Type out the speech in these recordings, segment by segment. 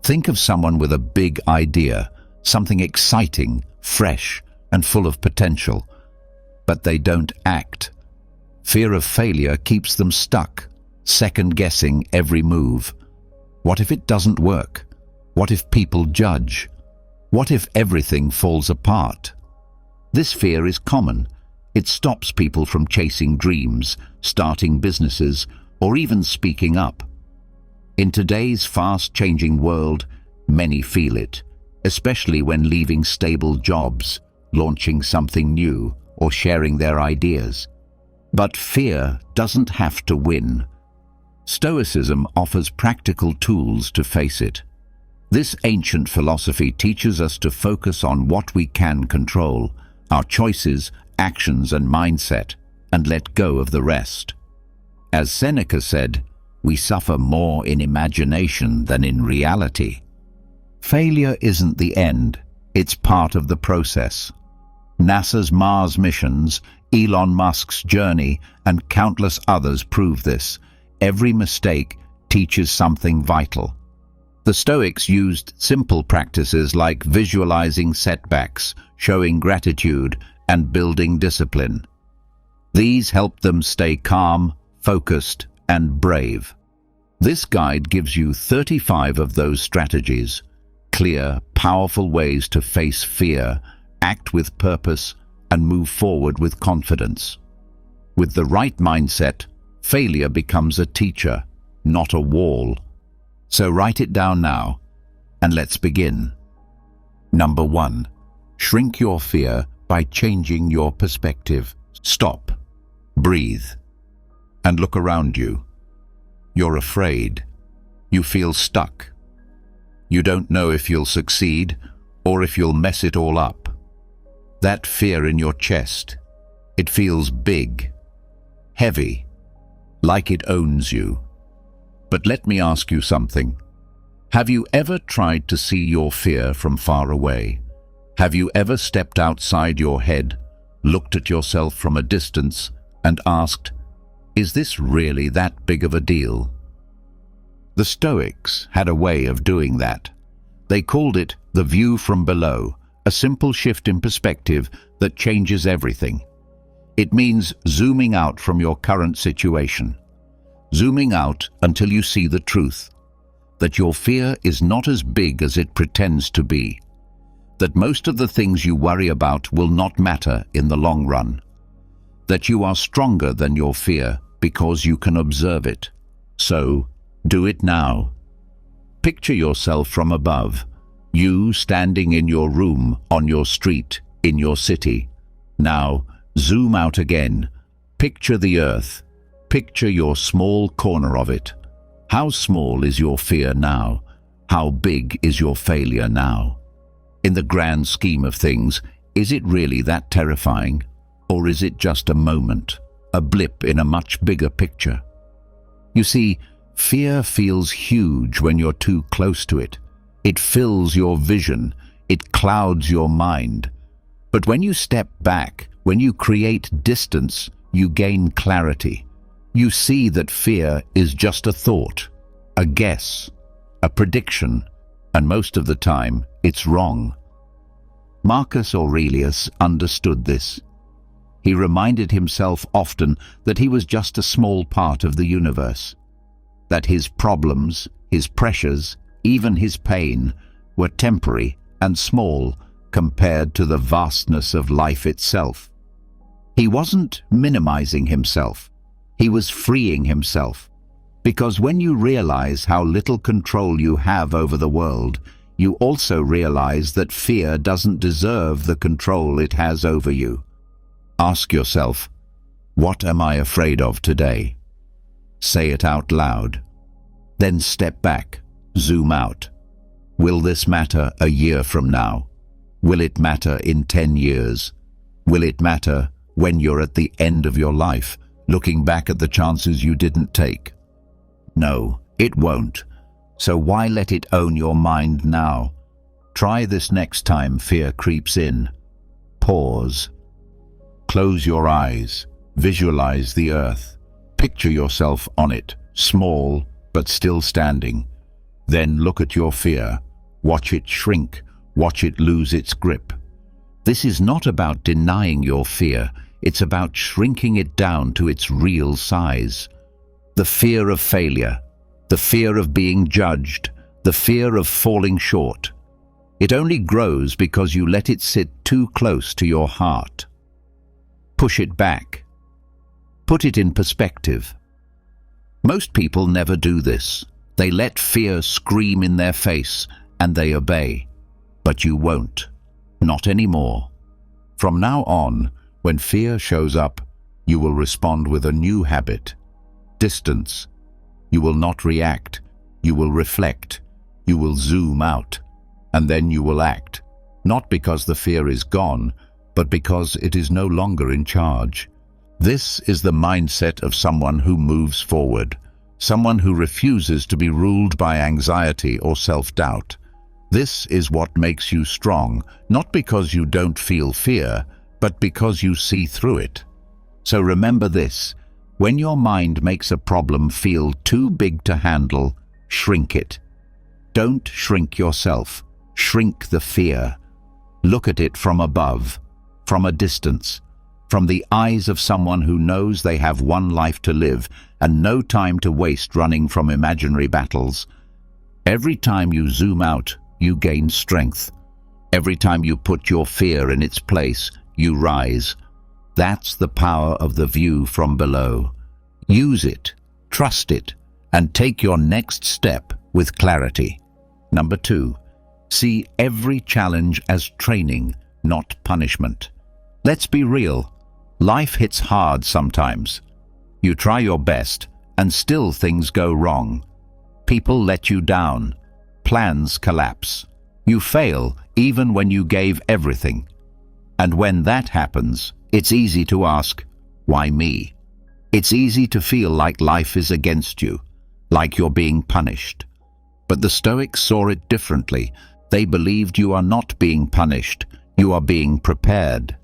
Think of someone with a big idea, something exciting, fresh, and full of potential, but they don't act. Fear of failure keeps them stuck, second-guessing every move. What if it doesn't work? What if people judge? What if everything falls apart? This fear is common. It stops people from chasing dreams, starting businesses, or even speaking up. In today's fast-changing world, many feel it, especially when leaving stable jobs, launching something new, or sharing their ideas. But fear doesn't have to win. Stoicism offers practical tools to face it. This ancient philosophy teaches us to focus on what we can control, our choices, actions, and mindset, and let go of the rest. As Seneca said, we suffer more in imagination than in reality. Failure isn't the end, it's part of the process. NASA's Mars missions, Elon Musk's journey, and countless others prove this. Every mistake teaches something vital. The Stoics used simple practices like visualizing setbacks, showing gratitude, and building discipline. These helped them stay calm, focused, and brave. This guide gives you 35 of those strategies, clear, powerful ways to face fear, act with purpose, and move forward with confidence. With the right mindset, failure becomes a teacher, not a wall. So write it down now, and let's begin. Number 1. Shrink your fear by changing your perspective. Stop, breathe, and look around you. You're afraid. You feel stuck. You don't know if you'll succeed or if you'll mess it all up. That fear in your chest, it feels big, heavy, like it owns you. But let me ask you something. Have you ever tried to see your fear from far away? Have you ever stepped outside your head, looked at yourself from a distance, and asked, is this really that big of a deal? The Stoics had a way of doing that. They called it the view from below, a simple shift in perspective that changes everything. It means zooming out from your current situation. Zooming out until you see the truth, that your fear is not as big as it pretends to be, that most of the things you worry about will not matter in the long run, that you are stronger than your fear because you can observe it. So, do it now. Picture yourself from above, you standing in your room, on your street, in your city. Now, zoom out again. Picture the earth. Picture your small corner of it. How small is your fear now? How big is your failure now? In the grand scheme of things, is it really that terrifying? Or is it just a moment, a blip in a much bigger picture? You see, fear feels huge when you're too close to it. It fills your vision. It clouds your mind. But when you step back, when you create distance, you gain clarity. You see that fear is just a thought, a guess, a prediction, and most of the time, it's wrong. Marcus Aurelius understood this. He reminded himself often that he was just a small part of the universe, that his problems, his pressures, even his pain, were temporary and small compared to the vastness of life itself. He wasn't minimizing himself. He was freeing himself. Because when you realize how little control you have over the world, you also realize that fear doesn't deserve the control it has over you. Ask yourself, what am I afraid of today? Say it out loud. Then step back, zoom out. Will this matter a year from now? Will it matter in 10 years? Will it matter when you're at the end of your life, looking back at the chances you didn't take? No, it won't. So why let it own your mind now? Try this next time fear creeps in. Pause. Close your eyes. Visualize the earth. Picture yourself on it, small but still standing. Then look at your fear. Watch it shrink. Watch it lose its grip. This is not about denying your fear. It's about shrinking it down to its real size. The fear of failure, the fear of being judged, the fear of falling short. It only grows because you let it sit too close to your heart. Push it back. Put it in perspective. Most people never do this. They let fear scream in their face and they obey. But you won't. Not anymore. From now on, when fear shows up, you will respond with a new habit. Distance. You will not react. You will reflect. You will zoom out. And then you will act. Not because the fear is gone, but because it is no longer in charge. This is the mindset of someone who moves forward. Someone who refuses to be ruled by anxiety or self-doubt. This is what makes you strong, not because you don't feel fear, but because you see through it. So remember this: when your mind makes a problem feel too big to handle, shrink it. Don't shrink yourself. Shrink the fear. Look at it from above, from a distance, from the eyes of someone who knows they have one life to live and no time to waste running from imaginary battles. Every time you zoom out, you gain strength. Every time you put your fear in its place, you rise. That's the power of the view from below. Use it, trust it, and take your next step with clarity. Number 2, see every challenge as training, not punishment. Let's be real. Life hits hard sometimes. You try your best, and still things go wrong. People let you down. Plans collapse. You fail even when you gave everything. And when that happens, it's easy to ask, why me? It's easy to feel like life is against you, like you're being punished. But the Stoics saw it differently. They believed you are not being punished, you are being prepared.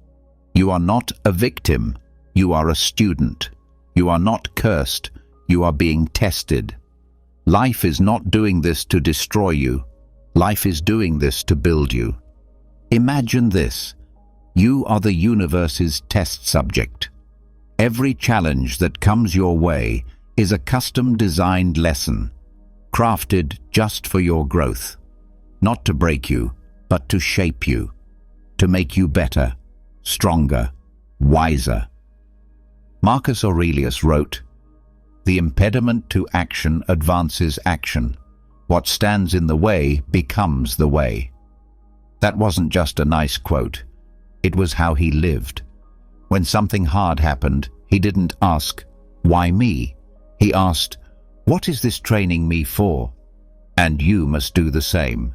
You are not a victim, you are a student. You are not cursed, you are being tested. Life is not doing this to destroy you. Life is doing this to build you. Imagine this. You are the universe's test subject. Every challenge that comes your way is a custom-designed lesson, crafted just for your growth. Not to break you, but to shape you, to make you better, stronger, wiser. Marcus Aurelius wrote, "The impediment to action advances action. What stands in the way becomes the way." That wasn't just a nice quote. It was how he lived. When something hard happened, he didn't ask, "Why me?" He asked, "What is this training me for?" And you must do the same.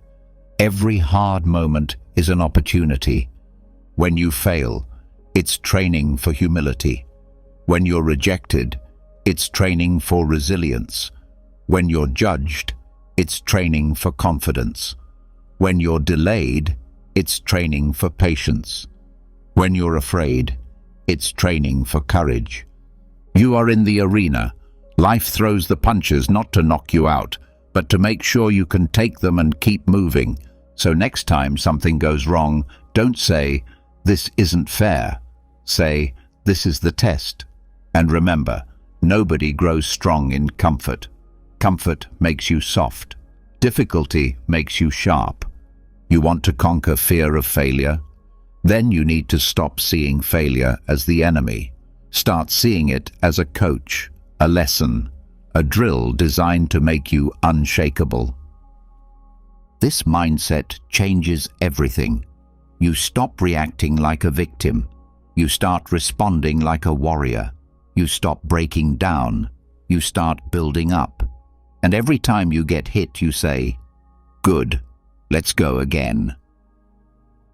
Every hard moment is an opportunity. When you fail, it's training for humility. When you're rejected, it's training for resilience. When you're judged, it's training for confidence. When you're delayed, it's training for patience. When you're afraid, it's training for courage. You are in the arena. Life throws the punches not to knock you out, but to make sure you can take them and keep moving. So next time something goes wrong, don't say, "This isn't fair." Say, "This is the test." And remember, nobody grows strong in comfort. Comfort makes you soft. Difficulty makes you sharp. You want to conquer fear of failure? Then you need to stop seeing failure as the enemy. Start seeing it as a coach, a lesson, a drill designed to make you unshakable. This mindset changes everything. You stop reacting like a victim. You start responding like a warrior. You stop breaking down. You start building up. And every time you get hit, you say, "Good, let's go again."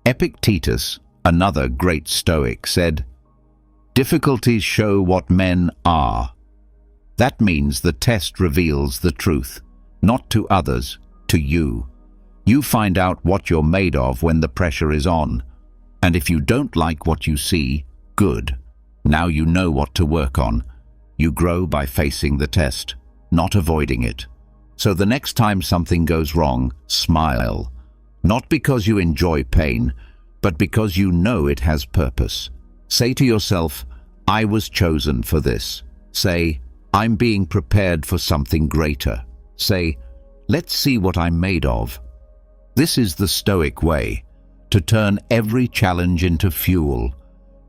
Epictetus, another great Stoic, said, "Difficulties show what men are." That means the test reveals the truth, not to others, to you. You find out what you're made of when the pressure is on. And if you don't like what you see, good. Now you know what to work on. You grow by facing the test, not avoiding it. So the next time something goes wrong, smile. Not because you enjoy pain, but because you know it has purpose. Say to yourself, I was chosen for this. Say, I'm being prepared for something greater. Say, let's see what I'm made of. This is the Stoic way, to turn every challenge into fuel,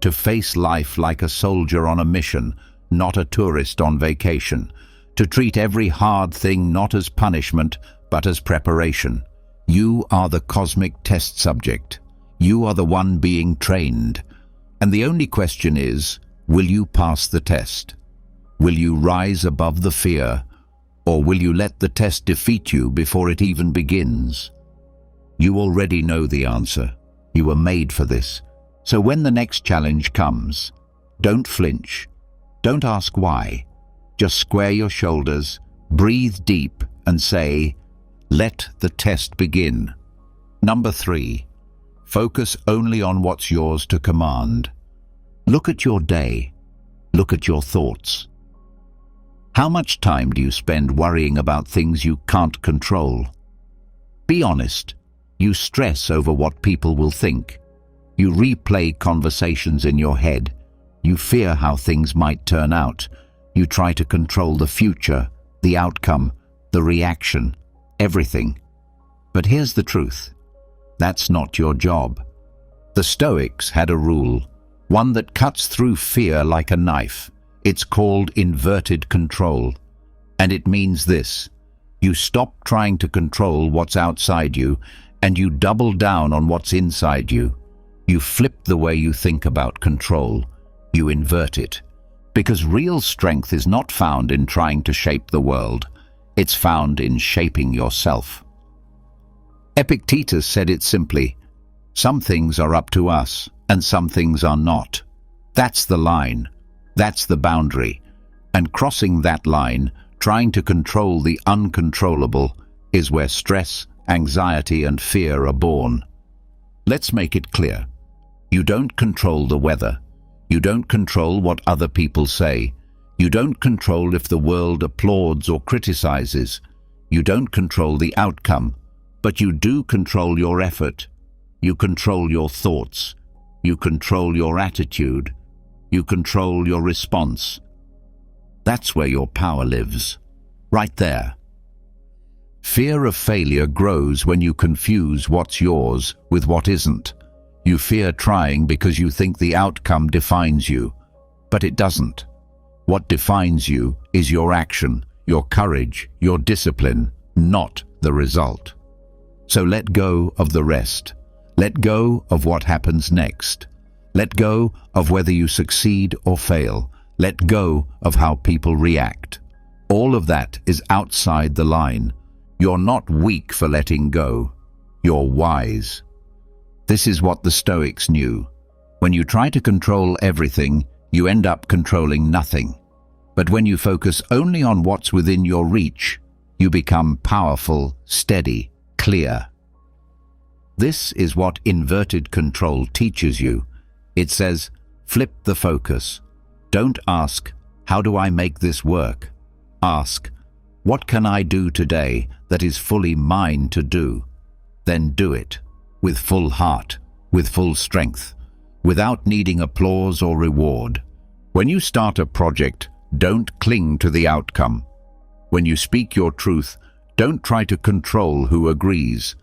to face life like a soldier on a mission, not a tourist on vacation, to treat every hard thing not as punishment, but as preparation. You are the cosmic test subject. You are the one being trained. And the only question is, will you pass the test? Will you rise above the fear, or will you let the test defeat you before it even begins? You already know the answer. You were made for this. So when the next challenge comes, don't flinch. Don't ask why. Just square your shoulders, breathe deep, and say, let the test begin. Number 3, focus only on what's yours to command. Look at your day. Look at your thoughts. How much time do you spend worrying about things you can't control? Be honest. You stress over what people will think. You replay conversations in your head. You fear how things might turn out. You try to control the future, the outcome, the reaction, everything. But here's the truth. That's not your job. The Stoics had a rule, one that cuts through fear like a knife. It's called inverted control. And it means this: you stop trying to control what's outside you, and you double down on what's inside you. You flip the way you think about control. You invert it. Because real strength is not found in trying to shape the world. It's found in shaping yourself. Epictetus said it simply: some things are up to us, and some things are not. That's the line. That's the boundary. And crossing that line, trying to control the uncontrollable, is where stress, anxiety, and fear are born. Let's make it clear. You don't control the weather. You don't control what other people say. You don't control if the world applauds or criticizes. You don't control the outcome, but you do control your effort. You control your thoughts. You control your attitude. You control your response. That's where your power lives. Right there. Fear of failure grows when you confuse what's yours with what isn't. You fear trying because you think the outcome defines you, but it doesn't. What defines you is your action, your courage, your discipline, not the result. So let go of the rest. Let go of what happens next. Let go of whether you succeed or fail. Let go of how people react. All of that is outside the line. You're not weak for letting go. You're wise. This is what the Stoics knew. When you try to control everything, you end up controlling nothing. But when you focus only on what's within your reach, you become powerful, steady, clear. This is what inverted control teaches you. It says, flip the focus. Don't ask, how do I make this work? Ask, what can I do today that is fully mine to do? Then do it, with full heart, with full strength, without needing applause or reward. When you start a project, don't cling to the outcome. When you speak your truth, don't try to control who agrees.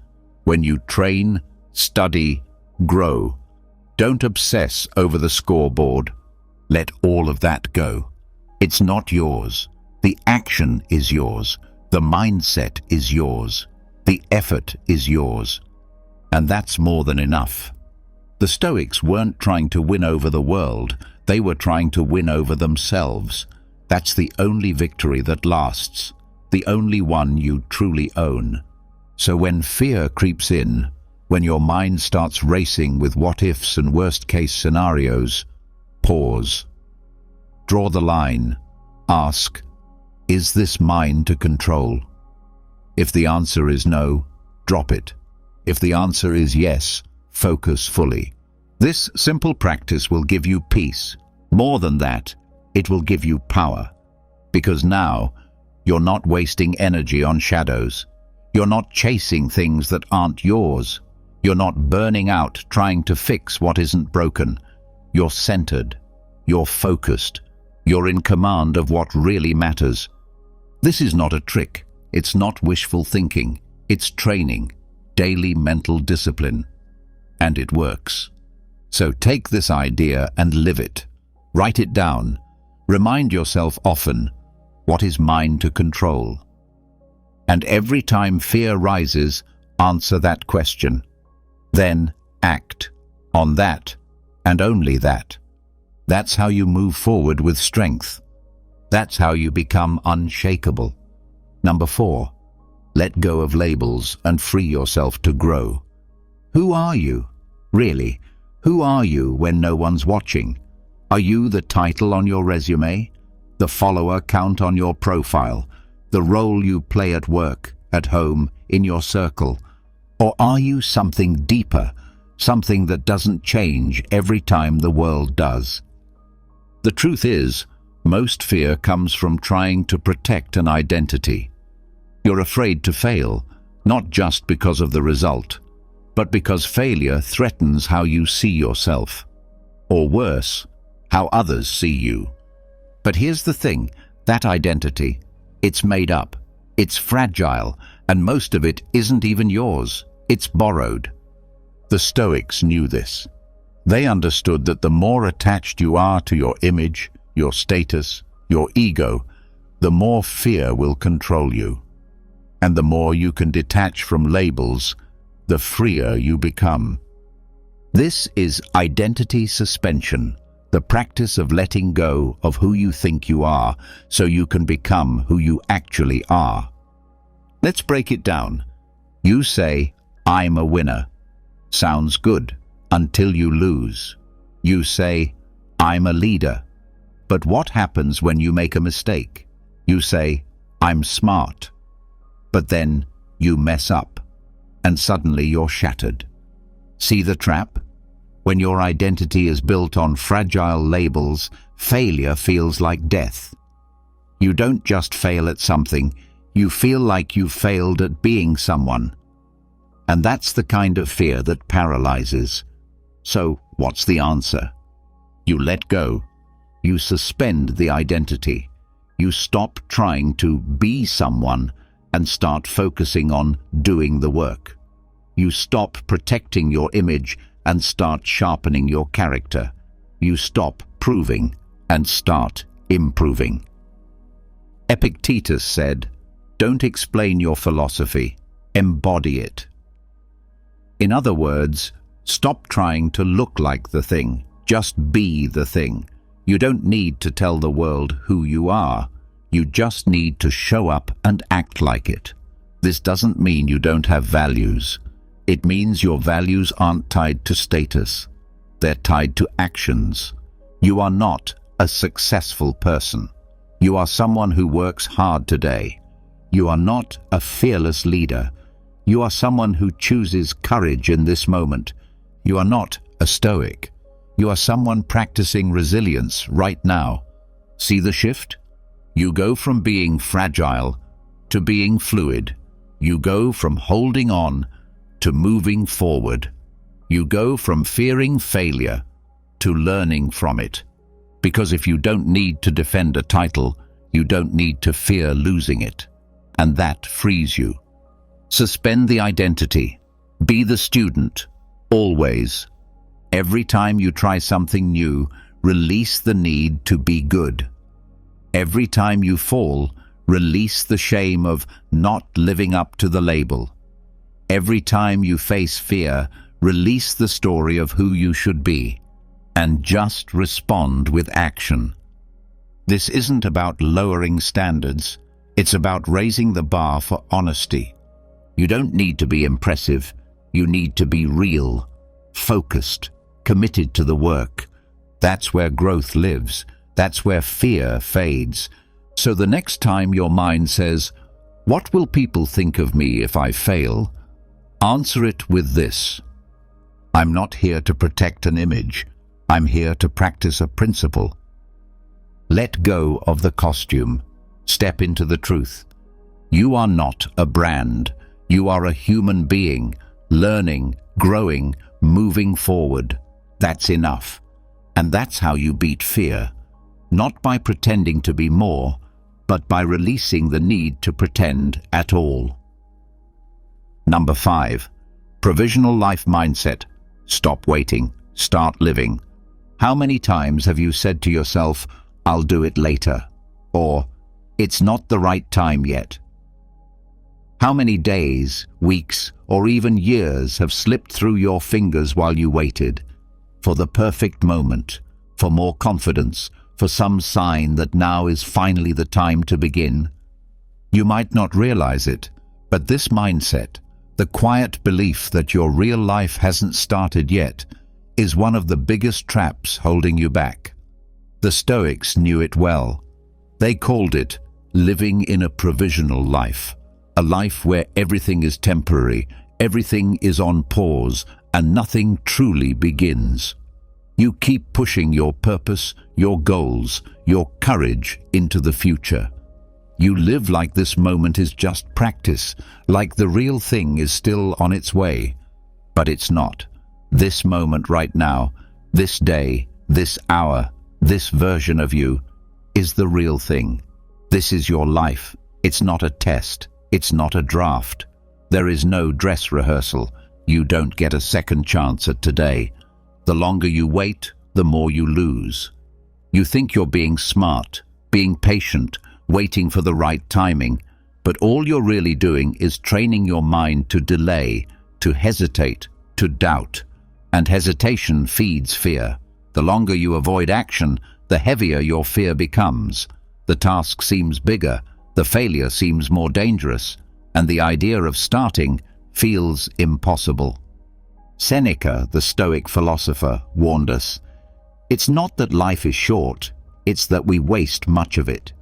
When you train, study, grow, don't obsess over the scoreboard. Let all of that go. It's not yours. The action is yours. The mindset is yours. The effort is yours. And that's more than enough. The Stoics weren't trying to win over the world. They were trying to win over themselves. That's the only victory that lasts. The only one you truly own. So when fear creeps in, when your mind starts racing with what-ifs and worst-case scenarios, pause. Draw the line. Ask, is this mine to control? If the answer is no, drop it. If the answer is yes, focus fully. This simple practice will give you peace. More than that, it will give you power. Because now, You're not wasting energy on shadows. You're not chasing things that aren't yours. You're not burning out trying to fix what isn't broken. You're centered. You're focused. You're in command of what really matters. This is not a trick. It's not wishful thinking. It's training, daily mental discipline. And it works. So take this idea and live it. Write it down. Remind yourself often, what is mine to control? And every time fear rises, answer that question. Then act on that, and only that. That's how you move forward with strength. That's how you become unshakable. Number 4, let go of labels and free yourself to grow. Who are you? Really, who are you when no one's watching? Are you the title on your resume? The follower count on your profile? The role you play at work, at home, in your circle? Or are you something deeper, something that doesn't change every time the world does? The truth is, most fear comes from trying to protect an identity. You're afraid to fail, not just because of the result, but because failure threatens how you see yourself. Or worse, how others see you. But here's the thing, that identity, it's made up, it's fragile, and most of it isn't even yours, it's borrowed. The Stoics knew this. They understood that the more attached you are to your image, your status, your ego, the more fear will control you. And the more you can detach from labels, the freer you become. This is identity suspension, the practice of letting go of who you think you are so you can become who you actually are. Let's break it down. You say, I'm a winner. Sounds good, until you lose. You say, I'm a leader. But what happens when you make a mistake? You say, I'm smart. But then you mess up, and suddenly you're shattered. See the trap? When your identity is built on fragile labels, failure feels like death. You don't just fail at something, you feel like you failed at being someone. And that's the kind of fear that paralyzes. So, what's the answer? You let go. You suspend the identity. You stop trying to be someone and start focusing on doing the work. You stop protecting your image and start sharpening your character. You stop proving and start improving. Epictetus said, don't explain your philosophy, embody it. In other words, stop trying to look like the thing, just be the thing. You don't need to tell the world who you are. You just need to show up and act like it. This doesn't mean you don't have values. It means your values aren't tied to status. They're tied to actions. You are not a successful person. You are someone who works hard today. You are not a fearless leader. You are someone who chooses courage in this moment. You are not a Stoic. You are someone practicing resilience right now. See the shift? You go from being fragile to being fluid. You go from holding on to moving forward. You go from fearing failure to learning from it. Because if you don't need to defend a title, you don't need to fear losing it. And that frees you. Suspend the identity. Be the student, always. Every time you try something new, release the need to be good. Every time you fall, release the shame of not living up to the label. Every time you face fear, release the story of who you should be, and just respond with action. This isn't about lowering standards, it's about raising the bar for honesty. You don't need to be impressive, you need to be real, focused, committed to the work. That's where growth lives. That's where fear fades. So the next time your mind says, "What will people think of me if I fail?" answer it with this: I'm not here to protect an image. I'm here to practice a principle. Let go of the costume. Step into the truth. You are not a brand. You are a human being, learning, growing, moving forward. That's enough. And that's how you beat fear. Not by pretending to be more, but by releasing the need to pretend at all. Number 5. Provisional life mindset. Stop waiting. Start living. How many times have you said to yourself, "I'll do it later," or "It's not the right time yet"? How many days, weeks, or even years have slipped through your fingers while you waited? For the perfect moment, for more confidence, for some sign that now is finally the time to begin. You might not realize it, but this mindset, the quiet belief that your real life hasn't started yet, is one of the biggest traps holding you back. The Stoics knew it well. They called it living in a provisional life, a life where everything is temporary, everything is on pause, and nothing truly begins. You keep pushing your purpose, your goals, your courage into the future. You live like this moment is just practice, like the real thing is still on its way. But it's not. This moment right now, this day, this hour, this version of you, is the real thing. This is your life. It's not a test. It's not a draft. There is no dress rehearsal. You don't get a second chance at today. The longer you wait, the more you lose. You think you're being smart, being patient, waiting for the right timing, but all you're really doing is training your mind to delay, to hesitate, to doubt. And hesitation feeds fear. The longer you avoid action, the heavier your fear becomes. The task seems bigger, the failure seems more dangerous, and the idea of starting feels impossible. Seneca, the Stoic philosopher, warned us, "It's not that life is short, it's that we waste much of it."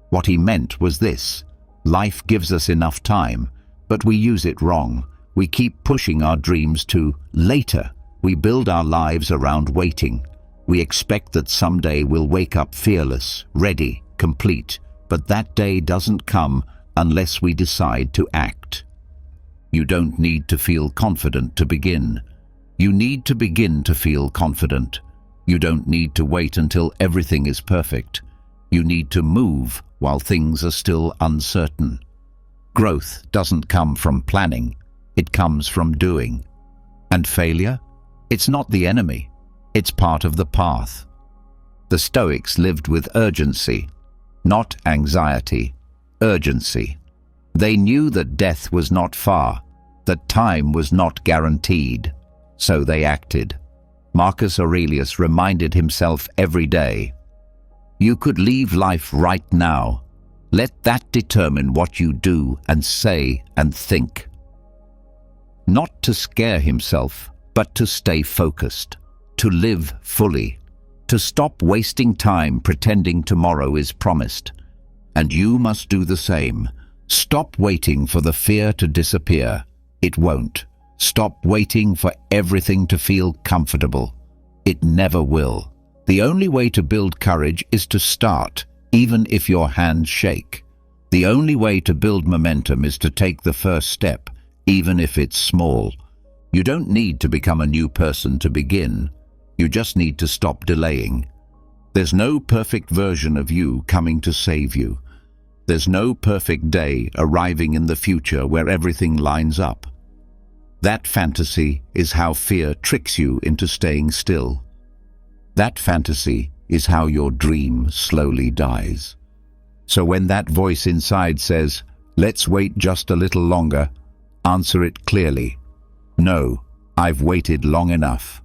What he meant was this: life gives us enough time, but we use it wrong. We keep pushing our dreams to later. We build our lives around waiting. We expect that someday we'll wake up fearless, ready, complete, but that day doesn't come unless we decide to act. You don't need to feel confident to begin. You need to begin to feel confident. You don't need to wait until everything is perfect. You need to move while things are still uncertain. Growth doesn't come from planning. It comes from doing. And failure? It's not the enemy. It's part of the path. The Stoics lived with urgency, not anxiety, urgency. They knew that death was not far, that time was not guaranteed, so they acted. Marcus Aurelius reminded himself every day, "You could leave life right now. Let that determine what you do and say and think." Not to scare himself, but to stay focused, to live fully, to stop wasting time pretending tomorrow is promised. And you must do the same. Stop waiting for the fear to disappear. It won't. Stop waiting for everything to feel comfortable. It never will. The only way to build courage is to start, even if your hands shake. The only way to build momentum is to take the first step, even if it's small. You don't need to become a new person to begin. You just need to stop delaying. There's no perfect version of you coming to save you. There's no perfect day arriving in the future where everything lines up. That fantasy is how fear tricks you into staying still. That fantasy is how your dream slowly dies. So when that voice inside says, "Let's wait just a little longer," answer it clearly. "No, I've waited long enough."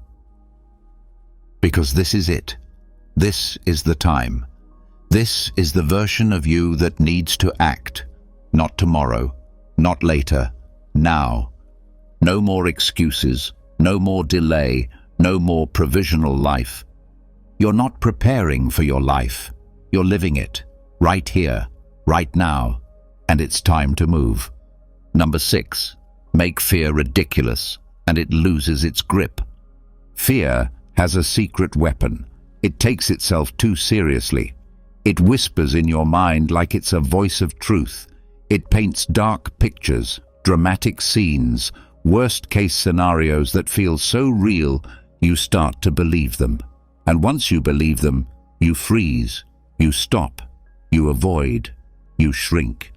Because this is it. This is the time. This is the version of you that needs to act. Not tomorrow, not later, now. No more excuses, no more delay, no more provisional life. You're not preparing for your life. You're living it, right here, right now, and it's time to move. Number 6, make fear ridiculous, and it loses its grip. Fear has a secret weapon. It takes itself too seriously. It whispers in your mind like it's a voice of truth. It paints dark pictures, dramatic scenes, worst-case scenarios that feel so real you start to believe them. And once you believe them, you freeze, you stop, you avoid, you shrink.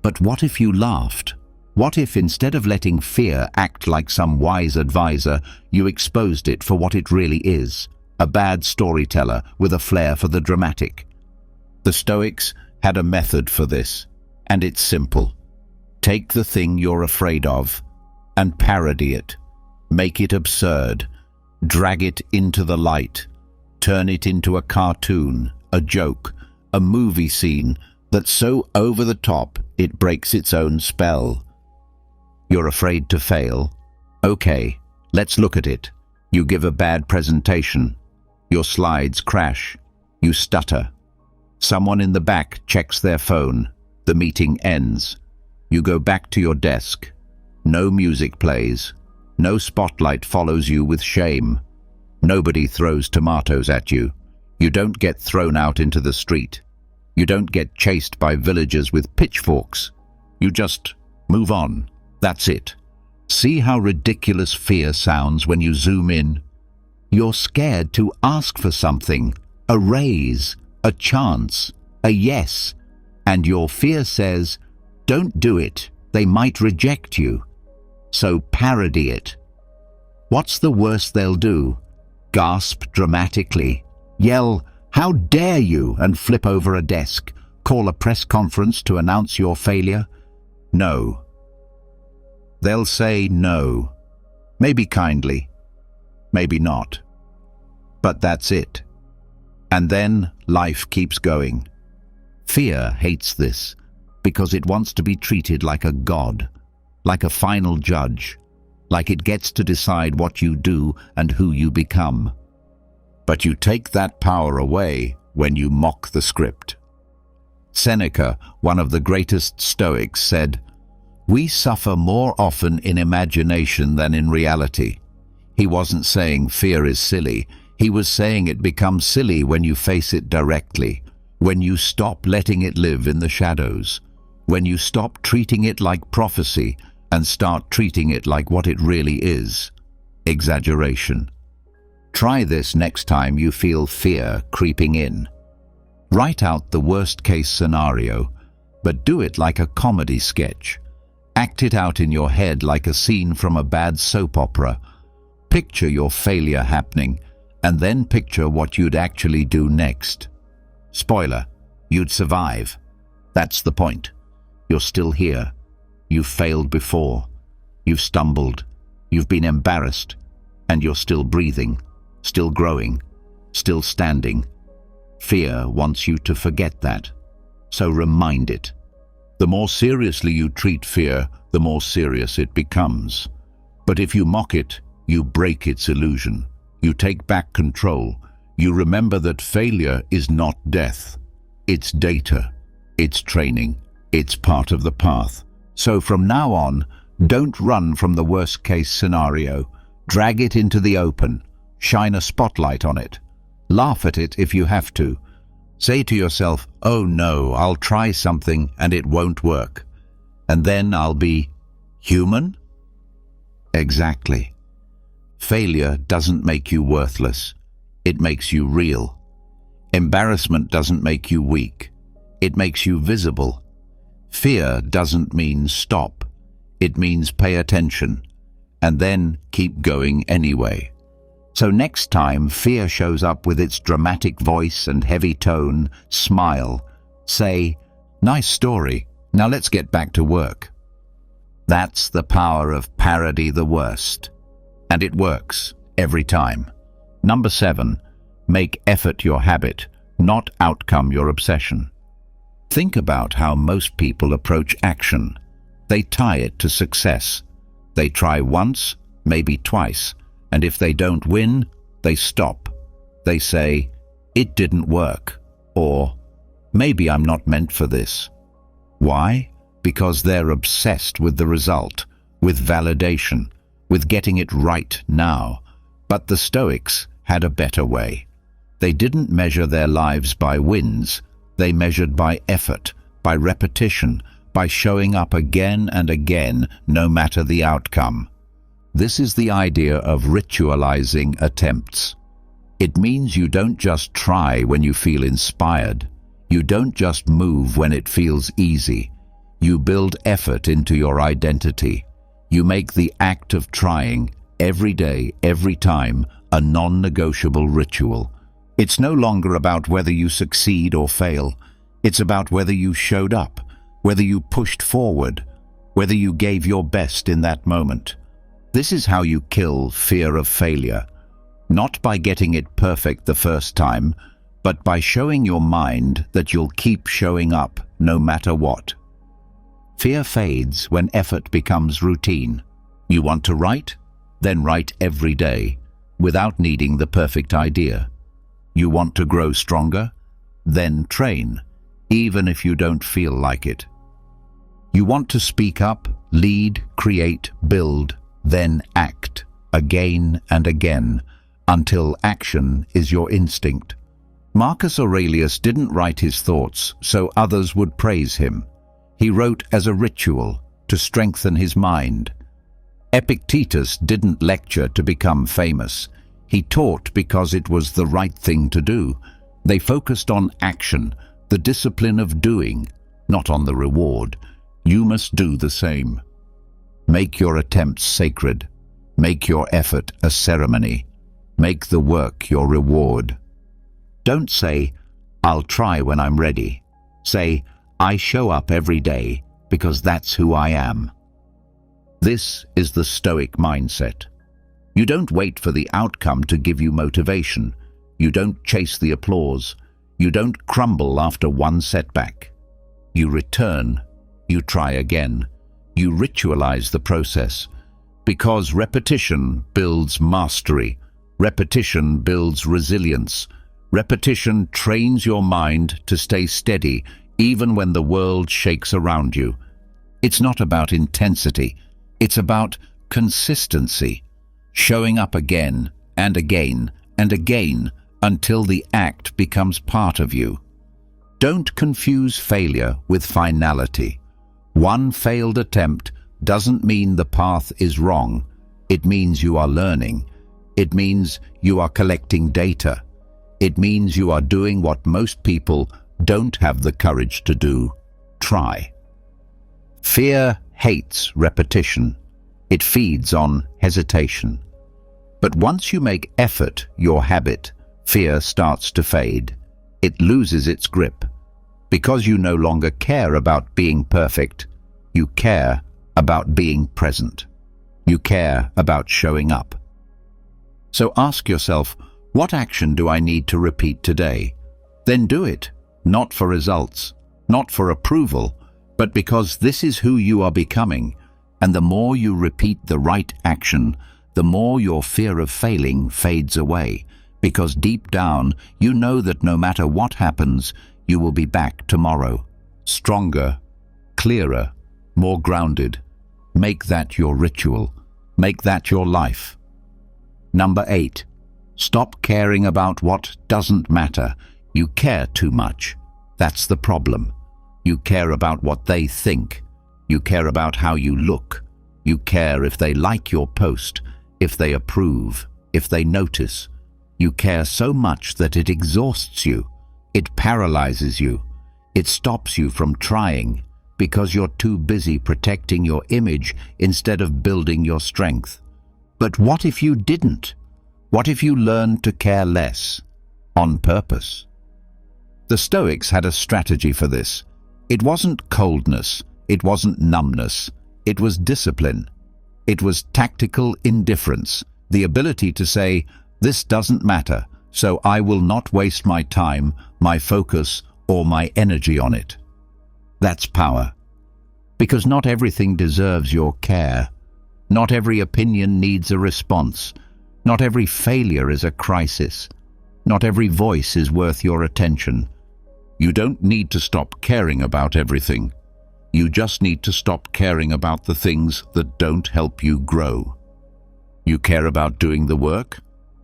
But what if you laughed? What if instead of letting fear act like some wise advisor, you exposed it for what it really is, a bad storyteller with a flair for the dramatic? The Stoics had a method for this, and it's simple. Take the thing you're afraid of and parody it. Make it absurd. Drag it into the light. Turn it into a cartoon, a joke, a movie scene that's so over the top it breaks its own spell. You're afraid to fail? Okay, let's look at it. You give a bad presentation. Your slides crash. You stutter. Someone in the back checks their phone. The meeting ends. You go back to your desk. No music plays. No spotlight follows you with shame. Nobody throws tomatoes at you. You don't get thrown out into the street. You don't get chased by villagers with pitchforks. You just move on. That's it. See how ridiculous fear sounds when you zoom in? You're scared to ask for something, a raise, a chance, a yes, and your fear says, don't do it, they might reject you. So parody it. What's the worst they'll do? Gasp dramatically, yell, how dare you, and flip over a desk, call a press conference to announce your failure? No. They'll say no, maybe kindly, maybe not. But that's it. And then life keeps going. Fear hates this because it wants to be treated like a god, like a final judge, like it gets to decide what you do and who you become. But you take that power away when you mock the script. Seneca, one of the greatest Stoics, said, "We suffer more often in imagination than in reality." He wasn't saying fear is silly. He was saying it becomes silly when you face it directly, when you stop letting it live in the shadows, when you stop treating it like prophecy and start treating it like what it really is, exaggeration. Try this next time you feel fear creeping in. Write out the worst-case scenario, but do it like a comedy sketch. Act it out in your head like a scene from a bad soap opera. Picture your failure happening, and then picture what you'd actually do next. Spoiler, you'd survive. That's the point. You're still here. You've failed before. You've stumbled. You've been embarrassed. And you're still breathing, still growing, still standing. Fear wants you to forget that. So remind it. The more seriously you treat fear, the more serious it becomes. But if you mock it, you break its illusion. You take back control. You remember that failure is not death. It's data. It's training. It's part of the path. So from now on, don't run from the worst-case scenario. Drag it into the open. Shine a spotlight on it. Laugh at it if you have to. Say to yourself, oh no, I'll try something and it won't work. And then I'll be human? Exactly. Failure doesn't make you worthless. It makes you real. Embarrassment doesn't make you weak. It makes you visible. Fear doesn't mean stop. It means pay attention. And then keep going anyway. So next time fear shows up with its dramatic voice and heavy tone, smile. Say, nice story, now let's get back to work. That's the power of parody the worst. And it works every time. Number 7, make effort your habit, not outcome your obsession. Think about how most people approach action. They tie it to success. They try once, maybe twice, and if they don't win, they stop. They say, it didn't work, or maybe I'm not meant for this. Why? Because they're obsessed with the result, with validation, with getting it right now. But the Stoics had a better way. They didn't measure their lives by wins. They measured by effort, by repetition, by showing up again and again, no matter the outcome. This is the idea of ritualizing attempts. It means you don't just try when you feel inspired. You don't just move when it feels easy. You build effort into your identity. You make the act of trying, every day, every time, a non-negotiable ritual. It's no longer about whether you succeed or fail. It's about whether you showed up, whether you pushed forward, whether you gave your best in that moment. This is how you kill fear of failure. Not by getting it perfect the first time, but by showing your mind that you'll keep showing up no matter what. Fear fades when effort becomes routine. You want to write? Then write every day, without needing the perfect idea. You want to grow stronger? Then train, even if you don't feel like it. You want to speak up, lead, create, build, then act, again and again, until action is your instinct. Marcus Aurelius didn't write his thoughts so others would praise him. He wrote as a ritual to strengthen his mind. Epictetus didn't lecture to become famous. He taught because it was the right thing to do. They focused on action, the discipline of doing, not on the reward. You must do the same. Make your attempts sacred. Make your effort a ceremony. Make the work your reward. Don't say, "I'll try when I'm ready." Say, "I show up every day because that's who I am." This is the Stoic mindset. You don't wait for the outcome to give you motivation. You don't chase the applause. You don't crumble after one setback. You return. You try again. You ritualize the process. Because repetition builds mastery. Repetition builds resilience. Repetition trains your mind to stay steady even when the world shakes around you. It's not about intensity. It's about consistency. Showing up again and again and again until the act becomes part of you. Don't confuse failure with finality. One failed attempt doesn't mean the path is wrong. It means you are learning. It means you are collecting data. It means you are doing what most people don't have the courage to do. Try. Fear hates repetition. It feeds on hesitation. But once you make effort your habit, fear starts to fade. It loses its grip. Because you no longer care about being perfect, you care about being present. You care about showing up. So ask yourself, what action do I need to repeat today? Then do it, not for results, not for approval, but because this is who you are becoming. And the more you repeat the right action, the more your fear of failing fades away. Because deep down, you know that no matter what happens, you will be back tomorrow. Stronger, clearer, more grounded. Make that your ritual. Make that your life. Number 8. Stop caring about what doesn't matter. You care too much. That's the problem. You care about what they think. You care about how you look. You care if they like your post, if they approve, if they notice. You care so much that it exhausts you. It paralyzes you. It stops you from trying because you're too busy protecting your image instead of building your strength. But what if you didn't? What if you learned to care less, on purpose? The Stoics had a strategy for this. It wasn't coldness. It wasn't numbness. It was discipline. It was tactical indifference, the ability to say, "This doesn't matter, so I will not waste my time, my focus, or my energy on it." That's power. Because not everything deserves your care. Not every opinion needs a response. Not every failure is a crisis. Not every voice is worth your attention. You don't need to stop caring about everything. You just need to stop caring about the things that don't help you grow. You care about doing the work?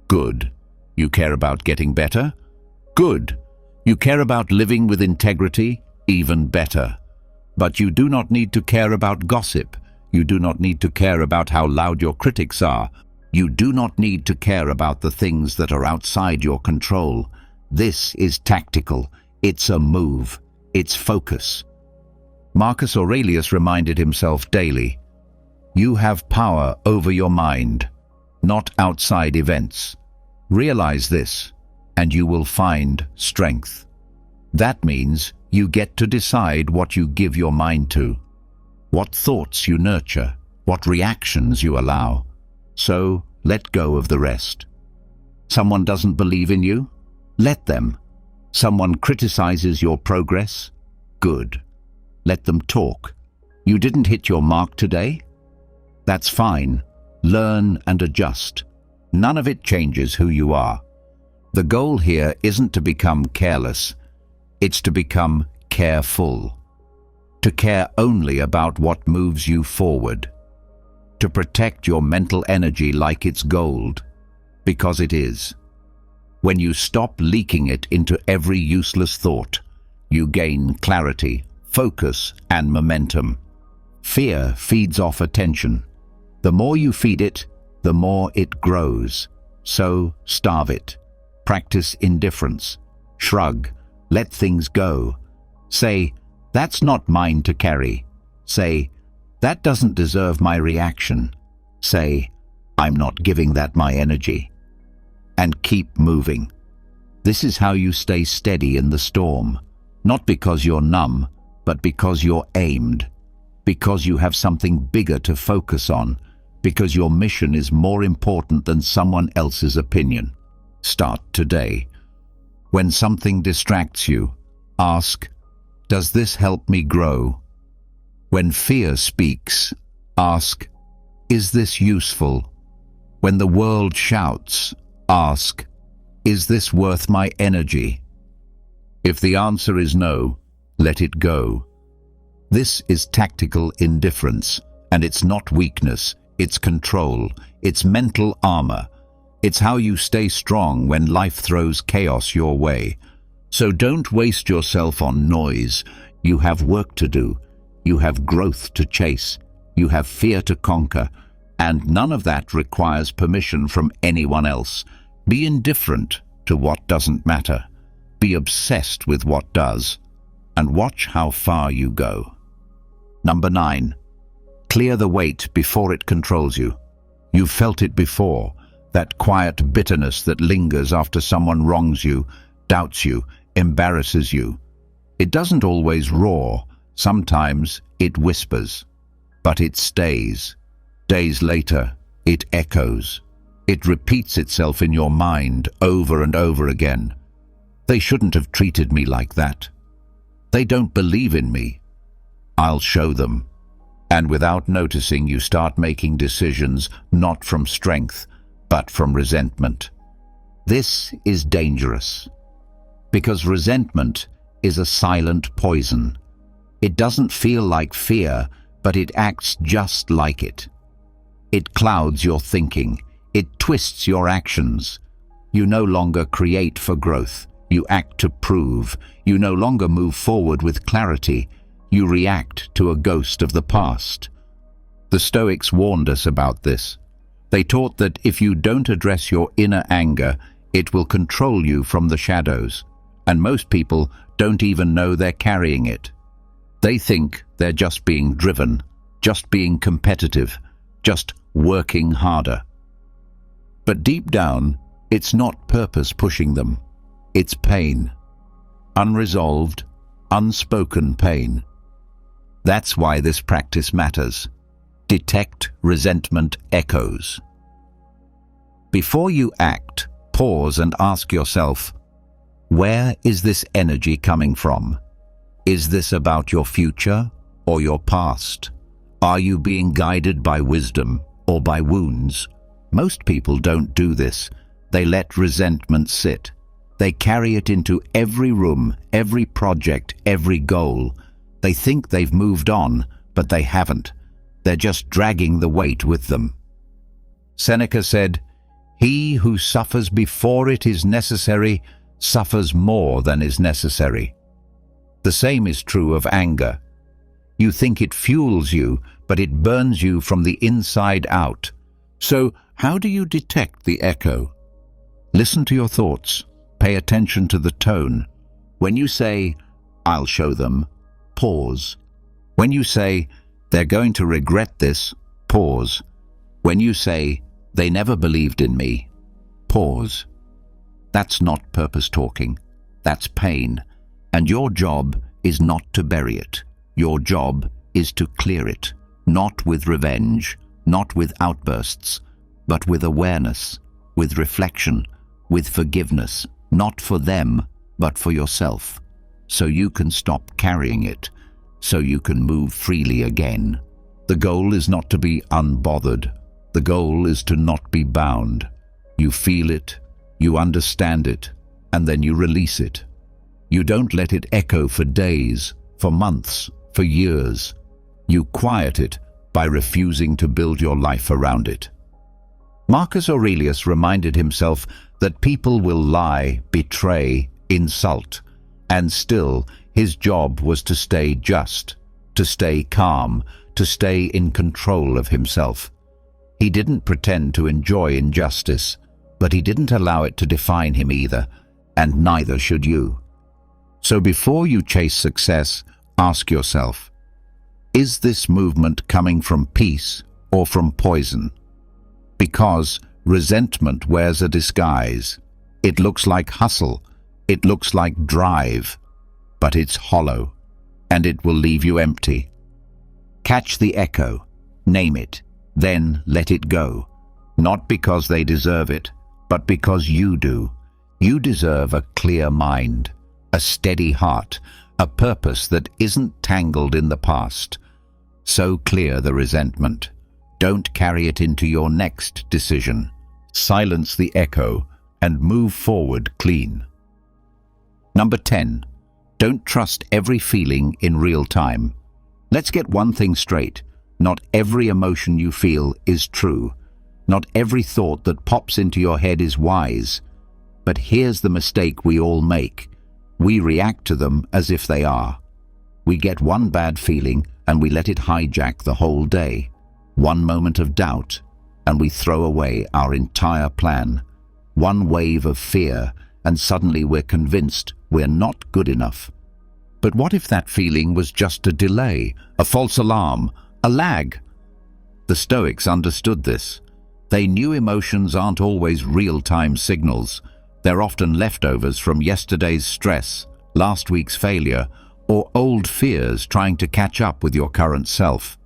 Good. You care about getting better? Good. You care about living with integrity? Even better. But you do not need to care about gossip. You do not need to care about how loud your critics are. You do not need to care about the things that are outside your control. This is tactical. It's a move. It's focus. Marcus Aurelius reminded himself daily, you have power over your mind, not outside events. Realize this, and you will find strength. That means you get to decide what you give your mind to, what thoughts you nurture, what reactions you allow. So let go of the rest. Someone doesn't believe in you? Let them. Someone criticizes your progress? Good. Let them talk. You didn't hit your mark today? That's fine. Learn and adjust. None of it changes who you are. The goal here isn't to become careless. It's to become careful. To care only about what moves you forward. To protect your mental energy like it's gold, because it is. When you stop leaking it into every useless thought, you gain clarity, focus, and momentum. Fear feeds off attention. The more you feed it, the more it grows. So starve it. Practice indifference. Shrug. Let things go. Say, that's not mine to carry. Say, that doesn't deserve my reaction. Say, I'm not giving that my energy. And keep moving. This is how you stay steady in the storm. Not because you're numb, but because you're aimed. Because you have something bigger to focus on. Because your mission is more important than someone else's opinion. Start today. When something distracts you, ask, does this help me grow? When fear speaks, ask, is this useful? When the world shouts, ask, is this worth my energy? If the answer is no, let it go. This is tactical indifference, and it's not weakness, it's control, it's mental armor. It's how you stay strong when life throws chaos your way. So don't waste yourself on noise. You have work to do. You have growth to chase. You have fear to conquer. And none of that requires permission from anyone else. Be indifferent to what doesn't matter. Be obsessed with what does. And watch how far you go. Number 9. Clear the weight before it controls you. You've felt it before, that quiet bitterness that lingers after someone wrongs you, doubts you, embarrasses you. It doesn't always roar. Sometimes it whispers. But it stays. Days later, it echoes. It repeats itself in your mind over and over again. They shouldn't have treated me like that. They don't believe in me. I'll show them. And without noticing, you start making decisions not from strength, but from resentment. This is dangerous, because resentment is a silent poison. It doesn't feel like fear, but it acts just like it. It clouds your thinking. It twists your actions. You no longer create for growth. You act to prove. You no longer move forward with clarity. You react to a ghost of the past. The Stoics warned us about this. They taught that if you don't address your inner anger, it will control you from the shadows. And most people don't even know they're carrying it. They think they're just being driven, just being competitive, just working harder. But deep down, it's not purpose pushing them. It's pain. Unresolved, unspoken pain. That's why this practice matters. Detect resentment echoes. Before you act, pause and ask yourself, where is this energy coming from? Is this about your future or your past? Are you being guided by wisdom or by wounds? Most people don't do this. They let resentment sit. They carry it into every room, every project, every goal. They think they've moved on, but they haven't. They're just dragging the weight with them. Seneca said, "He who suffers before it is necessary suffers more than is necessary." The same is true of anger. You think it fuels you, but it burns you from the inside out. So, how do you detect the echo? Listen to your thoughts. Pay attention to the tone. When you say, "I'll show them," pause. When you say, "They're going to regret this," pause. When you say, "They never believed in me," pause. That's not purpose talking. That's pain. And your job is not to bury it. Your job is to clear it. Not with revenge, not with outbursts, but with awareness, with reflection, with forgiveness, not for them, but for yourself. So you can stop carrying it, so you can move freely again. The goal is not to be unbothered. The goal is to not be bound. You feel it, you understand it, and then you release it. You don't let it echo for days, for months, for years. You quiet it by refusing to build your life around it. Marcus Aurelius reminded himself that people will lie, betray, insult, and still his job was to stay just, to stay calm, to stay in control of himself. He didn't pretend to enjoy injustice, but he didn't allow it to define him either, and neither should you. So before you chase success, ask yourself, is this movement coming from peace or from poison? Because resentment wears a disguise. It looks like hustle, it looks like drive, but it's hollow, and it will leave you empty. Catch the echo, name it, then let it go. Not because they deserve it, but because you do. You deserve a clear mind, a steady heart, a purpose that isn't tangled in the past. So clear the resentment. Don't carry it into your next decision. Silence the echo and move forward clean. Number 10. Don't trust every feeling in real time. Let's get one thing straight. Not every emotion you feel is true. Not every thought that pops into your head is wise. But here's the mistake we all make. We react to them as if they are. We get one bad feeling and we let it hijack the whole day. One moment of doubt and we throw away our entire plan. One wave of fear and suddenly we're convinced we're not good enough. But what if that feeling was just a delay, a false alarm, a lag? The Stoics understood this. They knew emotions aren't always real-time signals. They're often leftovers from yesterday's stress, last week's failure, or old fears trying to catch up with your current self.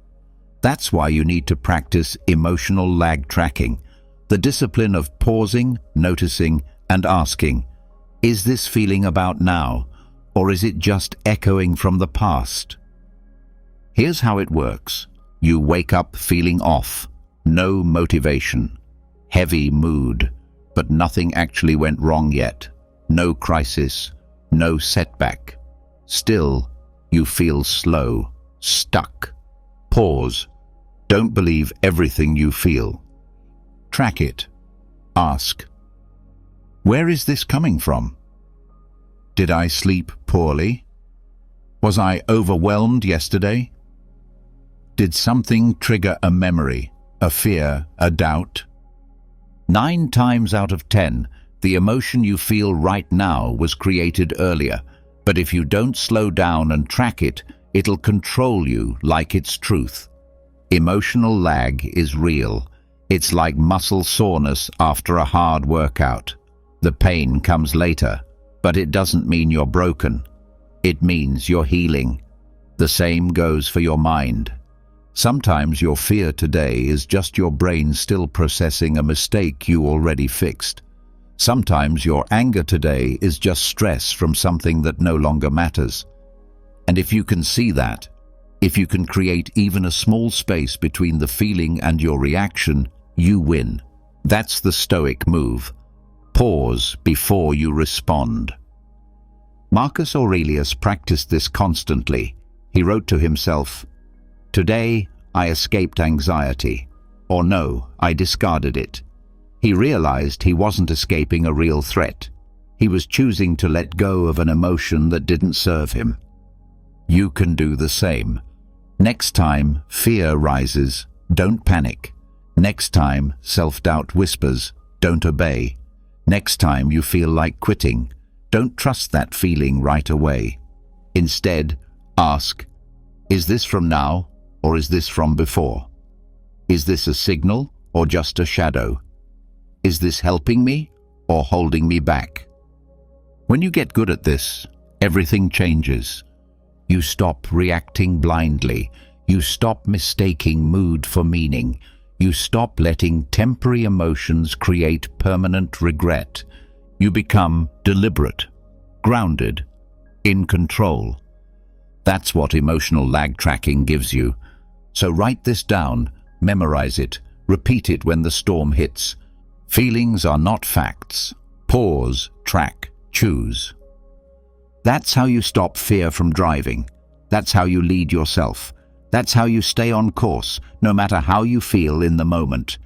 That's why you need to practice emotional lag tracking, the discipline of pausing, noticing, and asking, is this feeling about now, or is it just echoing from the past? Here's how it works. You wake up feeling off, no motivation, heavy mood, but nothing actually went wrong yet. No crisis, no setback. Still, you feel slow, stuck. Pause. Don't believe everything you feel. Track it. Ask, where is this coming from? Did I sleep poorly? Was I overwhelmed yesterday? Did something trigger a memory, a fear, a doubt? 9 times out of 10, the emotion you feel right now was created earlier, but if you don't slow down and track it, it'll control you like it's truth. Emotional lag is real. It's like muscle soreness after a hard workout. The pain comes later, but it doesn't mean you're broken. It means you're healing. The same goes for your mind. Sometimes your fear today is just your brain still processing a mistake you already fixed. Sometimes your anger today is just stress from something that no longer matters. And if you can see that, if you can create even a small space between the feeling and your reaction, you win. That's the Stoic move. Pause before you respond. Marcus Aurelius practiced this constantly. He wrote to himself, "Today I escaped anxiety," or no, I discarded it. He realized he wasn't escaping a real threat. He was choosing to let go of an emotion that didn't serve him. You can do the same. Next time fear rises, don't panic. Next time self-doubt whispers, don't obey. Next time you feel like quitting, don't trust that feeling right away. Instead, ask, is this from now or is this from before? Is this a signal or just a shadow? Is this helping me or holding me back? When you get good at this, everything changes. You stop reacting blindly. You stop mistaking mood for meaning. You stop letting temporary emotions create permanent regret. You become deliberate, grounded, in control. That's what emotional lag tracking gives you. So write this down, memorize it, repeat it when the storm hits. Feelings are not facts. Pause, track, choose. That's how you stop fear from driving. That's how you lead yourself. That's how you stay on course, no matter how you feel in the moment.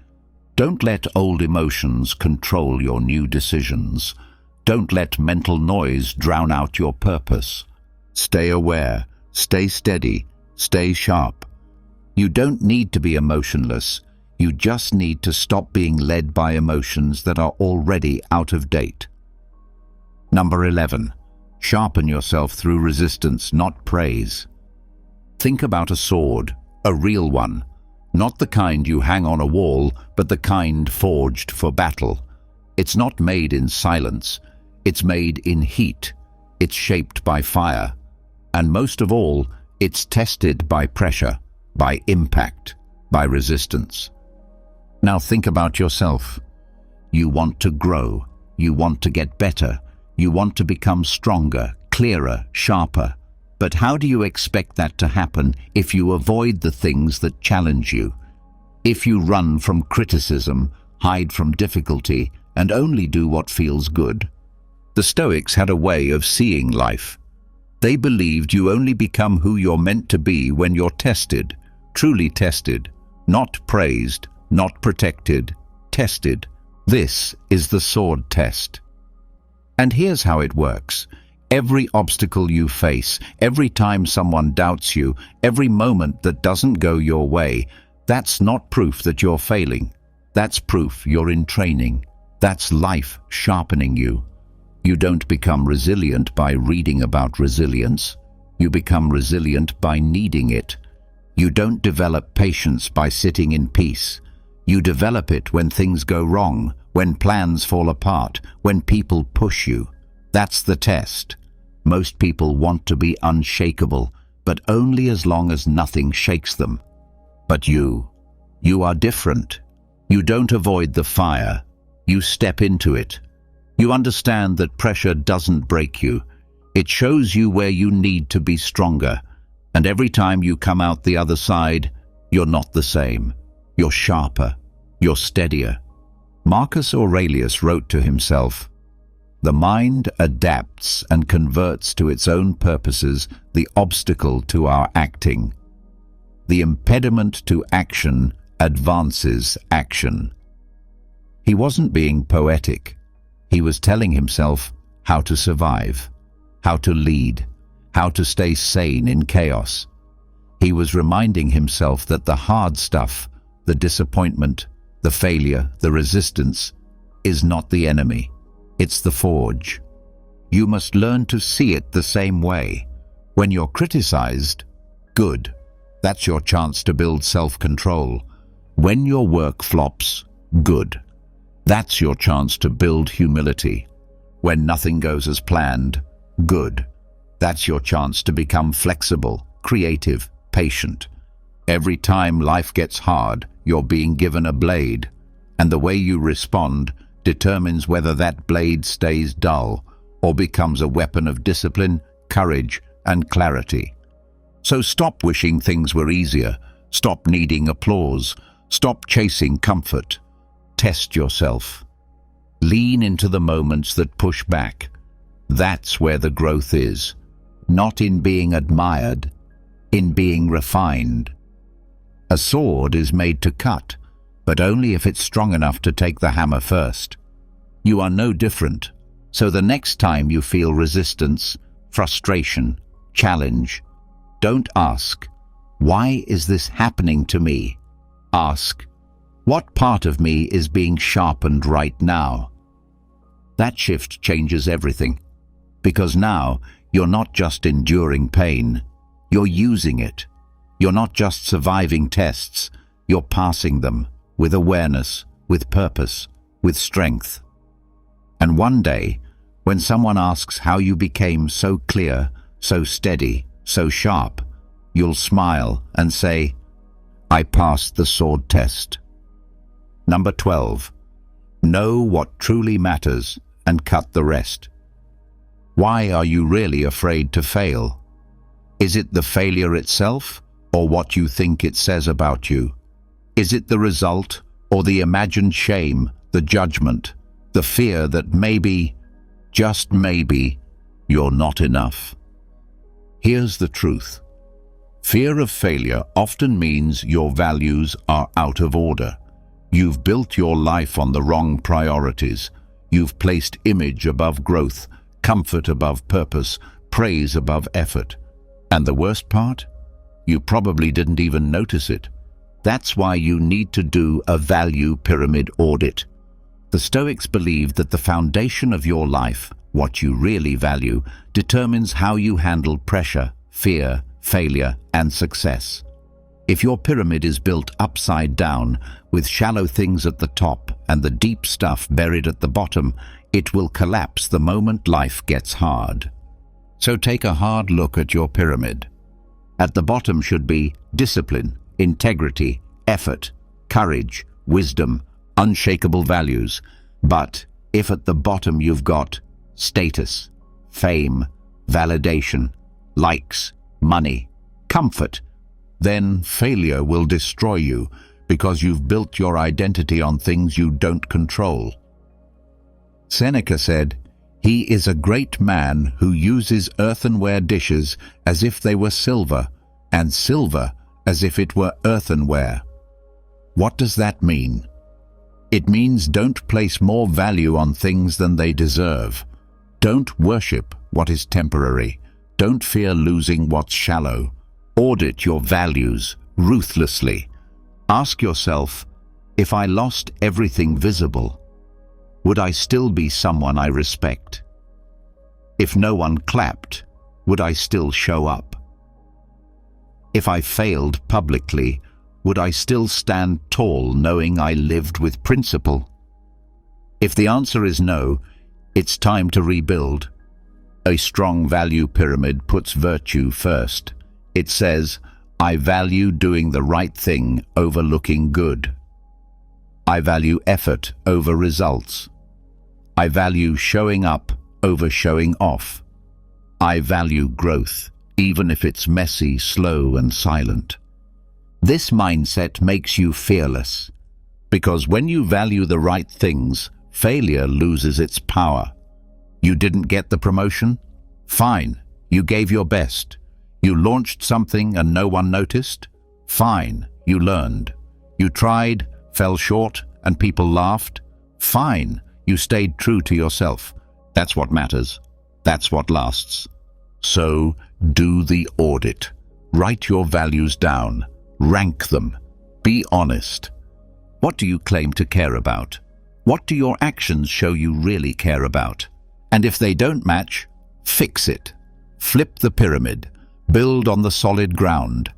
Don't let old emotions control your new decisions. Don't let mental noise drown out your purpose. Stay aware, stay steady, stay sharp. You don't need to be emotionless. You just need to stop being led by emotions that are already out of date. Number 11. Sharpen yourself through resistance, not praise. Think about a sword, a real one. Not the kind you hang on a wall, but the kind forged for battle. It's not made in silence. It's made in heat. It's shaped by fire. And most of all, it's tested by pressure, by impact, by resistance. Now think about yourself. You want to grow. You want to get better. You want to become stronger, clearer, sharper. But how do you expect that to happen if you avoid the things that challenge you? If you run from criticism, hide from difficulty, and only do what feels good? The Stoics had a way of seeing life. They believed you only become who you're meant to be when you're tested, truly tested, not praised, not protected, tested. This is the sword test. And here's how it works. Every obstacle you face, every time someone doubts you, every moment that doesn't go your way, that's not proof that you're failing. That's proof you're in training. That's life sharpening you. You don't become resilient by reading about resilience. You become resilient by needing it. You don't develop patience by sitting in peace. You develop it when things go wrong, when plans fall apart, when people push you. That's the test. Most people want to be unshakable, but only as long as nothing shakes them. But you are different. You don't avoid the fire. You step into it. You understand that pressure doesn't break you. It shows you where you need to be stronger. And every time you come out the other side, you're not the same. You're sharper. You're steadier. Marcus Aurelius wrote to himself, "The mind adapts and converts to its own purposes the obstacle to our acting. The impediment to action advances action." He wasn't being poetic. He was telling himself how to survive, how to lead, how to stay sane in chaos. He was reminding himself that the hard stuff, the disappointment, the failure, the resistance, is not the enemy. It's the forge. You must learn to see it the same way. When you're criticized, good. That's your chance to build self-control. When your work flops, good. That's your chance to build humility. When nothing goes as planned, good. That's your chance to become flexible, creative, patient. Every time life gets hard, you're being given a blade, and the way you respond determines whether that blade stays dull or becomes a weapon of discipline, courage, and clarity. So stop wishing things were easier. Stop needing applause. Stop chasing comfort. Test yourself. Lean into the moments that push back. That's where the growth is. Not in being admired, in being refined. A sword is made to cut, but only if it's strong enough to take the hammer first. You are no different. So the next time you feel resistance, frustration, challenge, don't ask, Why is this happening to me? Ask, what part of me is being sharpened right now? That shift changes everything, because now you're not just enduring pain, you're using it. You're not just surviving tests, you're passing them with awareness, with purpose, with strength. And one day, when someone asks how you became so clear, so steady, so sharp, you'll smile and say, I passed the sword test. Number 12. Know what truly matters and cut the rest. Why are you really afraid to fail? Is it the failure itself, or what you think it says about you? Is it the result, or the imagined shame, the judgment, the fear that maybe, just maybe, you're not enough? Here's the truth. Fear of failure often means your values are out of order. You've built your life on the wrong priorities. You've placed image above growth, comfort above purpose, praise above effort. And the worst part? You probably didn't even notice it. That's why you need to do a value pyramid audit. The Stoics believed that the foundation of your life, what you really value, determines how you handle pressure, fear, failure, and success. If your pyramid is built upside down, with shallow things at the top and the deep stuff buried at the bottom, it will collapse the moment life gets hard. So take a hard look at your pyramid. At the bottom should be discipline, integrity, effort, courage, wisdom, unshakable values. But if at the bottom you've got status, fame, validation, likes, money, comfort, then failure will destroy you because you've built your identity on things you don't control. Seneca said, "He is a great man who uses earthenware dishes as if they were silver, and silver as if it were earthenware." What does that mean? It means don't place more value on things than they deserve. Don't worship what is temporary. Don't fear losing what's shallow. Audit your values ruthlessly. Ask yourself, if I lost everything visible, would I still be someone I respect? If no one clapped, would I still show up? If I failed publicly, would I still stand tall knowing I lived with principle? If the answer is no, it's time to rebuild. A strong value pyramid puts virtue first. It says, I value doing the right thing over looking good. I value effort over results. I value showing up over showing off. I value growth, even if it's messy, slow, and silent. This mindset makes you fearless, because when you value the right things, failure loses its power. You didn't get the promotion? Fine, you gave your best. You launched something and no one noticed? Fine, you learned. You tried, fell short, and people laughed? Fine, you stayed true to yourself. That's what matters. That's what lasts. So, do the audit. Write your values down. Rank them. Be honest. What do you claim to care about? What do your actions show you really care about? And if they don't match, fix it. Flip the pyramid. Build on the solid ground.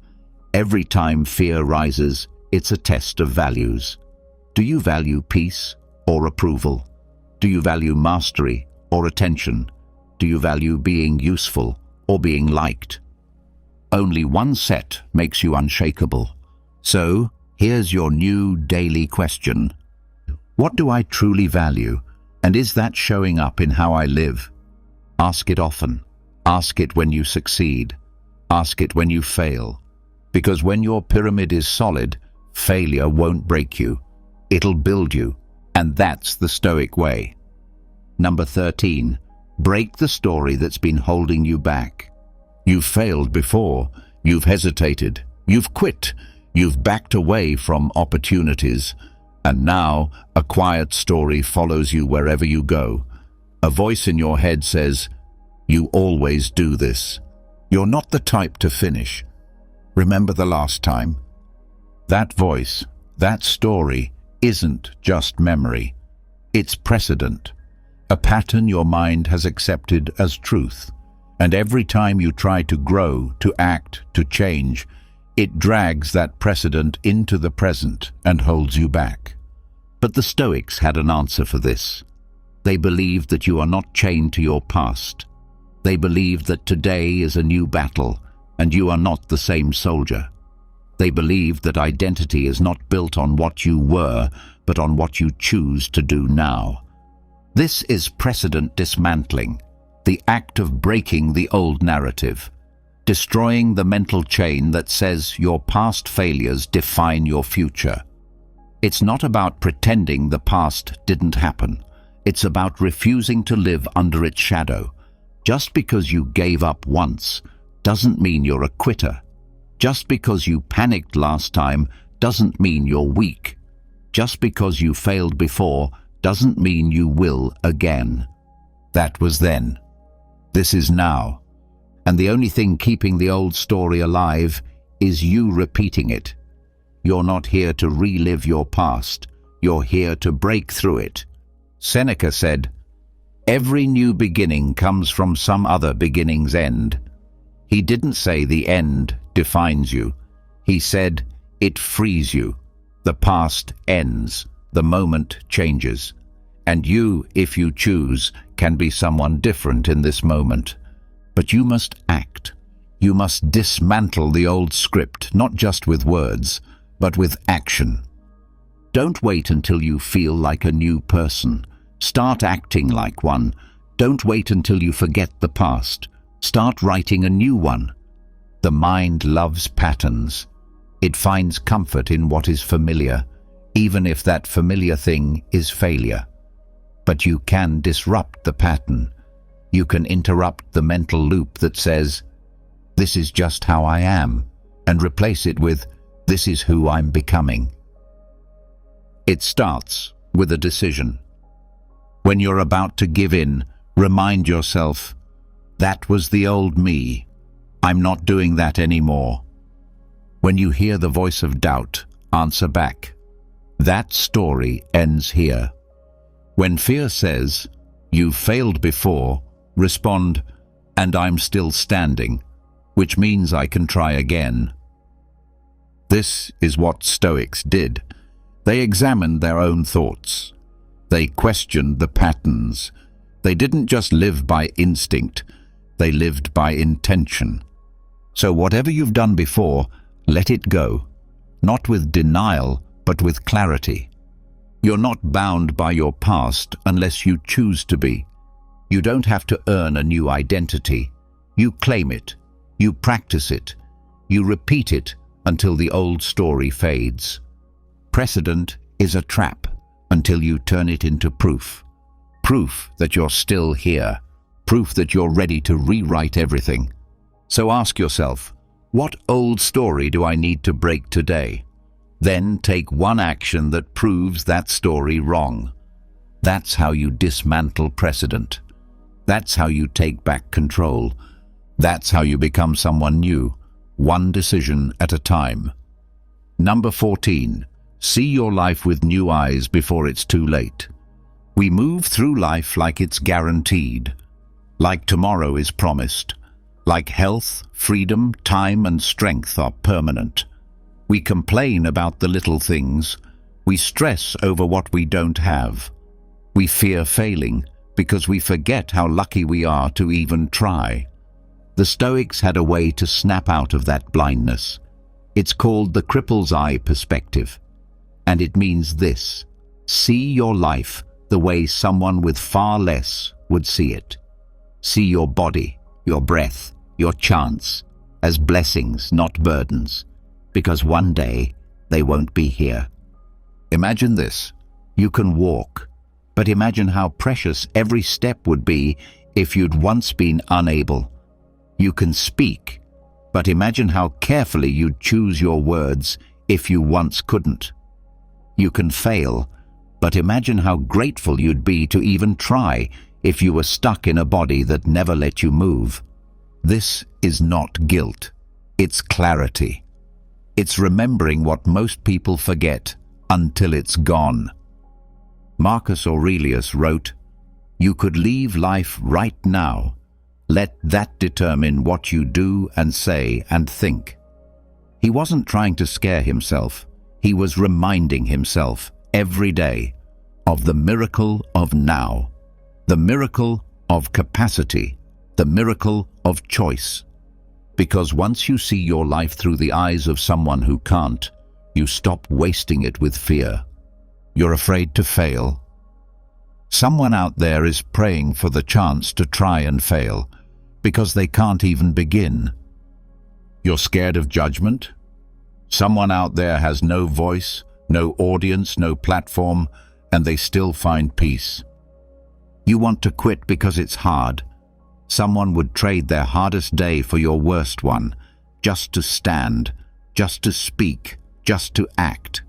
Every time fear rises, it's a test of values. Do you value peace or approval? Do you value mastery or attention? Do you value being useful or being liked? Only one set makes you unshakable. So, here's your new daily question. What do I truly value, and is that showing up in how I live? Ask it often. Ask it when you succeed. Ask it when you fail. Because when your pyramid is solid, failure won't break you. It'll build you. And that's the Stoic way. Number 13. Break the story that's been holding you back. You've failed before. You've hesitated. You've quit. You've backed away from opportunities. And now, a quiet story follows you wherever you go. A voice in your head says, "You always do this. You're not the type to finish." Remember the last time? That voice, that story, isn't just memory. It's precedent, a pattern your mind has accepted as truth. And every time you try to grow, to act, to change, it drags that precedent into the present and holds you back. But the Stoics had an answer for this. They believed that you are not chained to your past. They believed that today is a new battle, and you are not the same soldier. They believed that identity is not built on what you were, but on what you choose to do now. This is precedent dismantling, the act of breaking the old narrative, destroying the mental chain that says your past failures define your future. It's not about pretending the past didn't happen. It's about refusing to live under its shadow. Just because you gave up once doesn't mean you're a quitter. Just because you panicked last time doesn't mean you're weak. Just because you failed before doesn't mean you will again. That was then. This is now. And the only thing keeping the old story alive is you repeating it. You're not here to relive your past. You're here to break through it. Seneca said, "Every new beginning comes from some other beginning's end." He didn't say the end defines you. He said it frees you. The past ends. The moment changes. And you, if you choose, can be someone different in this moment. But you must act. You must dismantle the old script, not just with words, but with action. Don't wait until you feel like a new person. Start acting like one. Don't wait until you forget the past. Start writing a new one. The mind loves patterns. It finds comfort in what is familiar, even if that familiar thing is failure. But you can disrupt the pattern. You can interrupt the mental loop that says, "This is just how I am," and replace it with, "This is who I'm becoming." It starts with a decision. When you're about to give in, remind yourself, "That was the old me. I'm not doing that anymore." When you hear the voice of doubt, answer back, "That story ends here." When fear says, "You've failed before," respond, "And I'm still standing, which means I can try again." This is what Stoics did. They examined their own thoughts. They questioned the patterns. They didn't just live by instinct, they lived by intention. So whatever you've done before, let it go. Not with denial, but with clarity. You're not bound by your past unless you choose to be. You don't have to earn a new identity. You claim it. You practice it. You repeat it until the old story fades. Precedent is a trap until you turn it into proof. Proof that you're still here. Proof that you're ready to rewrite everything. So ask yourself, what old story do I need to break today? Then take one action that proves that story wrong. That's how you dismantle precedent. That's how you take back control. That's how you become someone new, one decision at a time. Number 14. See your life with new eyes before it's too late. We move through life like it's guaranteed, like tomorrow is promised, like health, freedom, time, and strength are permanent. We complain about the little things. We stress over what we don't have. We fear failing because we forget how lucky we are to even try. The Stoics had a way to snap out of that blindness. It's called the cripple's eye perspective. And it means this: see your life the way someone with far less would see it. See your body, your breath, your chance as blessings, not burdens, because one day they won't be here. Imagine this: you can walk, but imagine how precious every step would be if you'd once been unable. You can speak, but imagine how carefully you'd choose your words if you once couldn't. You can fail, but imagine how grateful you'd be to even try if you were stuck in a body that never let you move. This is not guilt. It's clarity. It's remembering what most people forget until it's gone. Marcus Aurelius wrote, "You could leave life right now. Let that determine what you do and say and think." He wasn't trying to scare himself. He was reminding himself every day of the miracle of now, the miracle of capacity, the miracle of choice. Because once you see your life through the eyes of someone who can't, you stop wasting it with fear. You're afraid to fail. Someone out there is praying for the chance to try and fail because they can't even begin. You're scared of judgment? Someone out there has no voice, no audience, no platform, and they still find peace. You want to quit because it's hard. Someone would trade their hardest day for your worst one, just to stand, just to speak, just to act.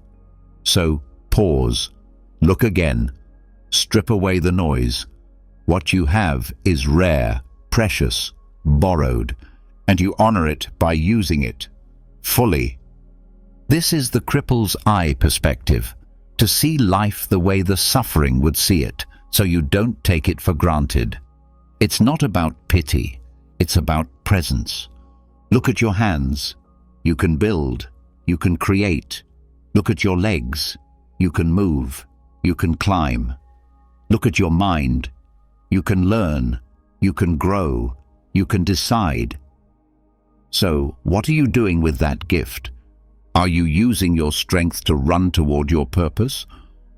So pause, look again, strip away the noise. What you have is rare, precious, borrowed, and you honor it by using it fully. This is the cripple's eye perspective, to see life the way the suffering would see it, so you don't take it for granted. It's not about pity, it's about presence. Look at your hands. You can build, you can create. Look at your legs. You can move, you can climb. Look at your mind. You can learn, you can grow, you can decide. So, what are you doing with that gift? Are you using your strength to run toward your purpose?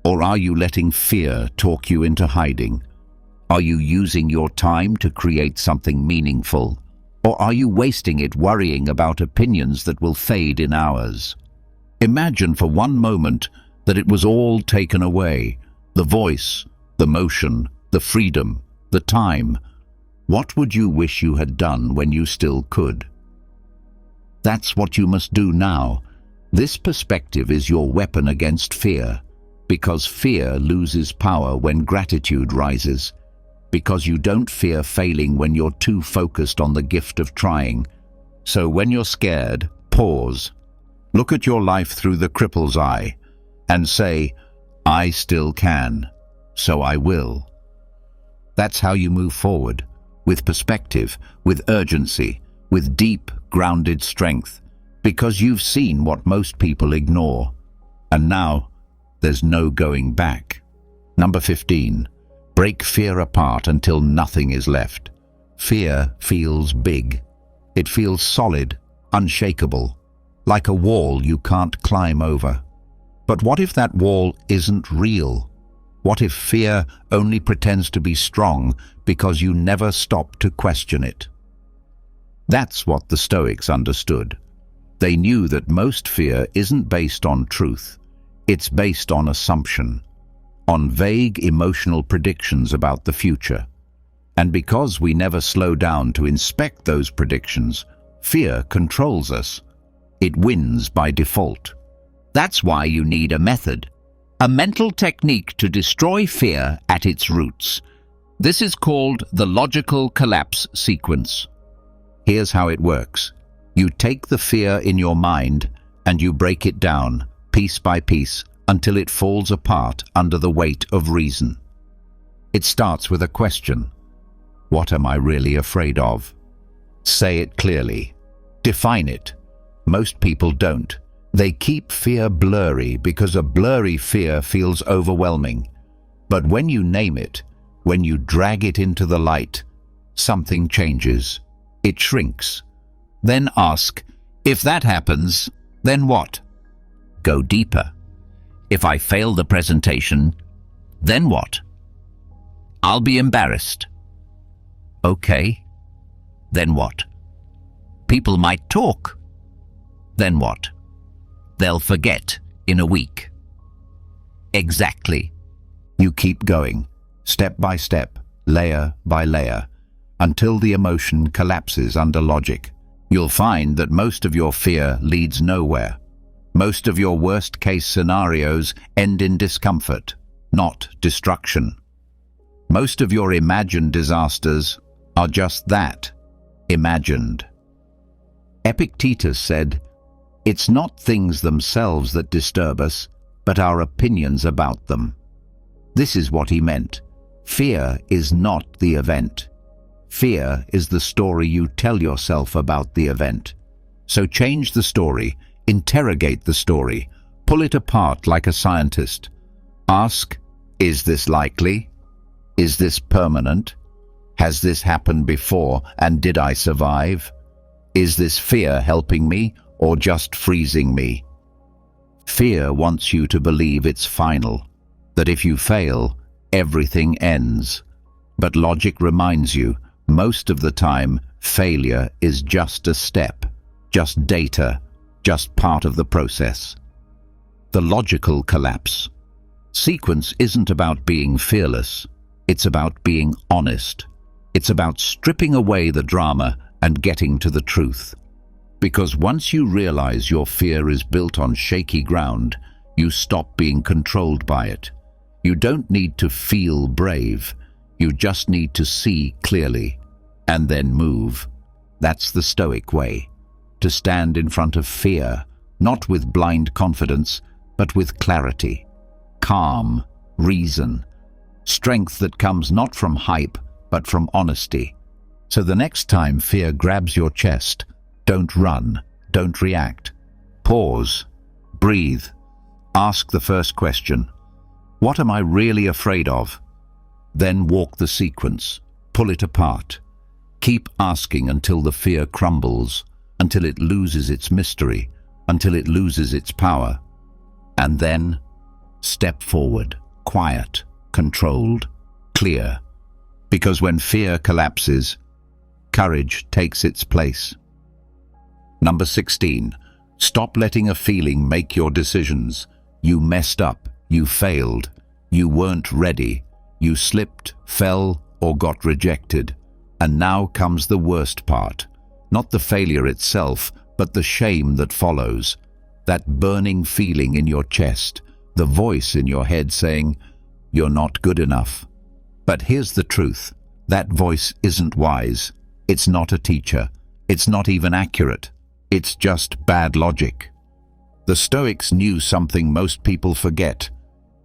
Or are you letting fear talk you into hiding? Are you using your time to create something meaningful? Or are you wasting it worrying about opinions that will fade in hours? Imagine for one moment that it was all taken away. The voice, the motion, the freedom, the time. What would you wish you had done when you still could? That's what you must do now. This perspective is your weapon against fear, because fear loses power when gratitude rises, because you don't fear failing when you're too focused on the gift of trying. So when you're scared, pause. Look at your life through the cripple's eye and say, "I still can, so I will." That's how you move forward, with perspective, with urgency, with deep, grounded strength, because you've seen what most people ignore. And now, there's no going back. Number 15. Break fear apart until nothing is left. Fear feels big. It feels solid, unshakable, like a wall you can't climb over. But what if that wall isn't real? What if fear only pretends to be strong because you never stop to question it? That's what the Stoics understood. They knew that most fear isn't based on truth. It's based on assumption, on vague emotional predictions about the future. And because we never slow down to inspect those predictions, fear controls us. It wins by default. That's why you need a method, a mental technique to destroy fear at its roots. This is called the logical collapse sequence. Here's how it works. You take the fear in your mind and you break it down, piece by piece, until it falls apart under the weight of reason. It starts with a question. What am I really afraid of? Say it clearly. Define it. Most people don't. They keep fear blurry because a blurry fear feels overwhelming. But when you name it, when you drag it into the light, something changes. It shrinks. Then ask, if that happens, then what? Go deeper. If I fail the presentation, then what? I'll be embarrassed. Okay, then what? People might talk. Then what? They'll forget in a week. Exactly. You keep going, step by step, layer by layer, until the emotion collapses under logic. You'll find that most of your fear leads nowhere. Most of your worst-case scenarios end in discomfort, not destruction. Most of your imagined disasters are just that, imagined. Epictetus said, "It's not things themselves that disturb us, but our opinions about them." This is what he meant. Fear is not the event. Fear is the story you tell yourself about the event. So change the story, interrogate the story, pull it apart like a scientist. Ask, is this likely? Is this permanent? Has this happened before, and did I survive? Is this fear helping me or just freezing me? Fear wants you to believe it's final, that if you fail, everything ends. But logic reminds you, most of the time, failure is just a step, just data, just part of the process. The logical collapse. Sequence isn't about being fearless, it's about being honest. It's about stripping away the drama and getting to the truth. Because once you realize your fear is built on shaky ground, you stop being controlled by it. You don't need to feel brave, you just need to see clearly, and then move. That's the Stoic way, to stand in front of fear, not with blind confidence, but with clarity, calm, reason, strength that comes not from hype, but from honesty. So the next time fear grabs your chest, don't run, don't react. Pause, breathe, ask the first question. What am I really afraid of? Then walk the sequence, pull it apart. Keep asking until the fear crumbles, until it loses its mystery, until it loses its power. And then, step forward, quiet, controlled, clear. Because when fear collapses, courage takes its place. Number 16. Stop letting a feeling make your decisions. You messed up, you failed, you weren't ready, you slipped, fell, or got rejected. And now comes the worst part. Not the failure itself, but the shame that follows. That burning feeling in your chest, the voice in your head saying, "You're not good enough." But here's the truth. That voice isn't wise. It's not a teacher. It's not even accurate. It's just bad logic. The Stoics knew something most people forget.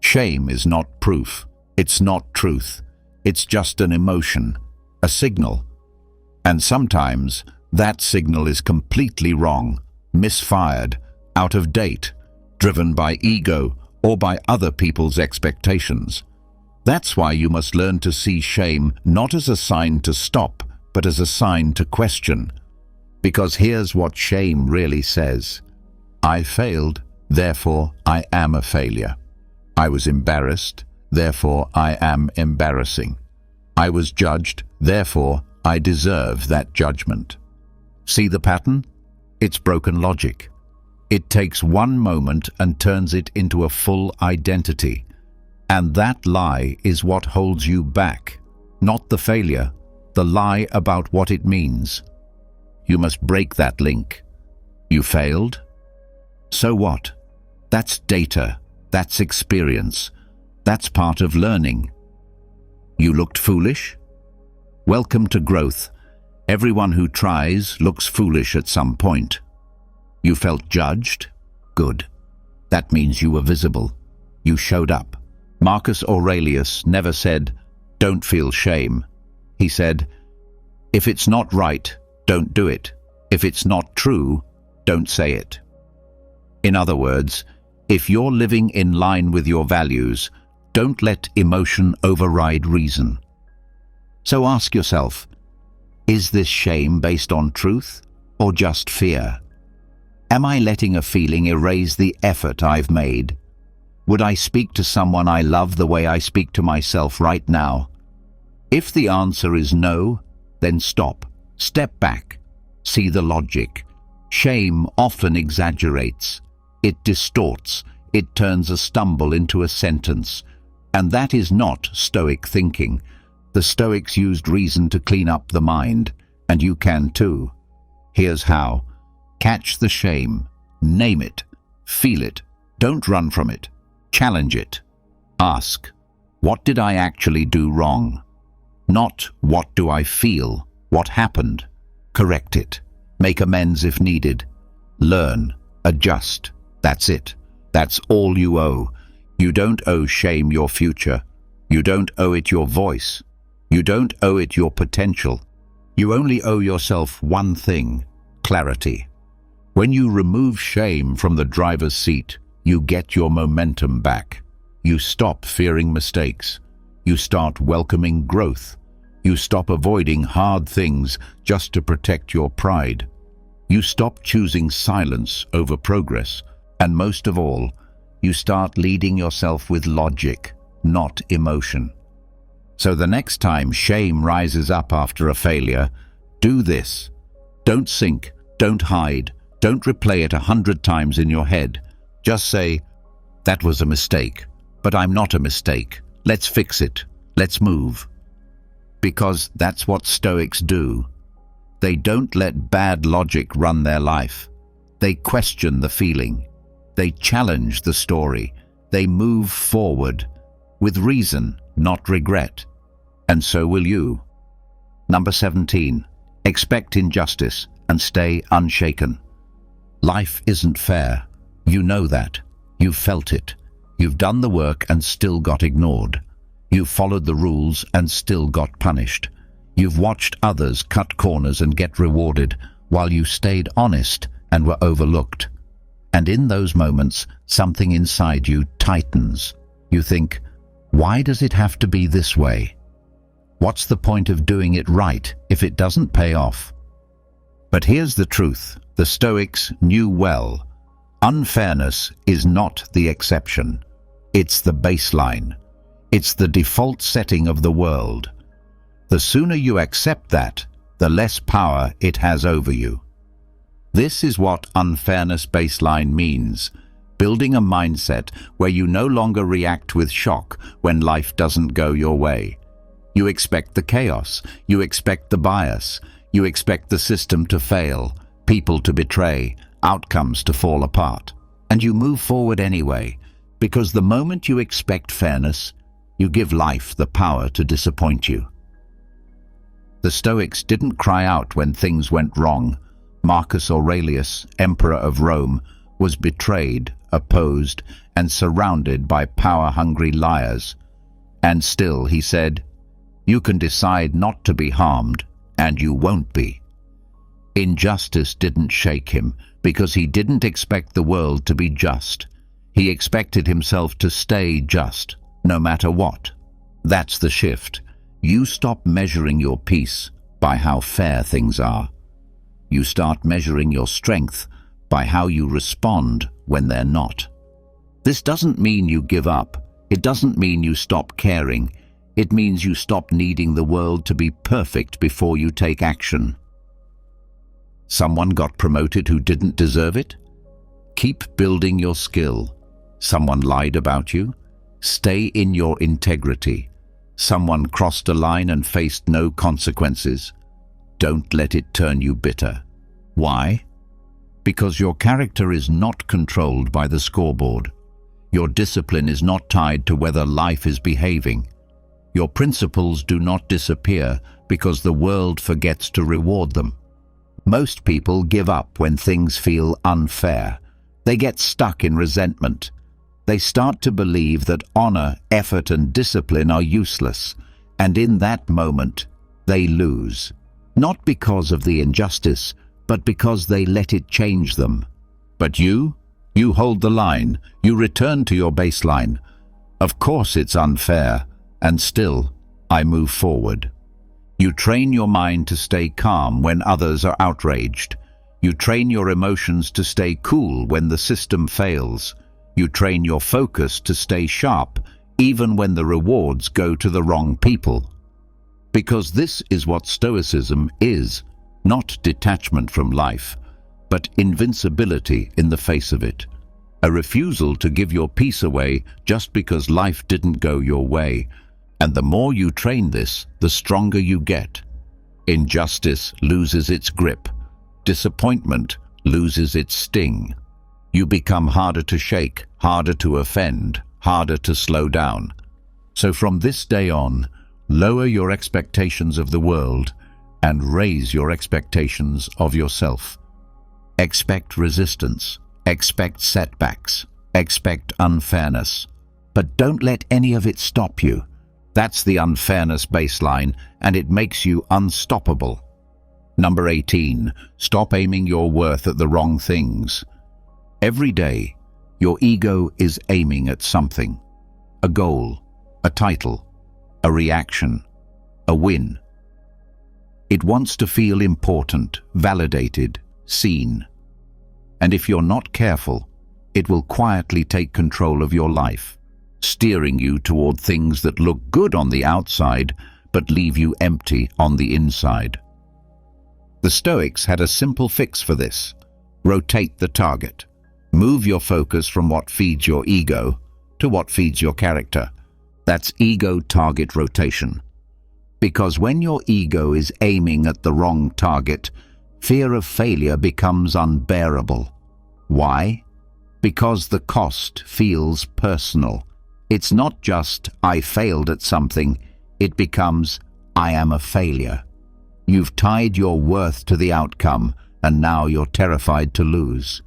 Shame is not proof. It's not truth. It's just an emotion, a signal. And sometimes that signal is completely wrong, misfired, out of date, driven by ego or by other people's expectations. That's why you must learn to see shame not as a sign to stop, but as a sign to question. Because here's what shame really says. I failed, therefore I am a failure. I was embarrassed, therefore I am embarrassing. I was judged, therefore I deserve that judgment. See the pattern? It's broken logic. It takes one moment and turns it into a full identity. And that lie is what holds you back, not the failure, the lie about what it means. You must break that link. You failed? So what? That's data, that's experience, that's part of learning. You looked foolish? Welcome to growth. Everyone who tries looks foolish at some point. You felt judged? Good. That means you were visible. You showed up. Marcus Aurelius never said, "Don't feel shame." He said, "If it's not right, don't do it. If it's not true, don't say it." In other words, if you're living in line with your values, don't let emotion override reason. So ask yourself, is this shame based on truth or just fear? Am I letting a feeling erase the effort I've made? Would I speak to someone I love the way I speak to myself right now? If the answer is no, then stop, step back, see the logic. Shame often exaggerates. It distorts. It turns a stumble into a sentence. And that is not Stoic thinking. The Stoics used reason to clean up the mind, and you can too. Here's how. Catch the shame. Name it. Feel it. Don't run from it. Challenge it. Ask, what did I actually do wrong? Not, what do I feel? What happened? Correct it. Make amends if needed. Learn. Adjust. That's it. That's all you owe. You don't owe shame your future. You don't owe it your voice. You don't owe it your potential. You only owe yourself one thing: clarity. When you remove shame from the driver's seat, you get your momentum back. You stop fearing mistakes. You start welcoming growth. You stop avoiding hard things just to protect your pride. You stop choosing silence over progress. And most of all, you start leading yourself with logic, not emotion. So the next time shame rises up after a failure, do this. Don't sink, don't hide, don't replay it 100 times in your head. Just say, "That was a mistake, but I'm not a mistake. Let's fix it. Let's move." Because that's what Stoics do. They don't let bad logic run their life. They question the feeling. They challenge the story. They move forward with reason, not regret. And so will you. Number 17. Expect injustice and stay unshaken. Life isn't fair. You know that. You've felt it. You've done the work and still got ignored. You've followed the rules and still got punished. You've watched others cut corners and get rewarded while you stayed honest and were overlooked. And in those moments, something inside you tightens. You think, why does it have to be this way? What's the point of doing it right if it doesn't pay off? But here's the truth. The Stoics knew well. Unfairness is not the exception. It's the baseline. It's the default setting of the world. The sooner you accept that, the less power it has over you. This is what unfairness baseline means. Building a mindset where you no longer react with shock when life doesn't go your way. You expect the chaos. You expect the bias. You expect the system to fail, people to betray, outcomes to fall apart. And you move forward anyway, because the moment you expect fairness, you give life the power to disappoint you. The Stoics didn't cry out when things went wrong. Marcus Aurelius, Emperor of Rome, was betrayed, opposed, and surrounded by power-hungry liars. And still he said, "You can decide not to be harmed, and you won't be." Injustice didn't shake him because he didn't expect the world to be just. He expected himself to stay just, no matter what. That's the shift. You stop measuring your peace by how fair things are. You start measuring your strength by how you respond when they're not. This doesn't mean you give up. It doesn't mean you stop caring. It means you stop needing the world to be perfect before you take action. Someone got promoted who didn't deserve it? Keep building your skill. Someone lied about you? Stay in your integrity. Someone crossed a line and faced no consequences? Don't let it turn you bitter. Why? Because your character is not controlled by the scoreboard. Your discipline is not tied to whether life is behaving. Your principles do not disappear because the world forgets to reward them. Most people give up when things feel unfair. They get stuck in resentment. They start to believe that honor, effort, and discipline are useless, and in that moment, they lose. Not because of the injustice, but because they let it change them. But you hold the line. You return to your baseline. Of course it's unfair, and still, I move forward. You train your mind to stay calm when others are outraged. You train your emotions to stay cool when the system fails. You train your focus to stay sharp, even when the rewards go to the wrong people. Because this is what Stoicism is, not detachment from life, but invincibility in the face of it. A refusal to give your peace away just because life didn't go your way. And the more you train this, the stronger you get. Injustice loses its grip. Disappointment loses its sting. You become harder to shake, harder to offend, harder to slow down. So from this day on, lower your expectations of the world, and raise your expectations of yourself. Expect resistance, expect setbacks, expect unfairness, but don't let any of it stop you. That's the unfairness baseline, and it makes you unstoppable. Number 18, stop aiming your worth at the wrong things. Every day, your ego is aiming at something. A goal, a title, a reaction, a win. It wants to feel important, validated, seen. And if you're not careful, it will quietly take control of your life, steering you toward things that look good on the outside, but leave you empty on the inside. The Stoics had a simple fix for this. Rotate the target. Move your focus from what feeds your ego to what feeds your character. That's ego-target rotation. Because when your ego is aiming at the wrong target, fear of failure becomes unbearable. Why? Because the cost feels personal. It's not just, I failed at something. It becomes, I am a failure. You've tied your worth to the outcome, and now you're terrified to lose.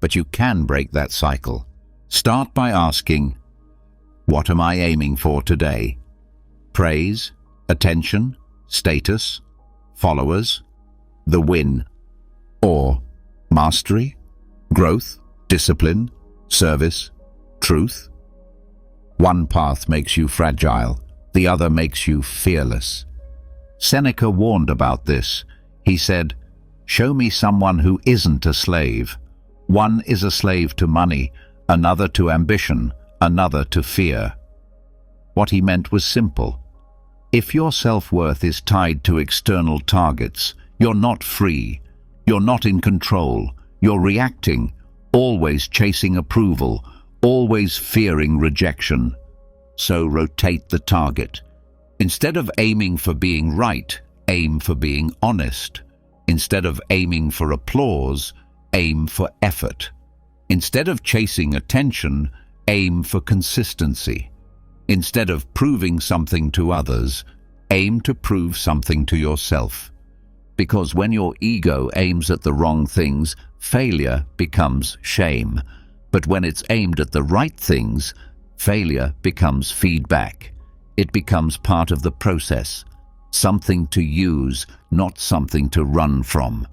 But you can break that cycle. Start by asking, what am I aiming for today? Praise, attention, status, followers, the win, or mastery, growth, discipline, service, truth? One path makes you fragile, the other makes you fearless. Seneca warned about this. He said, "Show me someone who isn't a slave. One is a slave to money, another to ambition, another to fear." What he meant was simple. If your self-worth is tied to external targets, you're not free. You're not in control. You're reacting, always chasing approval, always fearing rejection. So rotate the target. Instead of aiming for being right, aim for being honest. Instead of aiming for applause, aim for effort. Instead of chasing attention, aim for consistency. Instead of proving something to others, aim to prove something to yourself. Because when your ego aims at the wrong things, failure becomes shame. But when it's aimed at the right things, failure becomes feedback. It becomes part of the process, something to use, not something to run from.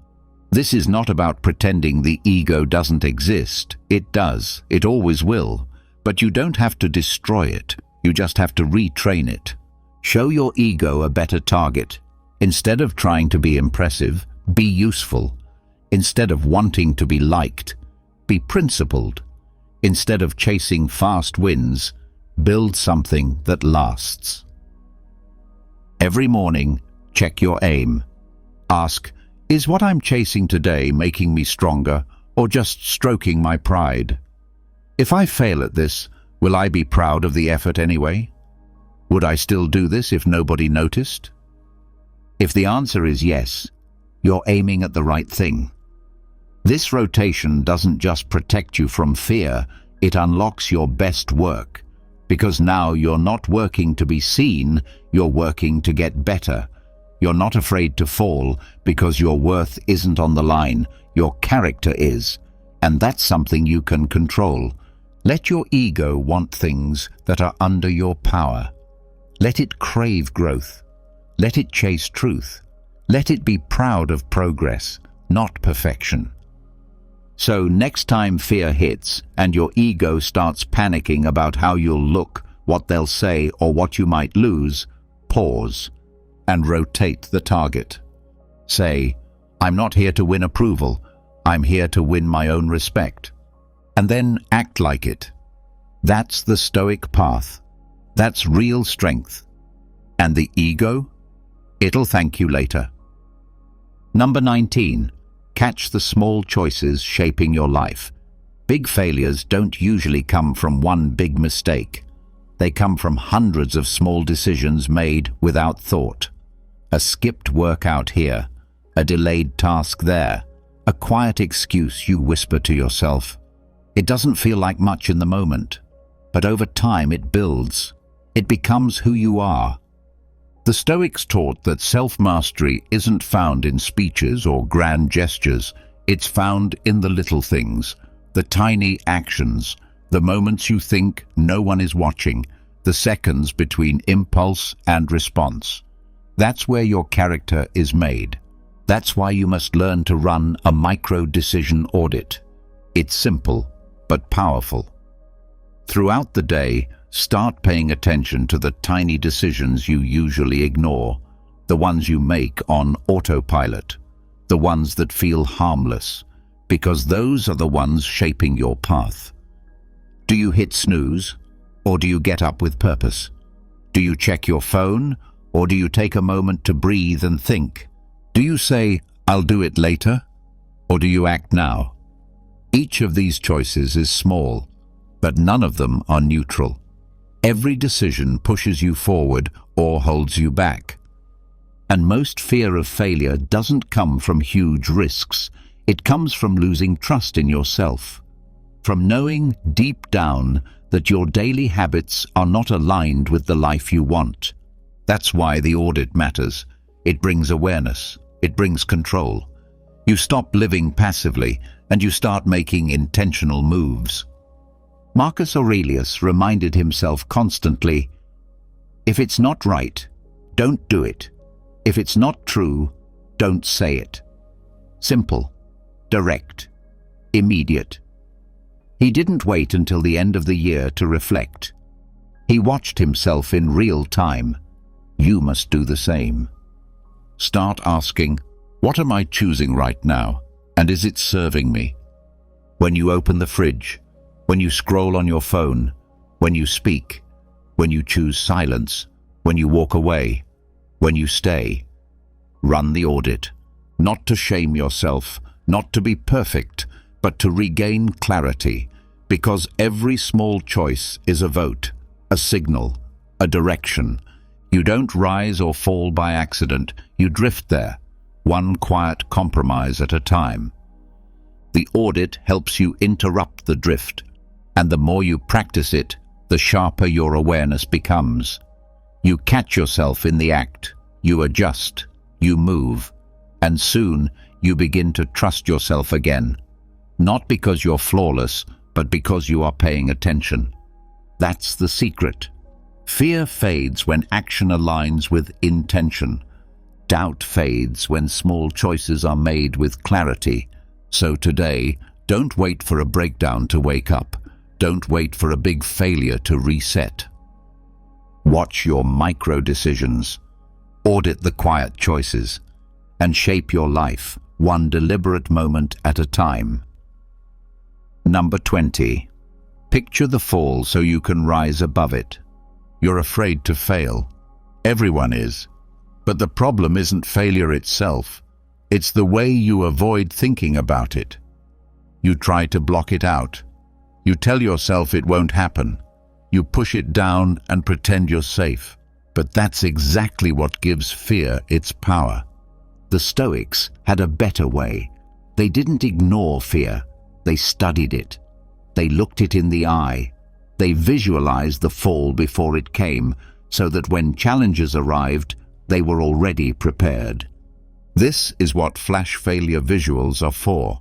This is not about pretending the ego doesn't exist. It does. It always will. But you don't have to destroy it. You just have to retrain it. Show your ego a better target. Instead of trying to be impressive, be useful. Instead of wanting to be liked, be principled. Instead of chasing fast wins, build something that lasts. Every morning, check your aim. Ask, is what I'm chasing today making me stronger or just stroking my pride? If I fail at this, will I be proud of the effort anyway? Would I still do this if nobody noticed? If the answer is yes, you're aiming at the right thing. This rotation doesn't just protect you from fear, it unlocks your best work. Because now you're not working to be seen, you're working to get better. You're not afraid to fall because your worth isn't on the line, your character is. And that's something you can control. Let your ego want things that are under your power. Let it crave growth. Let it chase truth. Let it be proud of progress, not perfection. So next time fear hits and your ego starts panicking about how you'll look, what they'll say, or what you might lose, pause and rotate the target. Say, I'm not here to win approval, I'm here to win my own respect. And then act like it. That's the Stoic path. That's real strength. And the ego? It'll thank you later. Number 19. Catch the small choices shaping your life. Big failures don't usually come from one big mistake. They come from hundreds of small decisions made without thought. A skipped workout here, a delayed task there, a quiet excuse you whisper to yourself. It doesn't feel like much in the moment, but over time it builds. It becomes who you are. The Stoics taught that self-mastery isn't found in speeches or grand gestures. It's found in the little things, the tiny actions, the moments you think no one is watching, the seconds between impulse and response. That's where your character is made. That's why you must learn to run a micro-decision audit. It's simple, but powerful. Throughout the day, start paying attention to the tiny decisions you usually ignore, the ones you make on autopilot, the ones that feel harmless, because those are the ones shaping your path. Do you hit snooze, or do you get up with purpose? Do you check your phone, or do you take a moment to breathe and think? Do you say, "I'll do it later," or do you act now? Each of these choices is small, but none of them are neutral. Every decision pushes you forward or holds you back. And most fear of failure doesn't come from huge risks. It comes from losing trust in yourself, from knowing deep down that your daily habits are not aligned with the life you want. That's why the audit matters. It brings awareness. It brings control. You stop living passively and you start making intentional moves. Marcus Aurelius reminded himself constantly, if it's not right, don't do it. If it's not true, don't say it. Simple, direct, immediate. He didn't wait until the end of the year to reflect. He watched himself in real time. You must do the same. Start asking, what am I choosing right now, and is it serving me? When you open the fridge, when you scroll on your phone, when you speak, when you choose silence, when you walk away, when you stay. Run the audit, not to shame yourself, not to be perfect, but to regain clarity, because every small choice is a vote, a signal, a direction. You don't rise or fall by accident, you drift there, one quiet compromise at a time. The audit helps you interrupt the drift, and the more you practice it, the sharper your awareness becomes. You catch yourself in the act, you adjust, you move, and soon you begin to trust yourself again. Not because you're flawless, but because you are paying attention. That's the secret. Fear fades when action aligns with intention. Doubt fades when small choices are made with clarity. So today, don't wait for a breakdown to wake up. Don't wait for a big failure to reset. Watch your micro-decisions. Audit the quiet choices. And shape your life, one deliberate moment at a time. Number 20. Picture the fall so you can rise above it. You're afraid to fail. Everyone is. But the problem isn't failure itself. It's the way you avoid thinking about it. You try to block it out. You tell yourself it won't happen. You push it down and pretend you're safe. But that's exactly what gives fear its power. The Stoics had a better way. They didn't ignore fear. They studied it. They looked it in the eye. They visualized the fall before it came, so that when challenges arrived, they were already prepared. This is what flash failure visuals are for.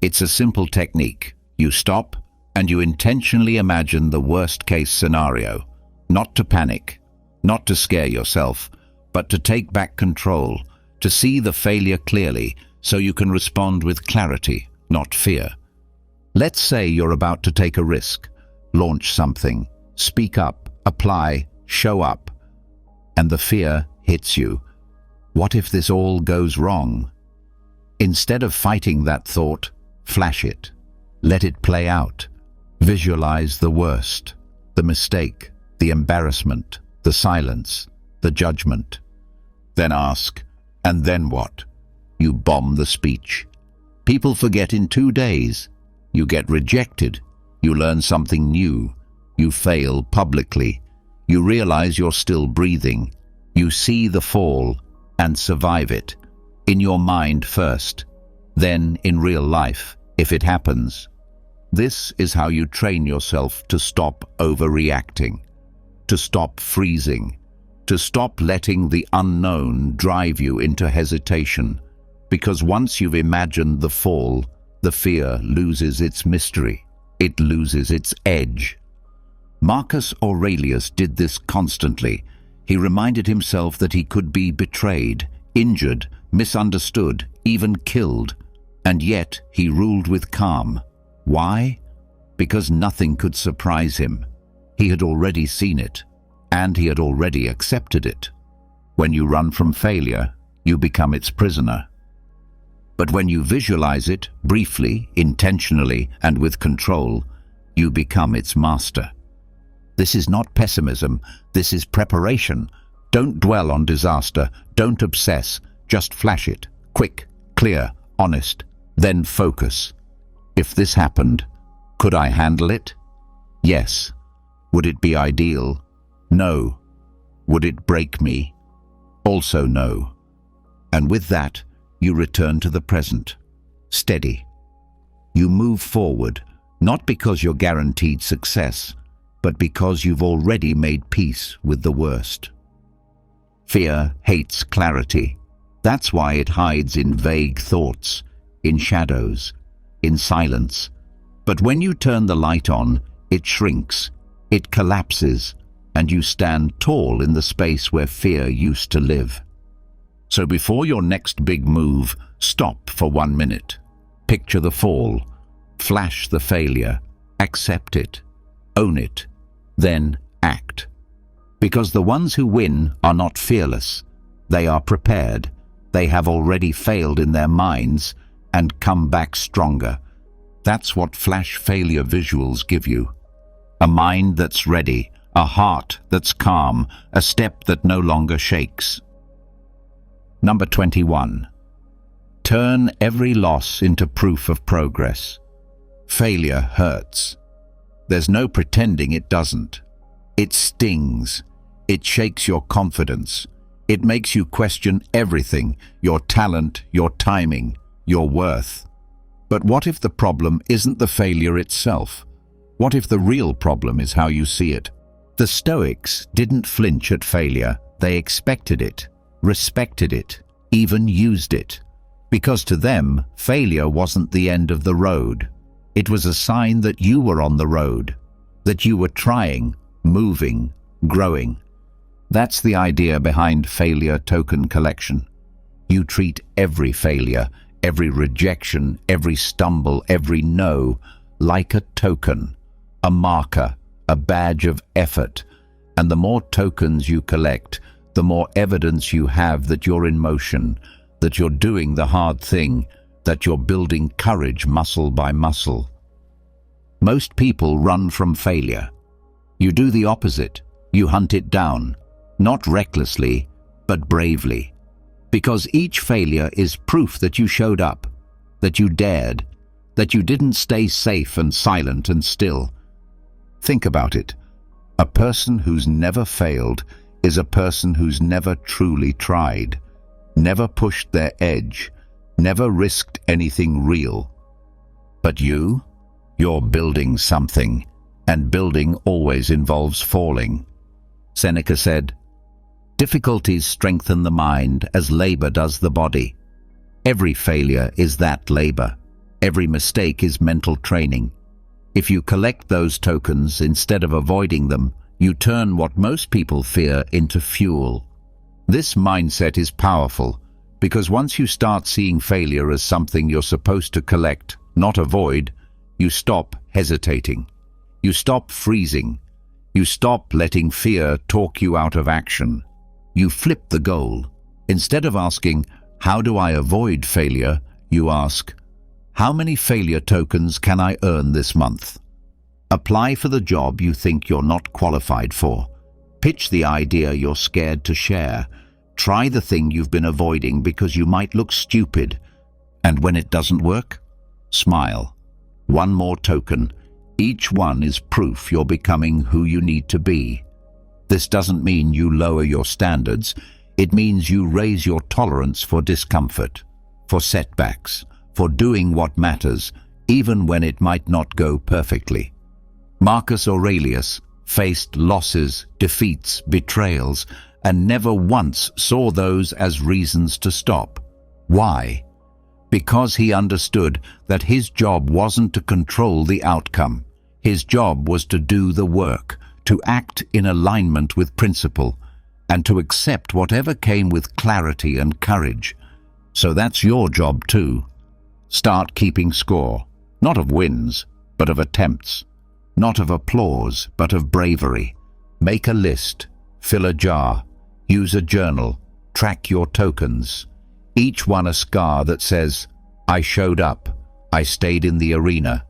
It's a simple technique. You stop, and you intentionally imagine the worst-case scenario. Not to panic, not to scare yourself, but to take back control, to see the failure clearly, so you can respond with clarity, not fear. Let's say you're about to take a risk, launch something, speak up, apply, show up, and the fear hits you. What if this all goes wrong? Instead of fighting that thought, flash it. Let it play out. Visualize the worst, the mistake, the embarrassment, the silence, the judgment. Then ask, and then what? You bomb the speech. People forget in 2 days. You get rejected. You learn something new. You fail publicly. You realize you're still breathing. You see the fall and survive it. In your mind first, then in real life, if it happens. This is how you train yourself to stop overreacting, to stop freezing, to stop letting the unknown drive you into hesitation, because once you've imagined the fall, the fear loses its mystery. It loses its edge. Marcus Aurelius did this constantly. He reminded himself that he could be betrayed, injured, misunderstood, even killed, and yet he ruled with calm. Why? Because nothing could surprise him. He had already seen it, and he had already accepted it. When you run from failure, you become its prisoner. But when you visualize it, briefly, intentionally, and with control, you become its master. This is not pessimism, this is preparation. Don't dwell on disaster, don't obsess, just flash it. Quick, clear, honest, then focus. If this happened, could I handle it? Yes. Would it be ideal? No. Would it break me? Also no. And with that, you return to the present. Steady. You move forward, not because you're guaranteed success, but because you've already made peace with the worst. Fear hates clarity. That's why it hides in vague thoughts, in shadows, in silence. But when you turn the light on, it shrinks, it collapses, and you stand tall in the space where fear used to live. So before your next big move, stop for 1 minute. Picture the fall, flash the failure, accept it, own it, then act. Because the ones who win are not fearless. They are prepared. They have already failed in their minds and come back stronger. That's what flash failure visuals give you. A mind that's ready, a heart that's calm, a step that no longer shakes. Number 21. Turn every loss into proof of progress. Failure hurts. There's no pretending it doesn't. It stings. It shakes your confidence. It makes you question everything, your talent, your timing, your worth. But what if the problem isn't the failure itself? What if the real problem is how you see it? The Stoics didn't flinch at failure. They expected it, respected it, even used it. Because to them, failure wasn't the end of the road. It was a sign that you were on the road, that you were trying, moving, growing. That's the idea behind failure token collection. You treat every failure, every rejection, every stumble, every no, like a token, a marker, a badge of effort. And the more tokens you collect, the more evidence you have that you're in motion, that you're doing the hard thing, that you're building courage muscle by muscle. Most people run from failure. You do the opposite. You hunt it down, not recklessly, but bravely. Because each failure is proof that you showed up, that you dared, that you didn't stay safe and silent and still. Think about it. A person who's never failed is a person who's never truly tried, never pushed their edge, never risked anything real. But you're building something, and building always involves falling. Seneca said, "Difficulties strengthen the mind as labor does the body." Every failure is that labor. Every mistake is mental training. If you collect those tokens instead of avoiding them, you turn what most people fear into fuel. This mindset is powerful because once you start seeing failure as something you're supposed to collect, not avoid, you stop hesitating. You stop freezing. You stop letting fear talk you out of action. You flip the goal. Instead of asking, "How do I avoid failure?" you ask, "How many failure tokens can I earn this month?" Apply for the job you think you're not qualified for. Pitch the idea you're scared to share. Try the thing you've been avoiding because you might look stupid. And when it doesn't work, smile. One more token. Each one is proof you're becoming who you need to be. This doesn't mean you lower your standards. It means you raise your tolerance for discomfort, for setbacks, for doing what matters, even when it might not go perfectly. Marcus Aurelius faced losses, defeats, betrayals, and never once saw those as reasons to stop. Why? Because he understood that his job wasn't to control the outcome. His job was to do the work, to act in alignment with principle, and to accept whatever came with clarity and courage. So that's your job too. Start keeping score, not of wins, but of attempts, not of applause, but of bravery. Make a list, fill a jar, use a journal, track your tokens, each one a scar that says, I showed up, I stayed in the arena,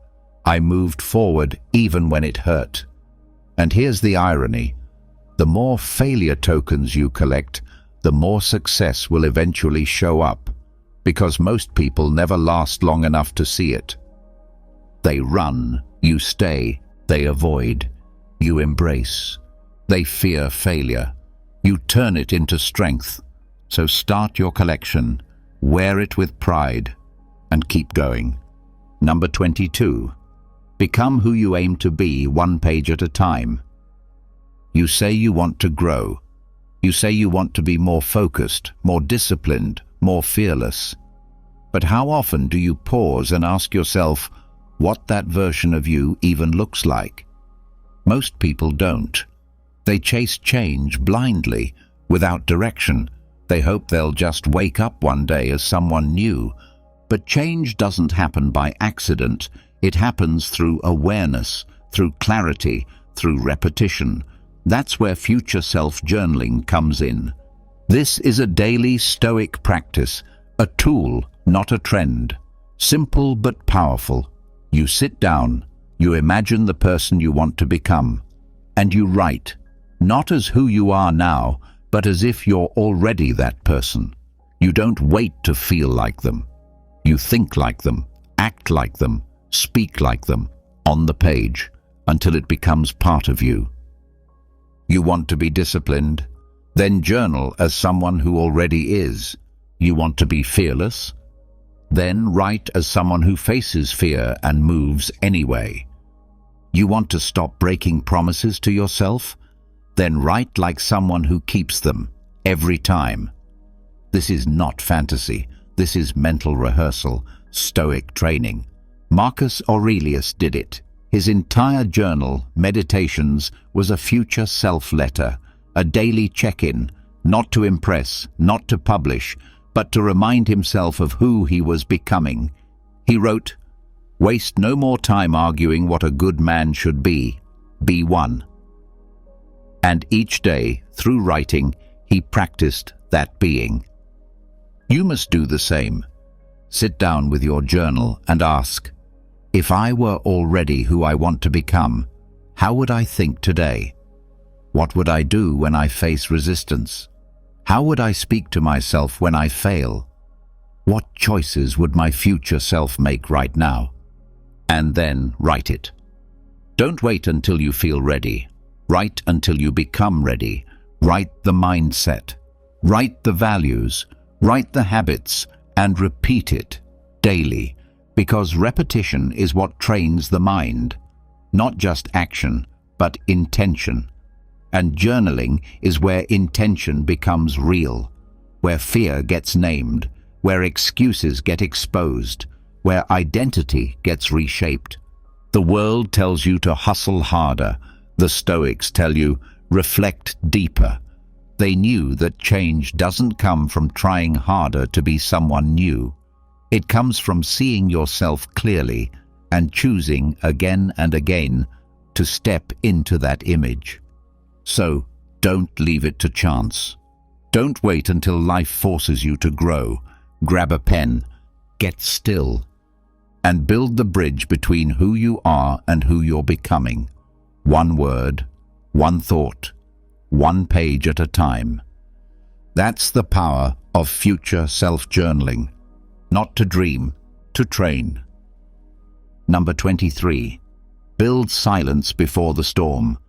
I moved forward even when it hurt. And here's the irony. The more failure tokens you collect, the more success will eventually show up, because most people never last long enough to see it. They run, you stay, they avoid, you embrace. They fear failure, you turn it into strength. So start your collection, wear it with pride, and keep going. Number 22. Become who you aim to be, one page at a time. You say you want to grow. You say you want to be more focused, more disciplined, more fearless. But how often do you pause and ask yourself what that version of you even looks like? Most people don't. They chase change blindly, without direction. They hope they'll just wake up one day as someone new. But change doesn't happen by accident. It happens through awareness, through clarity, through repetition. That's where future self-journaling comes in. This is a daily Stoic practice, a tool, not a trend. Simple but powerful. You sit down, you imagine the person you want to become, and you write, not as who you are now, but as if you're already that person. You don't wait to feel like them. You think like them, act like them, speak like them, on the page, until it becomes part of you. You want to be disciplined? Then journal as someone who already is. You want to be fearless? Then write as someone who faces fear and moves anyway. You want to stop breaking promises to yourself? Then write like someone who keeps them, every time. This is not fantasy. This is mental rehearsal, Stoic training. Marcus Aurelius did it. His entire journal, Meditations, was a future self-letter, a daily check-in, not to impress, not to publish, but to remind himself of who he was becoming. He wrote, "Waste no more time arguing what a good man should be one." And each day, through writing, he practiced that being. You must do the same. Sit down with your journal and ask, if I were already who I want to become, how would I think today? What would I do when I face resistance? How would I speak to myself when I fail? What choices would my future self make right now? And then write it. Don't wait until you feel ready. Write until you become ready. Write the mindset. Write the values. Write the habits and repeat it daily, because repetition is what trains the mind. Not just action, but intention. And journaling is where intention becomes real, where fear gets named, where excuses get exposed, where identity gets reshaped. The world tells you to hustle harder. The Stoics tell you, reflect deeper. They knew that change doesn't come from trying harder to be someone new. It comes from seeing yourself clearly and choosing again and again to step into that image. So, don't leave it to chance. Don't wait until life forces you to grow. Grab a pen, get still, and build the bridge between who you are and who you're becoming. One word, one thought, one page at a time. That's the power of future self-journaling. Not to dream, to train. Number 23. Build silence before the storm.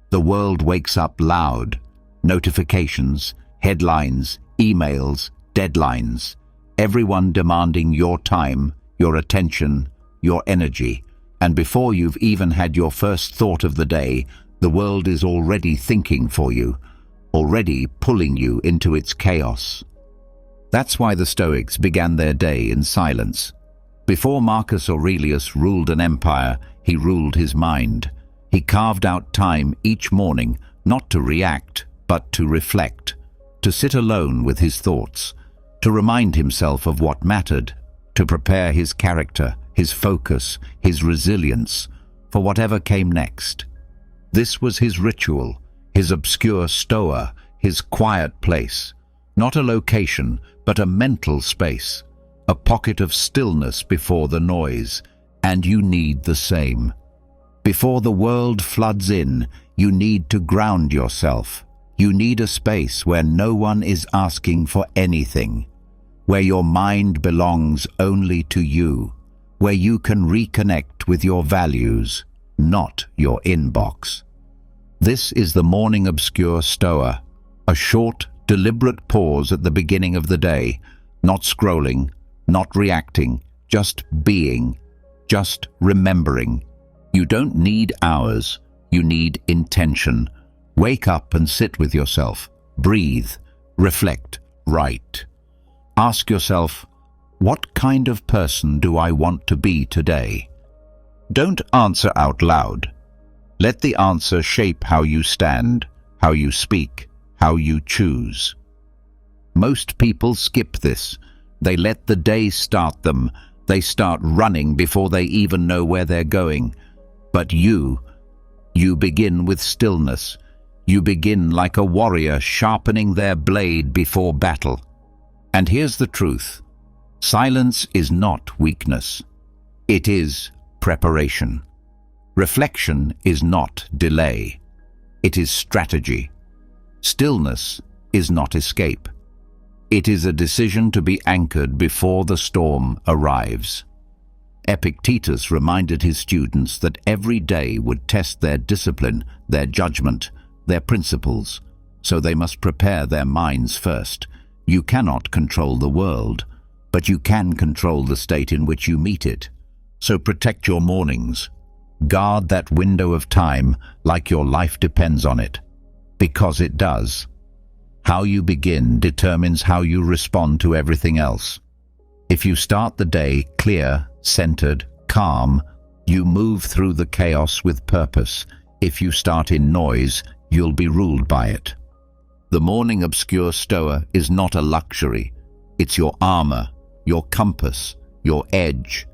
The world wakes up loud. Notifications, headlines, emails, deadlines. Everyone demanding your time, your attention, your energy. And before you've even had your first thought of the day, the world is already thinking for you. already pulling you into its chaos. That's why the Stoics began their day in silence. Before Marcus Aurelius ruled an empire, he ruled his mind. He carved out time each morning, not to react, but to reflect, to sit alone with his thoughts, to remind himself of what mattered, to prepare his character, his focus, his resilience, for whatever came next. This was his ritual, his obscure stoa, his quiet place, not a location, but a mental space, a pocket of stillness before the noise, and you need the same. Before the world floods in, you need to ground yourself. You need a space where no one is asking for anything, where your mind belongs only to you, where you can reconnect with your values, not your inbox. This is the morning obscure stoa, a short, deliberate pause at the beginning of the day, not scrolling, not reacting, just being, just remembering. You don't need hours, you need intention. Wake up and sit with yourself. Breathe, reflect, write. Ask yourself, what kind of person do I want to be today? Don't answer out loud. Let the answer shape how you stand, how you speak, how you choose. Most people skip this. They let the day start them. They start running before they even know where they're going. But you begin with stillness. You begin like a warrior sharpening their blade before battle. And here's the truth. Silence is not weakness. It is preparation. Reflection is not delay. It is strategy. Stillness is not escape. It is a decision to be anchored before the storm arrives. Epictetus reminded his students that every day would test their discipline, their judgment, their principles, so they must prepare their minds first. You cannot control the world, but you can control the state in which you meet it. So protect your mornings. Guard that window of time like your life depends on it, because it does. How you begin determines how you respond to everything else. If you start the day clear, centered, calm, you move through the chaos with purpose. If you start in noise, you'll be ruled by it. The morning obscure stoa is not a luxury. It's your armor, your compass, your edge.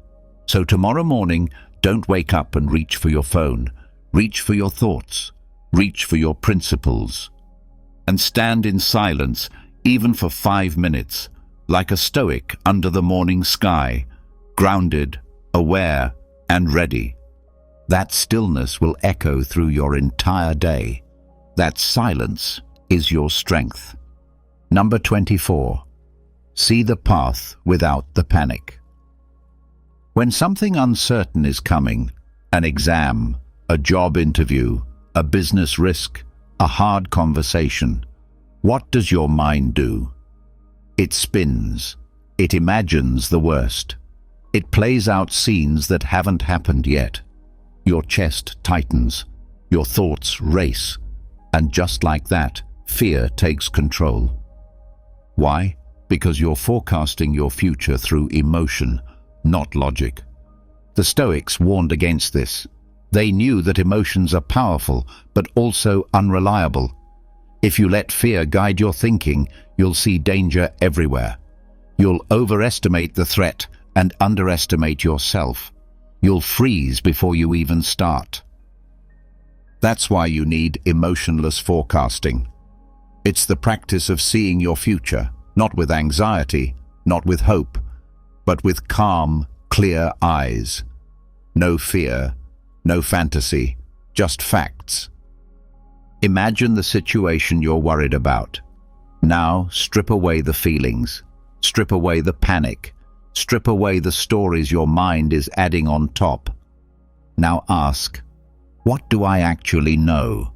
So tomorrow morning, don't wake up and reach for your phone. Reach for your thoughts. Reach for your principles. And stand in silence, even for 5 minutes, like a stoic under the morning sky, grounded, aware, and ready. That stillness will echo through your entire day. That silence is your strength. Number 24. See the path without the panic. When something uncertain is coming, an exam, a job interview, a business risk, a hard conversation, what does your mind do? It spins. It imagines the worst. It plays out scenes that haven't happened yet. Your chest tightens. Your thoughts race. And just like that, fear takes control. Why? Because you're forecasting your future through emotion, not logic. The Stoics warned against this. They knew that emotions are powerful, but also unreliable. If you let fear guide your thinking, you'll see danger everywhere. You'll overestimate the threat and underestimate yourself. You'll freeze before you even start. That's why you need emotionless forecasting. It's the practice of seeing your future, not with anxiety, not with hope, but with calm, clear eyes. No fear, no fantasy, just facts. Imagine the situation you're worried about. Now strip away the feelings, strip away the panic, strip away the stories your mind is adding on top. Now ask, what do I actually know?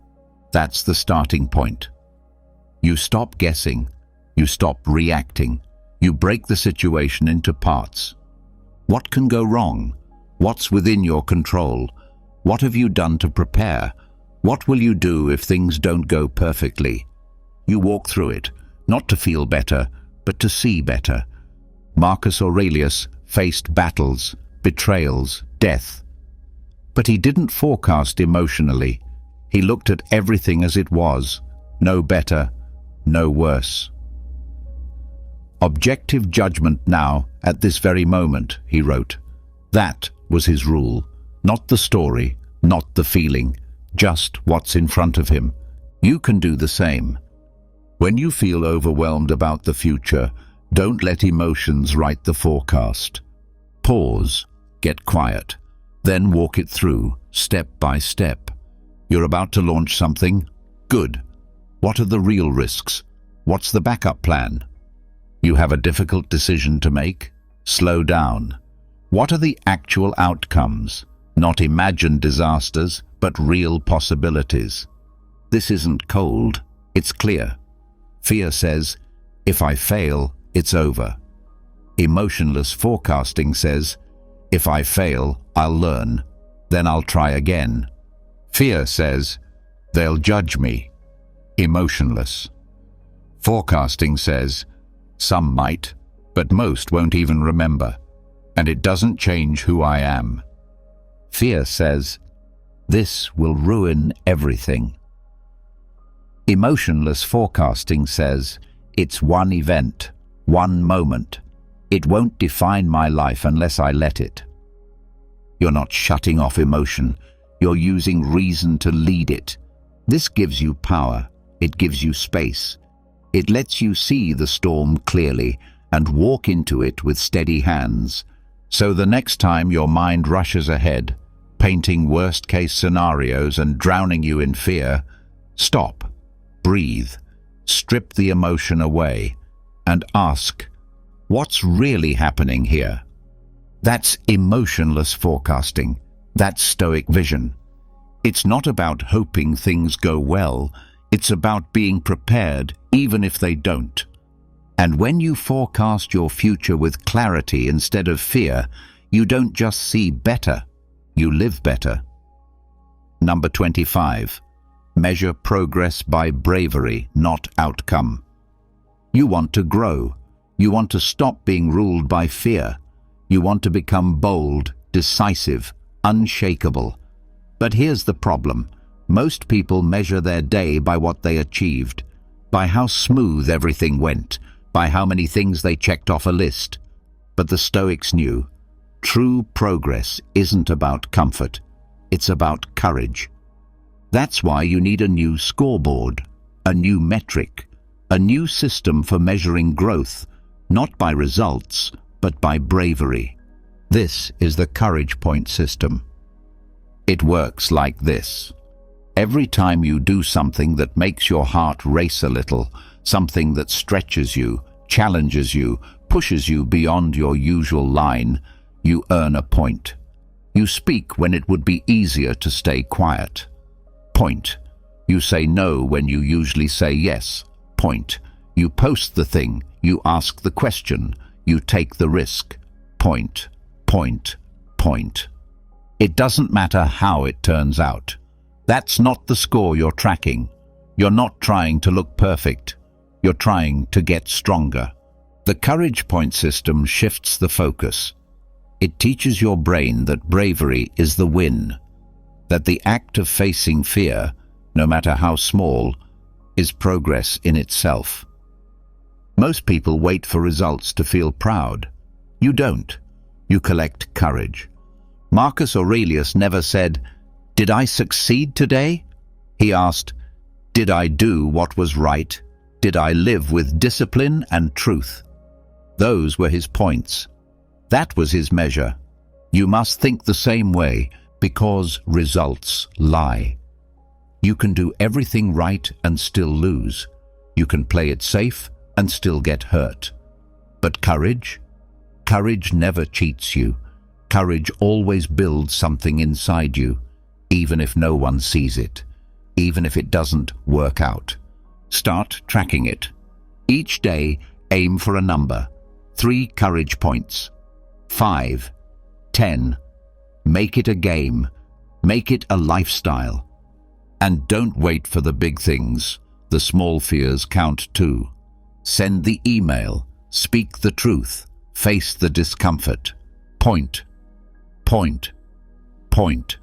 That's the starting point. You stop guessing, you stop reacting, you break the situation into parts. What can go wrong? What's within your control? What have you done to prepare? What will you do if things don't go perfectly? You walk through it, not to feel better, but to see better. Marcus Aurelius faced battles, betrayals, death. But he didn't forecast emotionally. He looked at everything as it was, no better, no worse. Objective judgment now, at this very moment, he wrote. That was his rule. Not the story, not the feeling, just what's in front of him. You can do the same. When you feel overwhelmed about the future, don't let emotions write the forecast. Pause, get quiet, then walk it through, step by step. You're about to launch something? Good. What are the real risks? What's the backup plan? You have a difficult decision to make? Slow down. What are the actual outcomes? Not imagined disasters, but real possibilities. This isn't cold, it's clear. Fear says, if I fail, it's over. Emotionless forecasting says, if I fail, I'll learn, then I'll try again. Fear says, they'll judge me. Emotionless. Forecasting says, some might, but most won't even remember, and it doesn't change who I am. Fear says, this will ruin everything. Emotionless forecasting says, it's one event, one moment. It won't define my life unless I let it. You're not shutting off emotion, you're using reason to lead it. This gives you power, it gives you space. It lets you see the storm clearly and walk into it with steady hands. So the next time your mind rushes ahead, painting worst-case scenarios and drowning you in fear, stop, breathe, strip the emotion away, and ask, what's really happening here? That's emotionless forecasting. That's Stoic vision. It's not about hoping things go well. It's about being prepared, even if they don't. And when you forecast your future with clarity instead of fear, you don't just see better, you live better. Number 25. Measure progress by bravery, not outcome. You want to grow. You want to stop being ruled by fear. You want to become bold, decisive, unshakable. But here's the problem. Most people measure their day by what they achieved, by how smooth everything went, by how many things they checked off a list. But the Stoics knew, true progress isn't about comfort, it's about courage. That's why you need a new scoreboard, a new metric, a new system for measuring growth, not by results, but by bravery. This is the courage point system. It works like this. Every time you do something that makes your heart race a little, something that stretches you, challenges you, pushes you beyond your usual line, you earn a point. You speak when it would be easier to stay quiet. Point. You say no when you usually say yes. Point. You post the thing, you ask the question, you take the risk. Point, point, point. It doesn't matter how it turns out. That's not the score you're tracking. You're not trying to look perfect. You're trying to get stronger. The courage point system shifts the focus. It teaches your brain that bravery is the win, that the act of facing fear, no matter how small, is progress in itself. Most people wait for results to feel proud. You don't. You collect courage. Marcus Aurelius never said, "Did I succeed today?" He asked, "Did I do what was right? Did I live with discipline and truth?" Those were his points. That was his measure. You must think the same way, because results lie. You can do everything right and still lose. You can play it safe and still get hurt. But courage? Courage never cheats you. Courage always builds something inside you, even if no one sees it, even if it doesn't work out. Start tracking it. Each day, aim for a number. 3 courage points. 5, 10. Make it a game. Make it a lifestyle. And don't wait for the big things. The small fears count too. Send the email, speak the truth, face the discomfort. Point, point, point.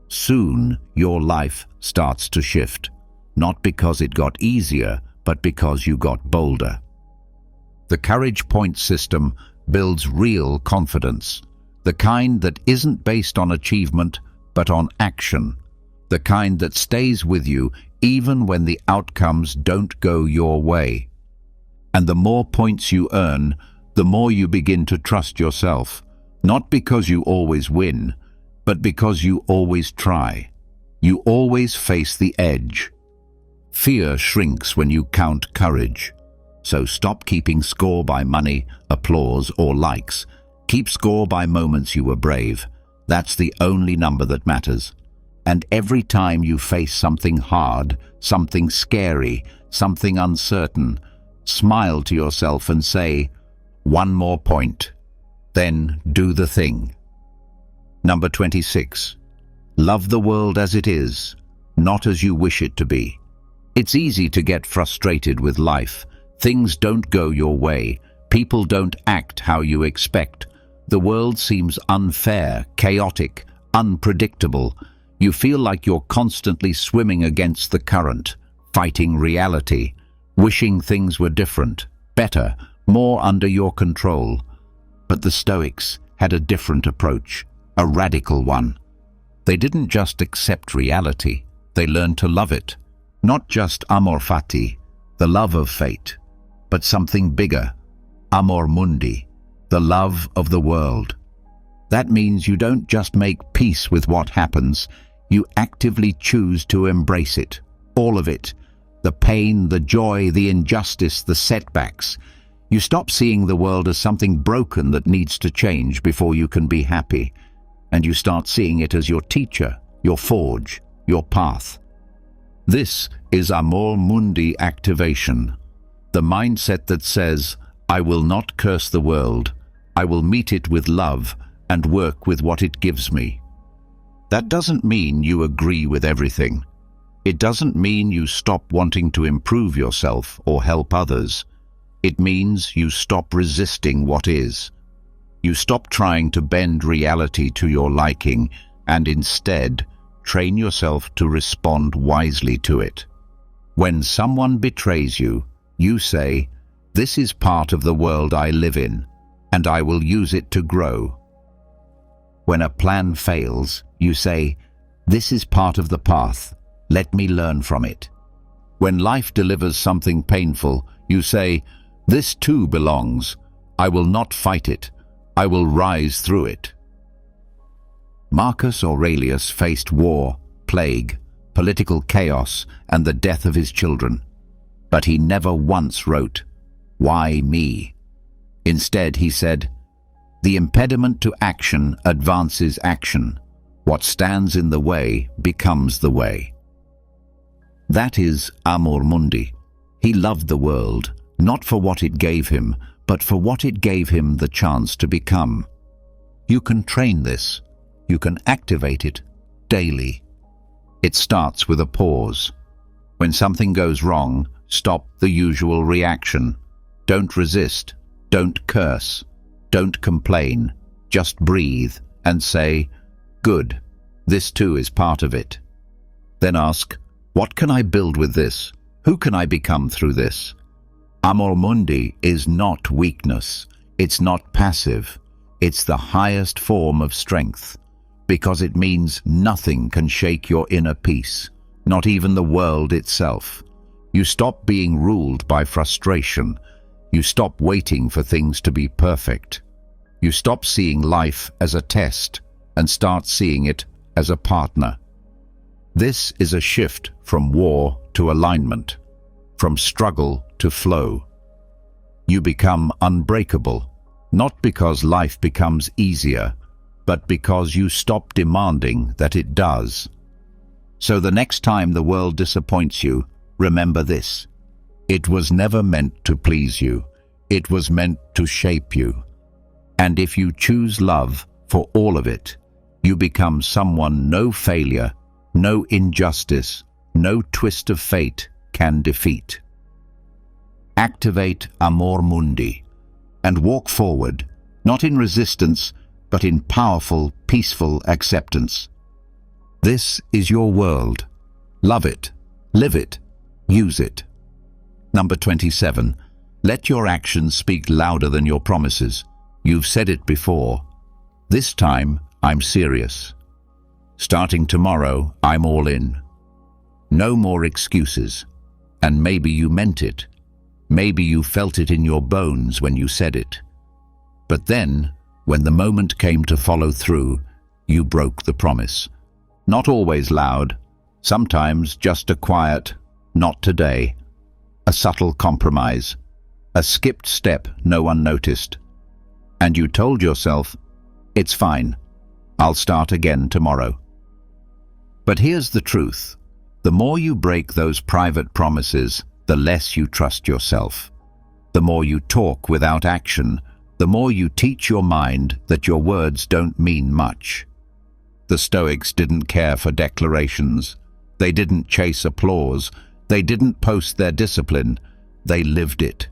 Soon your life starts to shift, not because it got easier, but because you got bolder. The courage point system builds real confidence, the kind that isn't based on achievement, but on action, the kind that stays with you even when the outcomes don't go your way. And the more points you earn, the more you begin to trust yourself, not because you always win, but because you always try. You always face the edge. Fear shrinks when you count courage. So stop keeping score by money, applause, or likes. Keep score by moments you were brave. That's the only number that matters. And every time you face something hard, something scary, something uncertain, smile to yourself and say, "One more point." Then do the thing. Number 26. Love the world as it is, not as you wish it to be. It's easy to get frustrated with life. Things don't go your way. People don't act how you expect. The world seems unfair, chaotic, unpredictable. You feel like you're constantly swimming against the current, fighting reality, wishing things were different, better, more under your control. But the Stoics had a different approach, a radical one. They didn't just accept reality, they learned to love it. Not just amor fati, the love of fate, but something bigger, amor mundi, the love of the world. That means you don't just make peace with what happens, you actively choose to embrace it, all of it. The pain, the joy, the injustice, the setbacks. You stop seeing the world as something broken that needs to change before you can be happy, and you start seeing it as your teacher, your forge, your path. This is amor mundi activation, the mindset that says, I will not curse the world, I will meet it with love and work with what it gives me. That doesn't mean you agree with everything. It doesn't mean you stop wanting to improve yourself or help others. It means you stop resisting what is. You stop trying to bend reality to your liking and instead train yourself to respond wisely to it. When someone betrays you, you say, "This is part of the world I live in, and I will use it to grow." When a plan fails, you say, "This is part of the path, let me learn from it." When life delivers something painful, you say, "This too belongs, I will not fight it, I will rise through it." Marcus Aurelius faced war, plague, political chaos, and the death of his children. But he never once wrote, "Why me?" Instead, he said, "The impediment to action advances action. What stands in the way becomes the way." That is amor mundi. He loved the world, not for what it gave him, but for what it gave him the chance to become. You can train this. You can activate it daily. It starts with a pause. When something goes wrong, stop the usual reaction. Don't resist. Don't curse. Don't complain. Just breathe and say, "Good, this too is part of it." Then ask, what can I build with this? Who can I become through this? Amor mundi is not weakness. It's not passive. It's the highest form of strength, because it means nothing can shake your inner peace, not even the world itself. You stop being ruled by frustration. You stop waiting for things to be perfect. You stop seeing life as a test and start seeing it as a partner. This is a shift from war to alignment, from struggle to flow. You become unbreakable, not because life becomes easier, but because you stop demanding that it does. So the next time the world disappoints you, remember this. It was never meant to please you. It was meant to shape you. And if you choose love for all of it, you become someone no failure, no injustice, no twist of fate can defeat. Activate Amor Mundi and walk forward, not in resistance, but in powerful, peaceful acceptance. This is your world. Love it, live it, use it. Number 27. Let your actions speak louder than your promises. You've said it before. This time, I'm serious. Starting tomorrow, I'm all in. No more excuses. And maybe you meant it. Maybe you felt it in your bones when you said it. But then, when the moment came to follow through, you broke the promise. Not always loud, sometimes just a quiet, not today. A subtle compromise. A skipped step no one noticed. And you told yourself, it's fine, I'll start again tomorrow. But here's the truth. The more you break those private promises, the less you trust yourself. The more you talk without action, the more you teach your mind that your words don't mean much. The Stoics didn't care for declarations. They didn't chase applause. They didn't post their discipline. They lived it.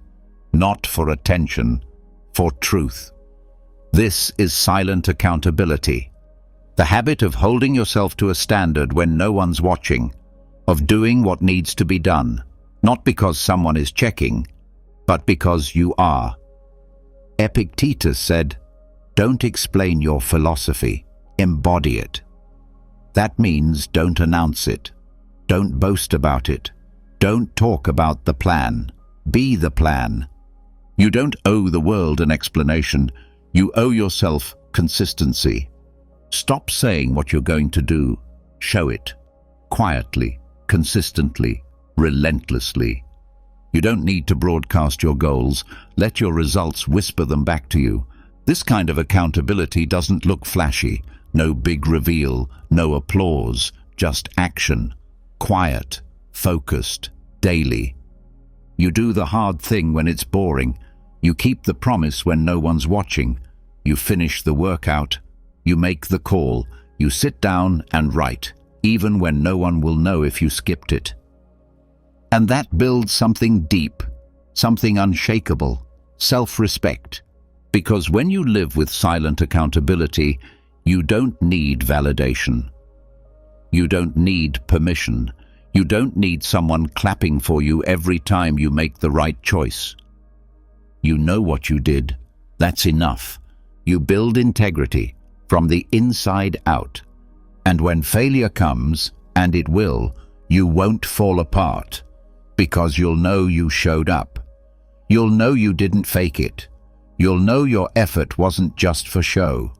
Not for attention, for truth. This is silent accountability. The habit of holding yourself to a standard when no one's watching, of doing what needs to be done, not because someone is checking, but because you are. Epictetus said, "Don't explain your philosophy, embody it." That means don't announce it. Don't boast about it. Don't talk about the plan. Be the plan. You don't owe the world an explanation. You owe yourself consistency. Stop saying what you're going to do. Show it. Quietly, consistently, relentlessly. You don't need to broadcast your goals. Let your results whisper them back to you. This kind of accountability doesn't look flashy. No big reveal, no applause, just action. Quiet, focused, daily. You do the hard thing when it's boring. You keep the promise when no one's watching. You finish the workout. You make the call. You sit down and write, even when no one will know if you skipped it. And that builds something deep, something unshakable, self-respect. Because when you live with silent accountability, you don't need validation. You don't need permission. You don't need someone clapping for you every time you make the right choice. You know what you did. That's enough. You build integrity from the inside out. And when failure comes, and it will, you won't fall apart, because you'll know you showed up. You'll know you didn't fake it. You'll know your effort wasn't just for show.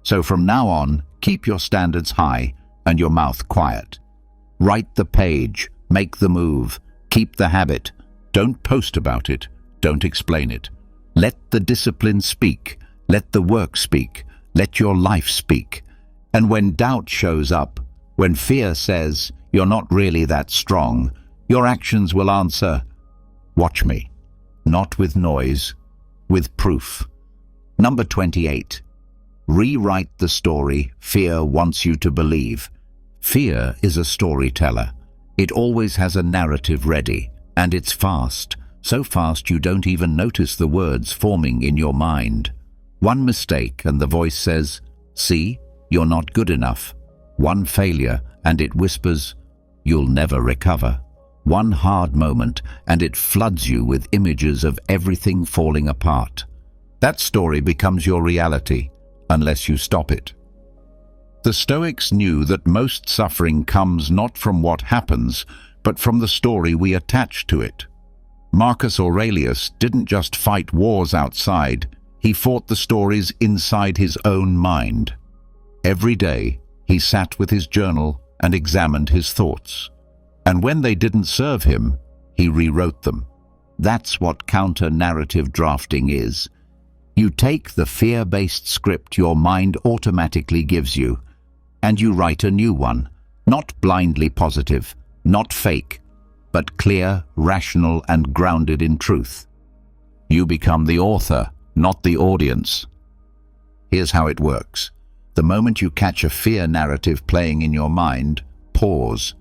So from now on, keep your standards high and your mouth quiet. Write the page, make the move, keep the habit. Don't post about it, don't explain it. Let the discipline speak, let the work speak, let your life speak. And when doubt shows up, when fear says you're not really that strong, your actions will answer, watch me. Not with noise, with proof. Number 28. Rewrite the story fear wants you to believe. Fear is a storyteller. It always has a narrative ready, and it's fast, so fast you don't even notice the words forming in your mind. One mistake and the voice says, "See, you're not good enough." One failure and it whispers, "You'll never recover." One hard moment and it floods you with images of everything falling apart. That story becomes your reality, unless you stop it. The Stoics knew that most suffering comes not from what happens, but from the story we attach to it. Marcus Aurelius didn't just fight wars outside, he fought the stories inside his own mind. Every day, he sat with his journal and examined his thoughts. And when they didn't serve him, he rewrote them. That's what counter-narrative drafting is. You take the fear-based script your mind automatically gives you, and you write a new one, not blindly positive, not fake, but clear, rational, and grounded in truth. You become the author, not the audience. Here's how it works. The moment you catch a fear narrative playing in your mind, pause.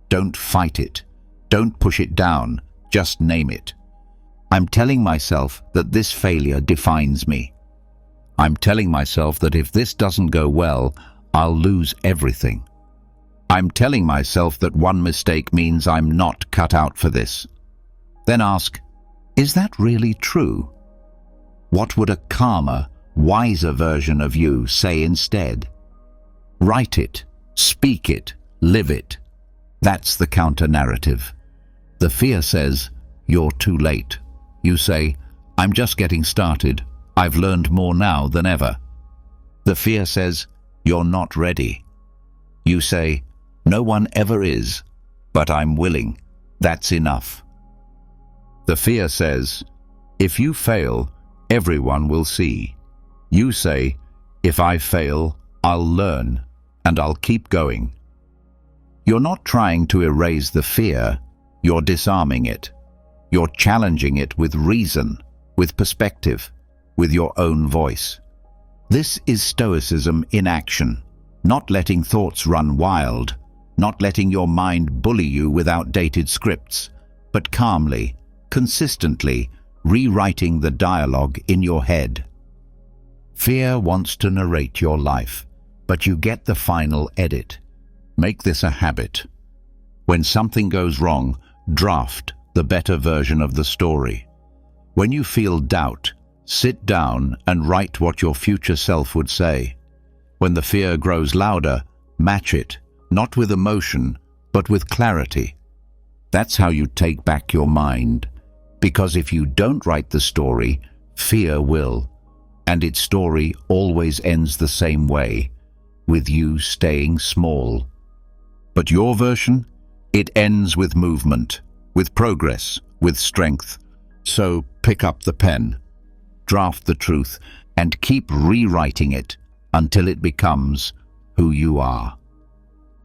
Don't fight it. Don't push it down, just name it. I'm telling myself that this failure defines me. I'm telling myself that if this doesn't go well, I'll lose everything. I'm telling myself that one mistake means I'm not cut out for this. Then ask, is that really true? What would a calmer, wiser version of you say instead? Write it, speak it, live it. That's the counter-narrative. The fear says, you're too late. You say, I'm just getting started. I've learned more now than ever. The fear says, you're not ready. You say, no one ever is, but I'm willing. That's enough. The fear says, if you fail, everyone will see. You say, if I fail, I'll learn, and I'll keep going. You're not trying to erase the fear, you're disarming it. You're challenging it with reason, with perspective, with your own voice. This is Stoicism in action, not letting thoughts run wild, not letting your mind bully you with outdated scripts, but calmly, consistently rewriting the dialogue in your head. Fear wants to narrate your life, but you get the final edit. Make this a habit. When something goes wrong, draft the better version of the story. When you feel doubt, sit down and write what your future self would say. When the fear grows louder, match it, not with emotion, but with clarity. That's how you take back your mind. Because if you don't write the story, fear will. And its story always ends the same way, with you staying small. But your version? It ends with movement, with progress, with strength. So pick up the pen, draft the truth, and keep rewriting it until it becomes who you are.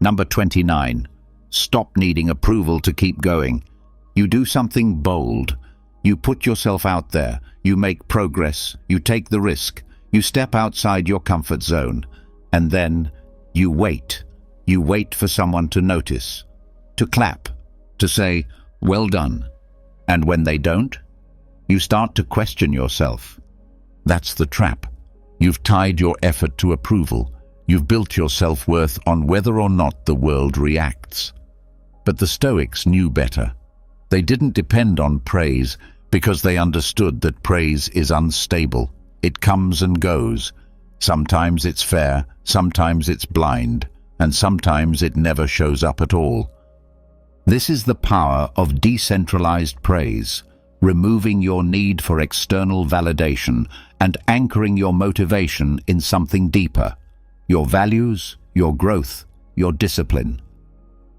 Number 29. Stop needing approval to keep going. You do something bold. You put yourself out there. You make progress. You take the risk. You step outside your comfort zone. And then you wait. You wait for someone to notice, to clap, to say, well done. And when they don't, you start to question yourself. That's the trap. You've tied your effort to approval. You've built your self-worth on whether or not the world reacts. But the Stoics knew better. They didn't depend on praise because they understood that praise is unstable. It comes and goes. Sometimes it's fair, sometimes it's blind, and sometimes it never shows up at all. This is the power of decentralized praise, removing your need for external validation and anchoring your motivation in something deeper, your values, your growth, your discipline.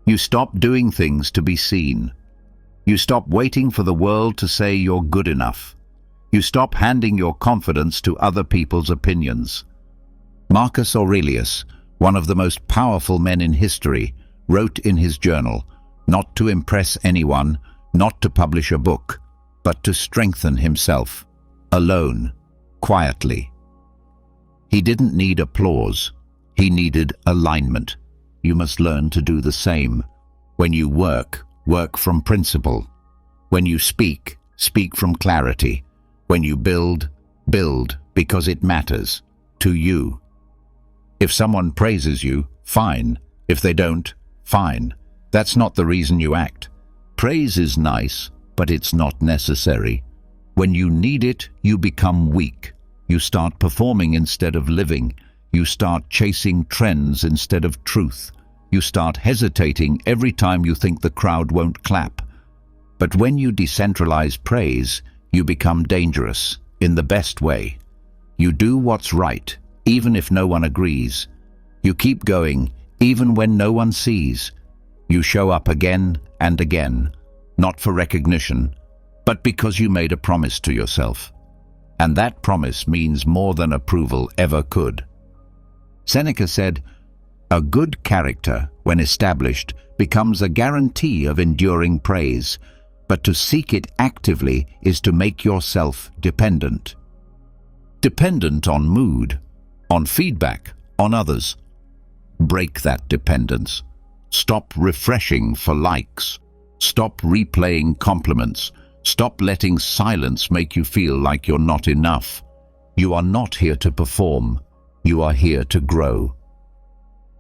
You stop doing things to be seen. You stop waiting for the world to say you're good enough. You stop handing your confidence to other people's opinions. Marcus Aurelius, one of the most powerful men in history, wrote in his journal, not to impress anyone, not to publish a book, but to strengthen himself, alone, quietly. He didn't need applause. He needed alignment. You must learn to do the same. When you work, work from principle. When you speak, speak from clarity. When you build, build because it matters to you. If someone praises you, fine. If they don't, fine. That's not the reason you act. Praise is nice, but it's not necessary. When you need it, you become weak. You start performing instead of living. You start chasing trends instead of truth. You start hesitating every time you think the crowd won't clap. But when you decentralize praise, you become dangerous, in the best way. You do what's right, even if no one agrees. You keep going, even when no one sees. You show up again and again, not for recognition, but because you made a promise to yourself. And that promise means more than approval ever could. Seneca said, "A good character, when established, becomes a guarantee of enduring praise, but to seek it actively is to make yourself dependent. Dependent on mood, on feedback, on others. Break that dependence. Stop refreshing for likes. Stop replaying compliments. Stop letting silence make you feel like you're not enough. You are not here to perform. You are here to grow.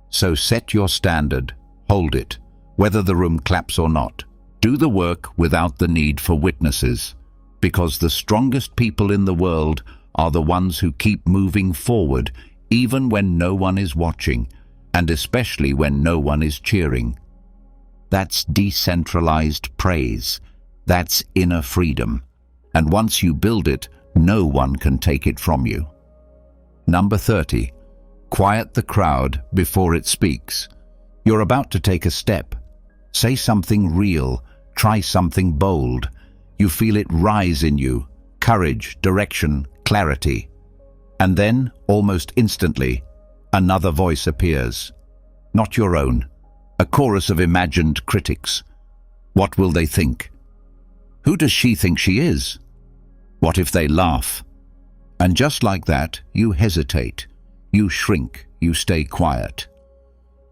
So set your standard, hold it, whether the room claps or not. Do the work without the need for witnesses, because the strongest people in the world are the ones who keep moving forward even when no one is watching, and especially when no one is cheering. That's decentralized praise. That's inner freedom. And once you build it, no one can take it from you. Number 30. Quiet the crowd before it speaks. You're about to take a step. Say something real. Try something bold. You feel it rise in you. Courage, direction, clarity. And then, almost instantly, another voice appears. Not your own. A chorus of imagined critics. What will they think? Who does she think she is? What if they laugh? And just like that, you hesitate. You shrink. You stay quiet.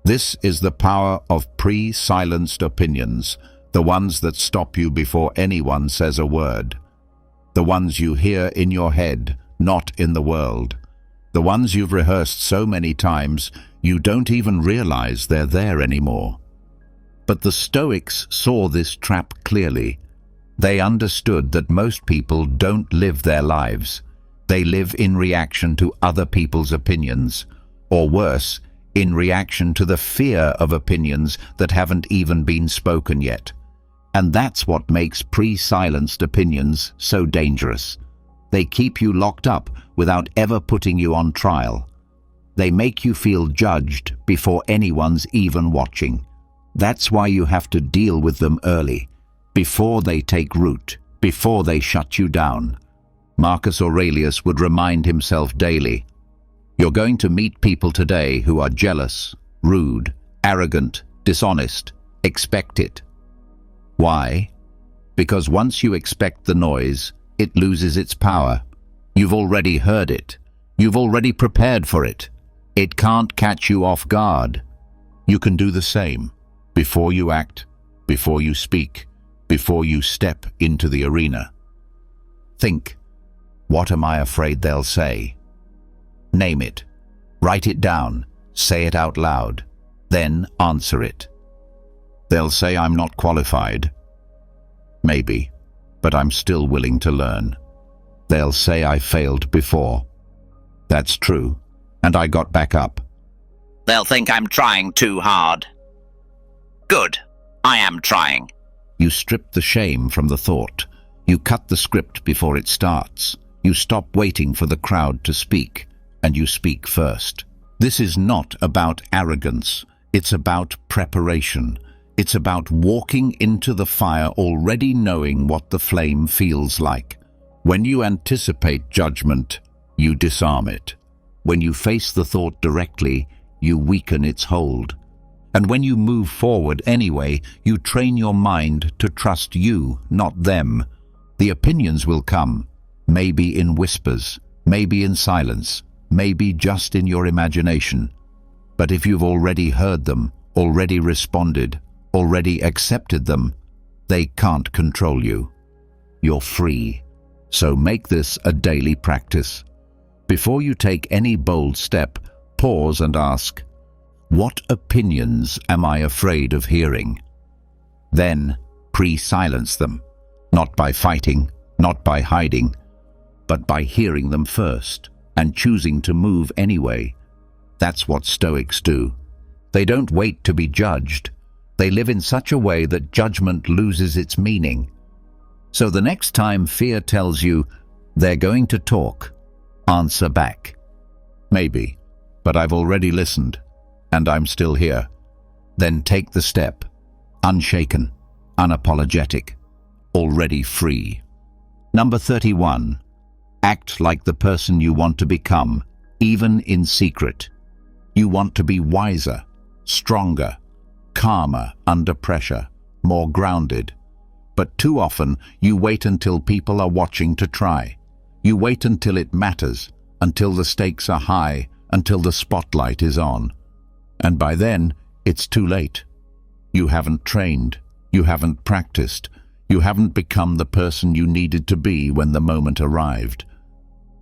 This is the power of pre-silenced opinions, the ones that stop you before anyone says a word. The ones you hear in your head, not in the world. The ones you've rehearsed so many times, you don't even realize they're there anymore. But the Stoics saw this trap clearly. They understood that most people don't live their lives. They live in reaction to other people's opinions, or worse, in reaction to the fear of opinions that haven't even been spoken yet. And that's what makes pre-silenced opinions so dangerous. They keep you locked up without ever putting you on trial. They make you feel judged before anyone's even watching. That's why you have to deal with them early, before they take root, before they shut you down. Marcus Aurelius would remind himself daily, "You're going to meet people today who are jealous, rude, arrogant, dishonest. Expect it." Why? Because once you expect the noise, it loses its power. You've already heard it. You've already prepared for it. It can't catch you off guard. You can do the same before you act, before you speak, before you step into the arena. Think, what am I afraid they'll say? Name it. Write it down. Say it out loud. Then answer it. They'll say I'm not qualified. Maybe, but I'm still willing to learn. They'll say I failed before. That's true, and I got back up. They'll think I'm trying too hard. Good, I am trying. You strip the shame from the thought. You cut the script before it starts. You stop waiting for the crowd to speak, and you speak first. This is not about arrogance. It's about preparation. It's about walking into the fire already knowing what the flame feels like. When you anticipate judgment, you disarm it. When you face the thought directly, you weaken its hold. And when you move forward anyway, you train your mind to trust you, not them. The opinions will come, maybe in whispers, maybe in silence, maybe just in your imagination. But if you've already heard them, already responded, already accepted them, they can't control you. You're free. So make this a daily practice. Before you take any bold step, pause and ask, what opinions am I afraid of hearing? Then pre-silence them, not by fighting, not by hiding, but by hearing them first and choosing to move anyway. That's what Stoics do. They don't wait to be judged. They live in such a way that judgment loses its meaning. So the next time fear tells you they're going to talk, answer back. Maybe, but I've already listened, and I'm still here. Then take the step, unshaken, unapologetic, already free. Number 31. Act like the person you want to become, even in secret. You want to be wiser, stronger, calmer under pressure, more grounded. But too often, you wait until people are watching to try. You wait until it matters, until the stakes are high, until the spotlight is on. And by then, it's too late. You haven't trained. You haven't practiced. You haven't become the person you needed to be when the moment arrived.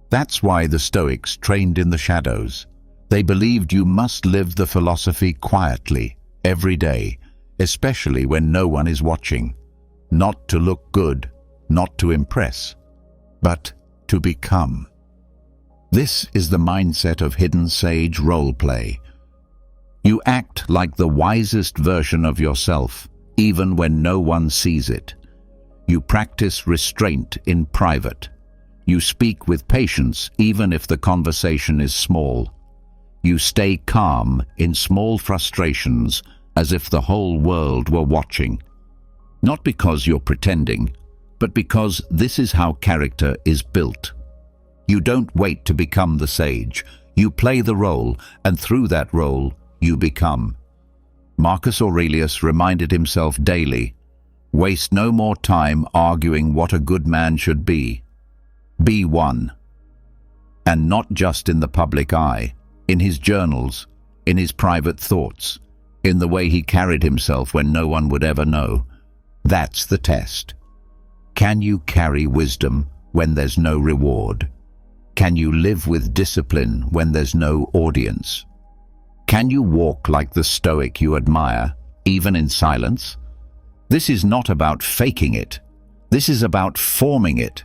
That's why the Stoics trained in the shadows. They believed you must live the philosophy quietly, every day, especially when no one is watching. Not to look good, not to impress, but to become. This is the mindset of hidden sage role play. You act like the wisest version of yourself, even when no one sees it. You practice restraint in private. You speak with patience even if the conversation is small. You stay calm in small frustrations as if the whole world were watching. Not because you're pretending, but because this is how character is built. You don't wait to become the sage. You play the role, and through that role, you become. Marcus Aurelius reminded himself daily, waste no more time arguing what a good man should be. Be one. And not just in the public eye, in his journals, in his private thoughts, in the way he carried himself when no one would ever know. That's the test. Can you carry wisdom when there's no reward? Can you live with discipline when there's no audience? Can you walk like the Stoic you admire, even in silence? This is not about faking it. This is about forming it,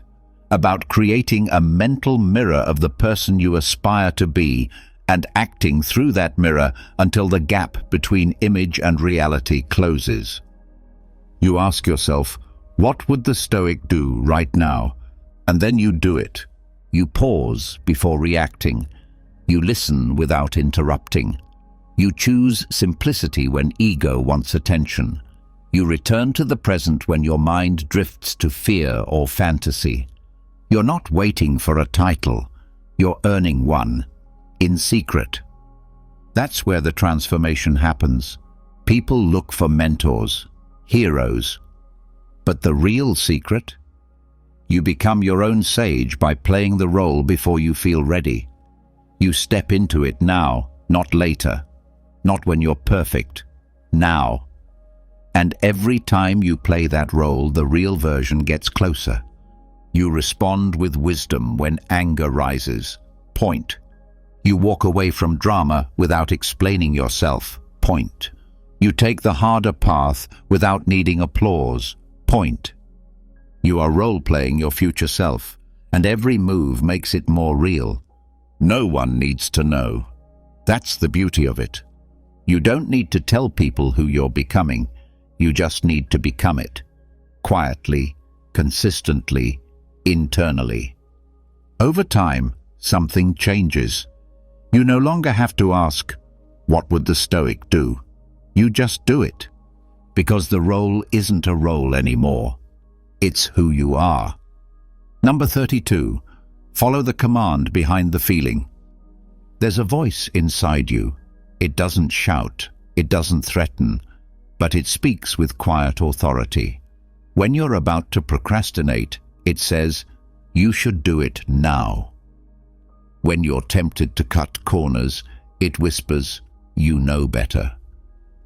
about creating a mental mirror of the person you aspire to be and acting through that mirror until the gap between image and reality closes. You ask yourself, what would the Stoic do right now? And then you do it. You pause before reacting. You listen without interrupting. You choose simplicity when ego wants attention. You return to the present when your mind drifts to fear or fantasy. You're not waiting for a title. You're earning one, in secret. That's where the transformation happens. People look for mentors, heroes. But the real secret? You become your own sage by playing the role before you feel ready. You step into it now, not later. Not when you're perfect. Now. And every time you play that role, the real version gets closer. You respond with wisdom when anger rises. Point. You walk away from drama without explaining yourself. Point. You take the harder path without needing applause. Point. You are role-playing your future self, and every move makes it more real. No one needs to know. That's the beauty of it. You don't need to tell people who you're becoming. You just need to become it. Quietly, consistently, internally. Over time, something changes. You no longer have to ask, what would the Stoic do? You just do it. Because the role isn't a role anymore. It's who you are. Number 32. Follow the command behind the feeling. There's a voice inside you. It doesn't shout, it doesn't threaten, but it speaks with quiet authority. When you're about to procrastinate, it says, you should do it now. When you're tempted to cut corners, it whispers, you know better.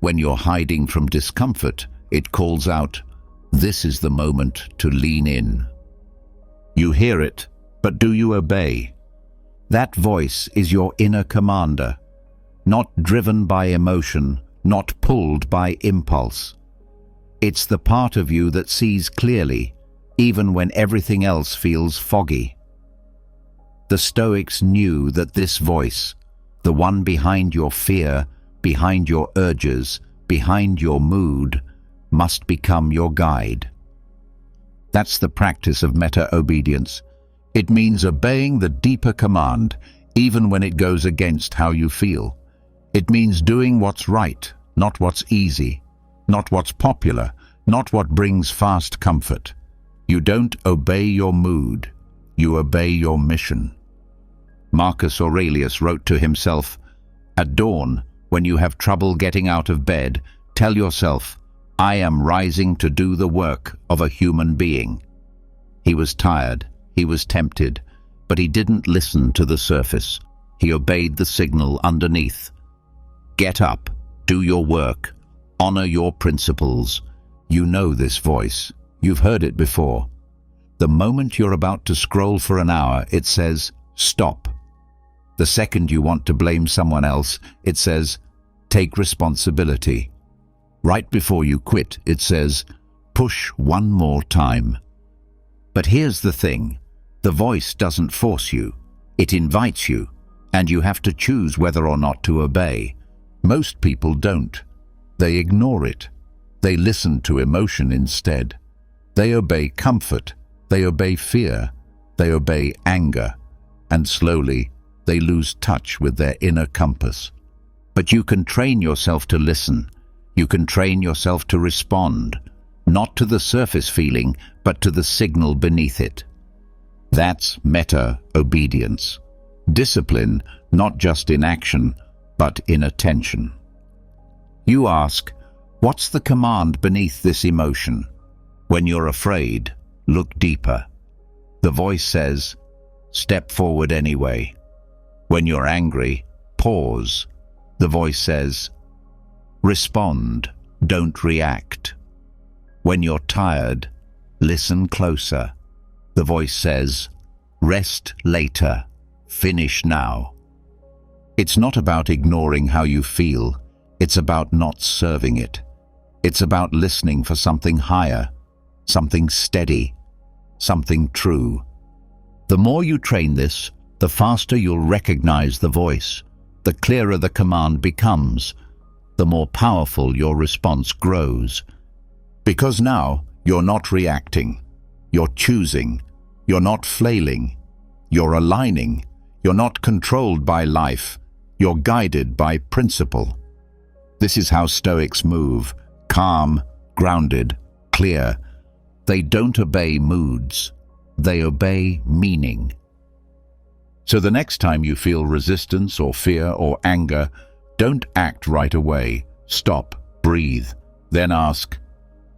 When you're hiding from discomfort, it calls out, this is the moment to lean in. You hear it, but do you obey? That voice is your inner commander, not driven by emotion, not pulled by impulse. It's the part of you that sees clearly, even when everything else feels foggy. The Stoics knew that this voice, the one behind your fear, behind your urges, behind your mood, must become your guide. That's the practice of meta-obedience. It means obeying the deeper command, even when it goes against how you feel. It means doing what's right, not what's easy, not what's popular, not what brings fast comfort. You don't obey your mood, you obey your mission. Marcus Aurelius wrote to himself, at dawn, when you have trouble getting out of bed, tell yourself, I am rising to do the work of a human being. He was tired, he was tempted, but he didn't listen to the surface. He obeyed the signal underneath. Get up, do your work, honor your principles, You know this voice. You've heard it before. The moment you're about to scroll for an hour, it says, stop. The second you want to blame someone else, it says, take responsibility. Right before you quit, it says, push one more time. But here's the thing. The voice doesn't force you. It invites you, and you have to choose whether or not to obey. Most people don't. They ignore it. They listen to emotion instead. They obey comfort. They obey fear. They obey anger. And slowly, they lose touch with their inner compass. But you can train yourself to listen. You can train yourself to respond, not to the surface feeling, but to the signal beneath it. That's meta-obedience. Discipline, not just in action, but in attention. You ask, what's the command beneath this emotion? When you're afraid, look deeper. The voice says, step forward anyway. When you're angry, pause. The voice says, respond, don't react. When you're tired, listen closer. The voice says, rest later, finish now. It's not about ignoring how you feel. It's about not serving it. It's about listening for something higher, something steady, something true. The more you train this, the faster you'll recognize the voice, the clearer the command becomes, the more powerful your response grows. Because now you're not reacting, you're choosing, you're not flailing, you're aligning, you're not controlled by life, you're guided by principle. This is how Stoics move, calm, grounded, clear. They don't obey moods, they obey meaning. So the next time you feel resistance or fear or anger, don't act right away. Stop, breathe, then ask,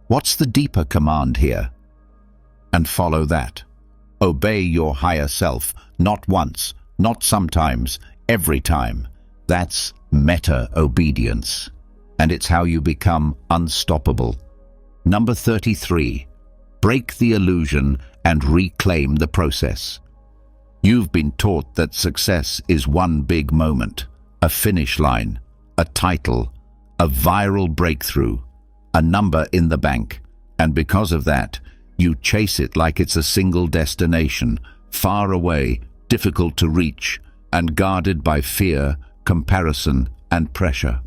what's the deeper command here? And follow that. Obey your higher self, not once, not sometimes, every time. That's meta-obedience. And it's how you become unstoppable. Number 33. Break the illusion and reclaim the process. You've been taught that success is one big moment, a finish line, a title, a viral breakthrough, a number in the bank, and because of that, you chase it like it's a single destination, far away, difficult to reach, and guarded by fear, comparison, and pressure.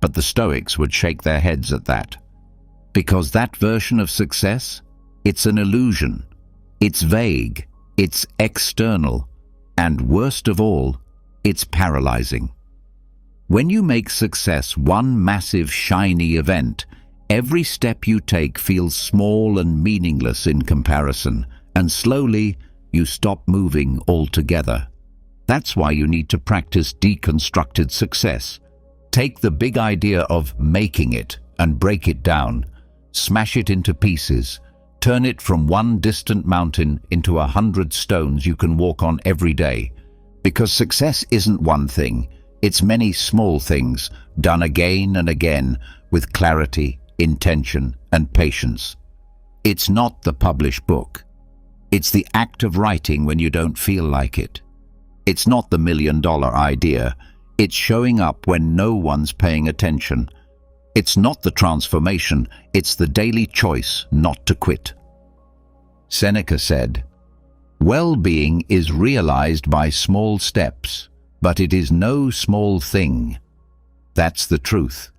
But the Stoics would shake their heads at that. Because that version of success, it's an illusion. It's vague. It's external. And worst of all, it's paralyzing. When you make success one massive, shiny event, every step you take feels small and meaningless in comparison, and slowly you stop moving altogether. That's why you need to practice deconstructed success. Take the big idea of making it and break it down. Smash it into pieces. Turn it from one distant mountain into 100 stones you can walk on every day. Because success isn't one thing. It's many small things, done again and again, with clarity, intention, and patience. It's not the published book. It's the act of writing when you don't feel like it. It's not the million-dollar idea. It's showing up when no one's paying attention. It's not the transformation. It's the daily choice not to quit. Seneca said, "Well-being is realized by small steps, but it is no small thing." That's the truth.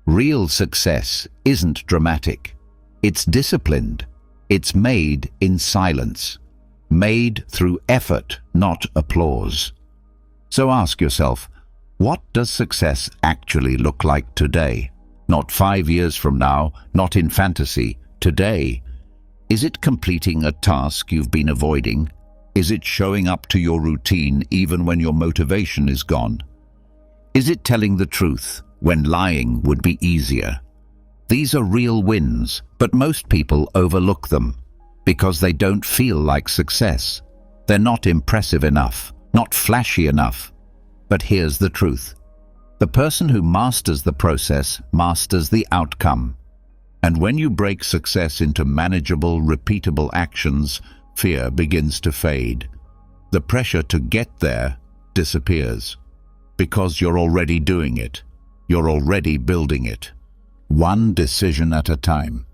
Real success isn't dramatic. It's disciplined. It's made in silence. Made through effort, not applause. So ask yourself, what does success actually look like today? Not 5 years from now, not in fantasy, today. Is it completing a task you've been avoiding? Is it showing up to your routine even when your motivation is gone? Is it telling the truth when lying would be easier? These are real wins, but most people overlook them because they don't feel like success. They're not impressive enough, not flashy enough. But here's the truth. The person who masters the process masters the outcome. And when you break success into manageable, repeatable actions, fear begins to fade. The pressure to get there disappears, because you're already doing it. You're already building it. One decision at a time.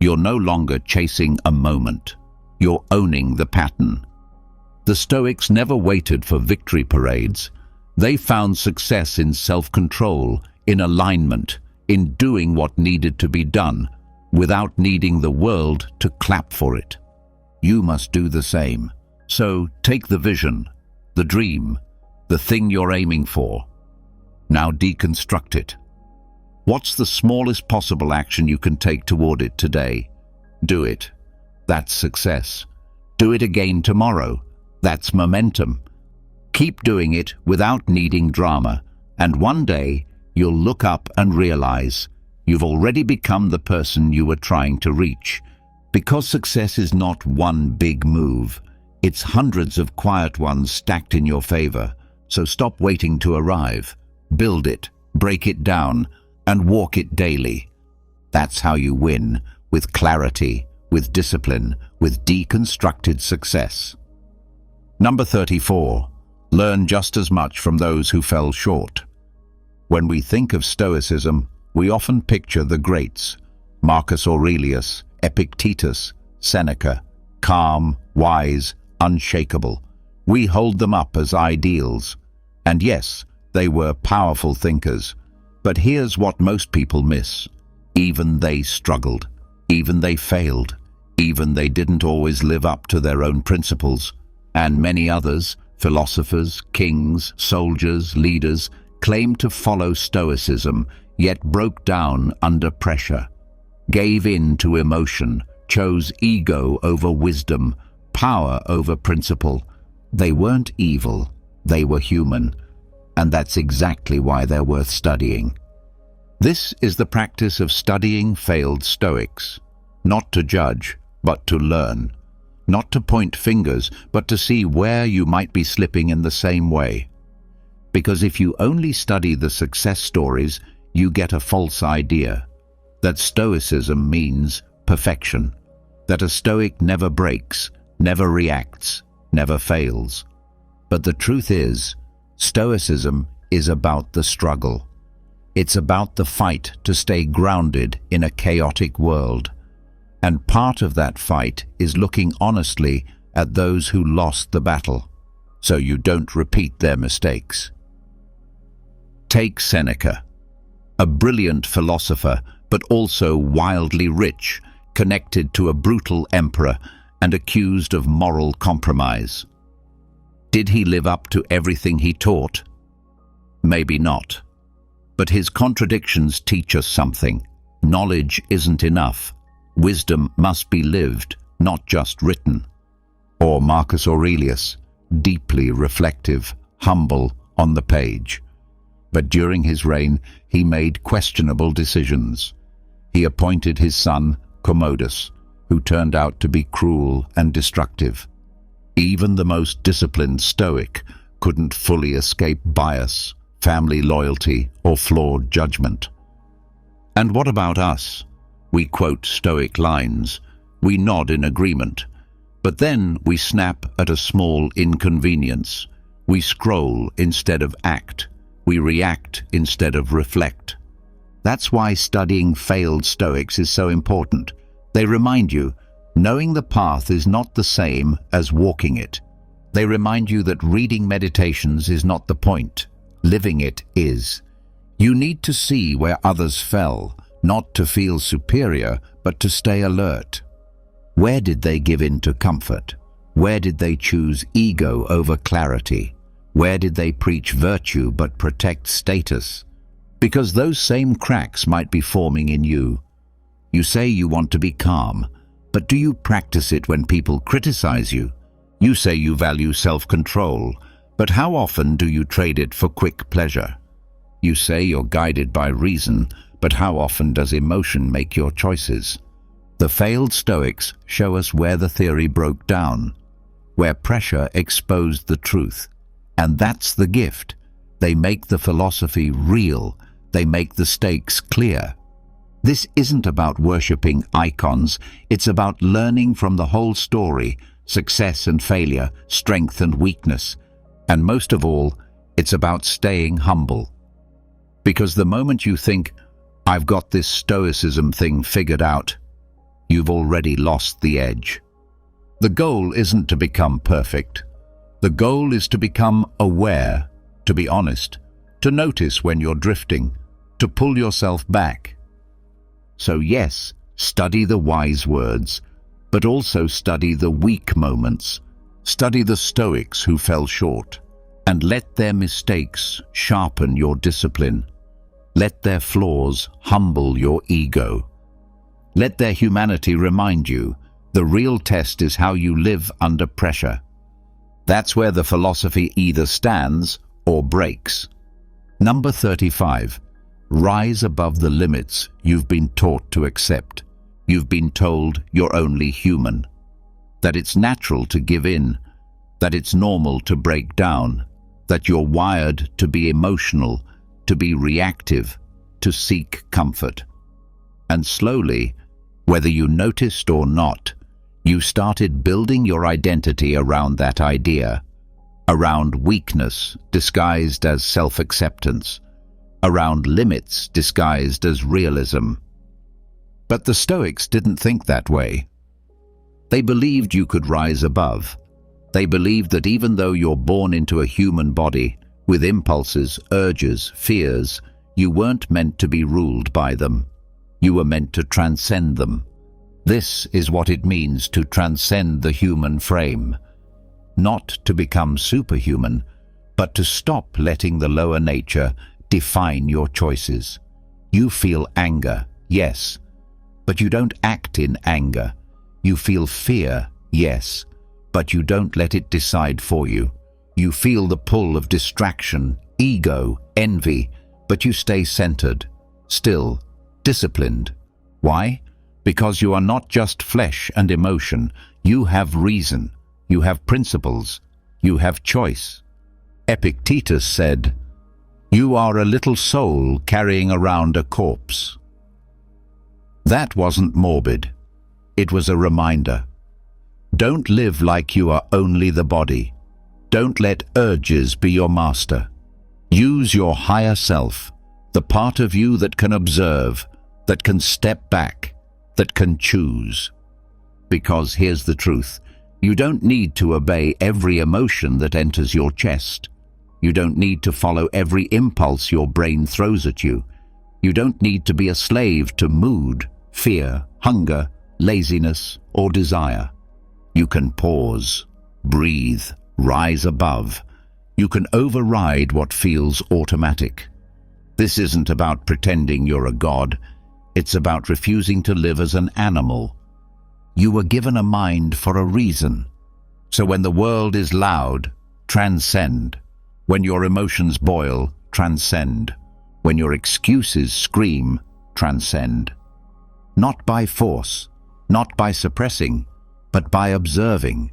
You're no longer chasing a moment. You're owning the pattern. The Stoics never waited for victory parades. They found success in self-control, in alignment, in doing what needed to be done, without needing the world to clap for it. You must do the same. So take the vision, the dream, the thing you're aiming for. Now deconstruct it. What's the smallest possible action you can take toward it today? Do it. That's success. Do it again tomorrow. That's momentum. Keep doing it without needing drama, and one day you'll look up and realize you've already become the person you were trying to reach. Because success is not one big move. It's hundreds of quiet ones stacked in your favor. So stop waiting to arrive. Build it, break it down, and walk it daily. That's how you win, with clarity, with discipline, with deconstructed success. Number 34. Learn just as much from those who fell short. When we think of Stoicism, we often picture the greats: Marcus Aurelius, Epictetus, Seneca, calm, wise, unshakable. We hold them up as ideals. And yes, they were powerful thinkers. But here's what most people miss. Even they struggled. Even they failed. Even they didn't always live up to their own principles. And many others, philosophers, kings, soldiers, leaders, claimed to follow Stoicism, yet broke down under pressure, gave in to emotion, chose ego over wisdom, power over principle. They weren't evil, they were human, and that's exactly why they're worth studying. This is the practice of studying failed Stoics, not to judge, but to learn, not to point fingers, but to see where you might be slipping in the same way. Because if you only study the success stories, you get a false idea that Stoicism means perfection, that a Stoic never breaks, never reacts, never fails. But the truth is, Stoicism is about the struggle. It's about the fight to stay grounded in a chaotic world. And part of that fight is looking honestly at those who lost the battle, so you don't repeat their mistakes. Take Seneca, a brilliant philosopher, but also wildly rich, connected to a brutal emperor and accused of moral compromise. Did he live up to everything he taught? Maybe not. But his contradictions teach us something. Knowledge isn't enough. Wisdom must be lived, not just written. Or Marcus Aurelius, deeply reflective, humble on the page. But during his reign, he made questionable decisions. He appointed his son, Commodus, who turned out to be cruel and destructive. Even the most disciplined Stoic couldn't fully escape bias, family loyalty, or flawed judgment. And what about us? We quote Stoic lines, we nod in agreement, but then we snap at a small inconvenience. We scroll instead of act. We react instead of reflect. That's why studying failed Stoics is so important. They remind you, knowing the path is not the same as walking it. They remind you that reading meditations is not the point. Living it is. You need to see where others fell, not to feel superior, but to stay alert. Where did they give in to comfort? Where did they choose ego over clarity? Where did they preach virtue but protect status? Because those same cracks might be forming in you. You say you want to be calm, but do you practice it when people criticize you? You say you value self-control, but how often do you trade it for quick pleasure? You say you're guided by reason, but how often does emotion make your choices? The failed Stoics show us where the theory broke down, where pressure exposed the truth. And that's the gift. They make the philosophy real. They make the stakes clear. This isn't about worshipping icons, it's about learning from the whole story, success and failure, strength and weakness. And most of all, it's about staying humble. Because the moment you think, I've got this Stoicism thing figured out, you've already lost the edge. The goal isn't to become perfect. The goal is to become aware, to be honest, to notice when you're drifting, to pull yourself back. So yes, study the wise words, but also study the weak moments. Study the Stoics who fell short, and let their mistakes sharpen your discipline. Let their flaws humble your ego. Let their humanity remind you, the real test is how you live under pressure. That's where the philosophy either stands or breaks. Number 35. Rise above the limits you've been taught to accept. You've been told you're only human, that it's natural to give in, that it's normal to break down, that you're wired to be emotional, to be reactive, to seek comfort. And slowly, whether you noticed or not, you started building your identity around that idea, around weakness disguised as self-acceptance, around limits disguised as realism. But the Stoics didn't think that way. They believed you could rise above. They believed that even though you're born into a human body, with impulses, urges, fears, you weren't meant to be ruled by them. You were meant to transcend them. This is what it means to transcend the human frame. Not to become superhuman, but to stop letting the lower nature define your choices. You feel anger, yes, but you don't act in anger. You feel fear, yes, but you don't let it decide for you. You feel the pull of distraction, ego, envy, but you stay centered, still, disciplined. Why? Because you are not just flesh and emotion. You have reason, you have principles, you have choice. Epictetus said, "You are a little soul carrying around a corpse." That wasn't morbid. It was a reminder. Don't live like you are only the body. Don't let urges be your master. Use your higher self, the part of you that can observe, that can step back, that can choose. Because here's the truth. You don't need to obey every emotion that enters your chest. You don't need to follow every impulse your brain throws at you. You don't need to be a slave to mood, fear, hunger, laziness, or desire. You can pause, breathe, rise above. You can override what feels automatic. This isn't about pretending you're a god. It's about refusing to live as an animal. You were given a mind for a reason. So when the world is loud, transcend. When your emotions boil, transcend. When your excuses scream, transcend. Not by force, not by suppressing, but by observing,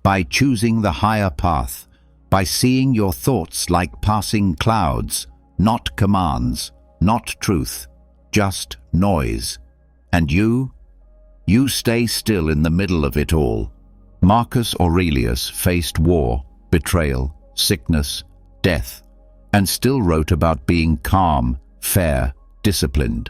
by choosing the higher path, by seeing your thoughts like passing clouds, not commands, not truth, just noise. And you stay still in the middle of it all. Marcus Aurelius faced war, betrayal, sickness, death, and still wrote about being calm, fair, disciplined.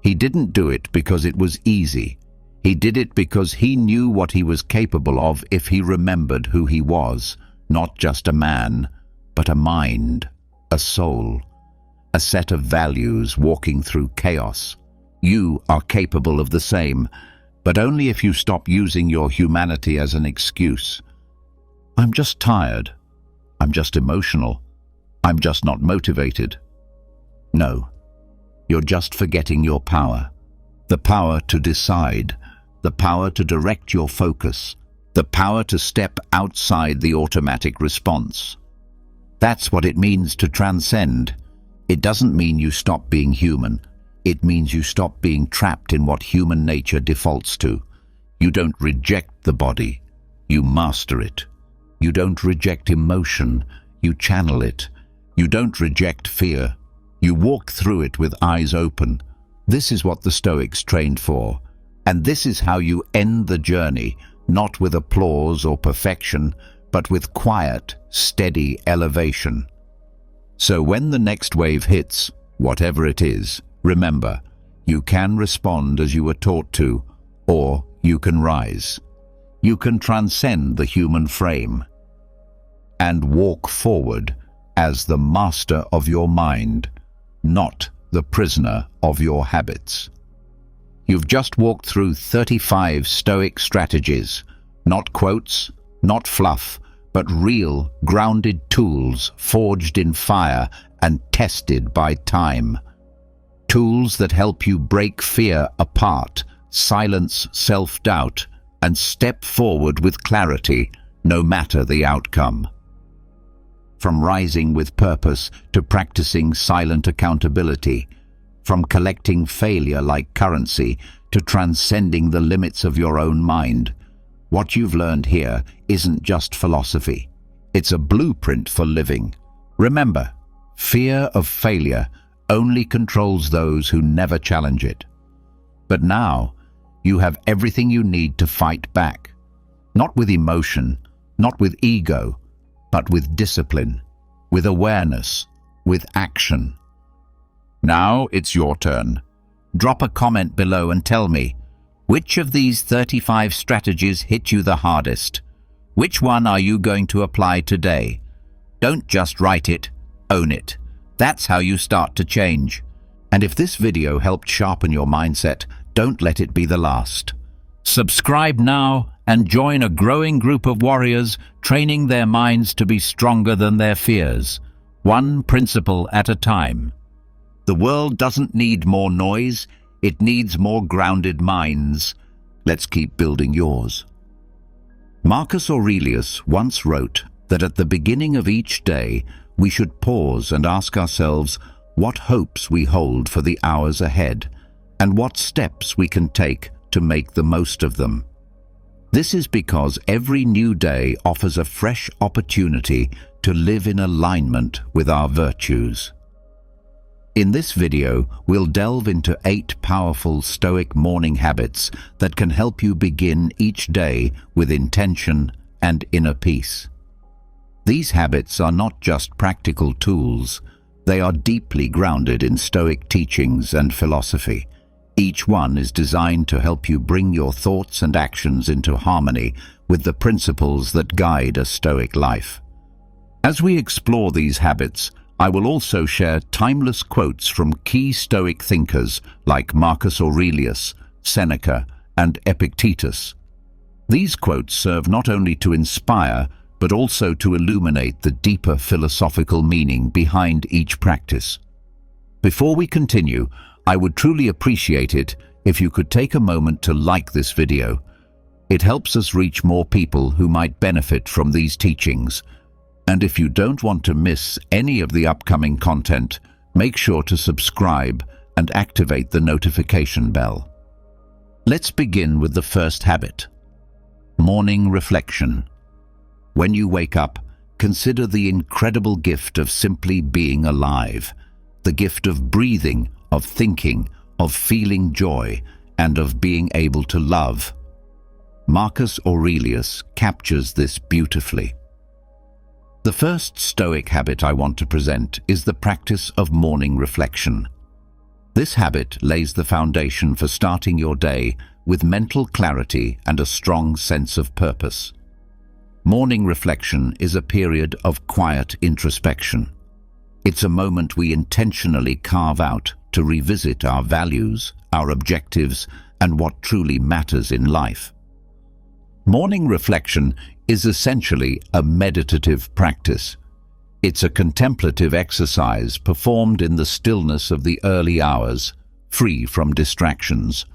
He didn't do it because it was easy. He did it because he knew what he was capable of if he remembered who he was, not just a man, but a mind, a soul, a set of values walking through chaos. You are capable of the same, but only if you stop using your humanity as an excuse. I'm just tired. I'm just emotional. I'm just not motivated. No, you're just forgetting your power. The power to decide, the power to direct your focus, the power to step outside the automatic response. That's what it means to transcend. It doesn't mean you stop being human. It means you stop being trapped in what human nature defaults to. You don't reject the body, you master it. You don't reject emotion, you channel it. You don't reject fear, you walk through it with eyes open. This is what the Stoics trained for, and this is how you end the journey, not with applause or perfection, but with quiet, steady elevation. So when the next wave hits, whatever it is, remember, you can respond as you were taught to, or you can rise. You can transcend the human frame and walk forward as the master of your mind, not the prisoner of your habits. You've just walked through 35 Stoic strategies, not quotes, not fluff, but real, grounded tools forged in fire and tested by time. Tools that help you break fear apart, silence self-doubt, and step forward with clarity, no matter the outcome. From rising with purpose to practicing silent accountability, from collecting failure like currency to transcending the limits of your own mind, what you've learned here isn't just philosophy. It's a blueprint for living. Remember, fear of failure only controls those who never challenge it. But now, you have everything you need to fight back. Not with emotion, not with ego, but with discipline, with awareness, with action. Now it's your turn. Drop a comment below and tell me, which of these 35 strategies hit you the hardest? Which one are you going to apply today? Don't just write it, own it. That's how you start to change. And if this video helped sharpen your mindset, don't let it be the last. Subscribe now and join a growing group of warriors training their minds to be stronger than their fears, one principle at a time. The world doesn't need more noise, it needs more grounded minds. Let's keep building yours. Marcus Aurelius once wrote that at the beginning of each day, we should pause and ask ourselves what hopes we hold for the hours ahead, and what steps we can take to make the most of them. This is because every new day offers a fresh opportunity to live in alignment with our virtues. In this video, we'll delve into 8 powerful Stoic morning habits that can help you begin each day with intention and inner peace. These habits are not just practical tools, they are deeply grounded in Stoic teachings and philosophy. Each one is designed to help you bring your thoughts and actions into harmony with the principles that guide a Stoic life. As we explore these habits, I will also share timeless quotes from key Stoic thinkers like Marcus Aurelius, Seneca, and Epictetus. These quotes serve not only to inspire, but also to illuminate the deeper philosophical meaning behind each practice. Before we continue, I would truly appreciate it if you could take a moment to like this video. It helps us reach more people who might benefit from these teachings. And if you don't want to miss any of the upcoming content, make sure to subscribe and activate the notification bell. Let's begin with the first habit: morning reflection. When you wake up, consider the incredible gift of simply being alive, the gift of breathing, of thinking, of feeling joy, and of being able to love. Marcus Aurelius captures this beautifully. The first Stoic habit I want to present is the practice of morning reflection. This habit lays the foundation for starting your day with mental clarity and a strong sense of purpose. Morning reflection is a period of quiet introspection. It's a moment we intentionally carve out to revisit our values, our objectives, and what truly matters in life. Morning reflection is essentially a meditative practice. It's a contemplative exercise performed in the stillness of the early hours, free from distractions.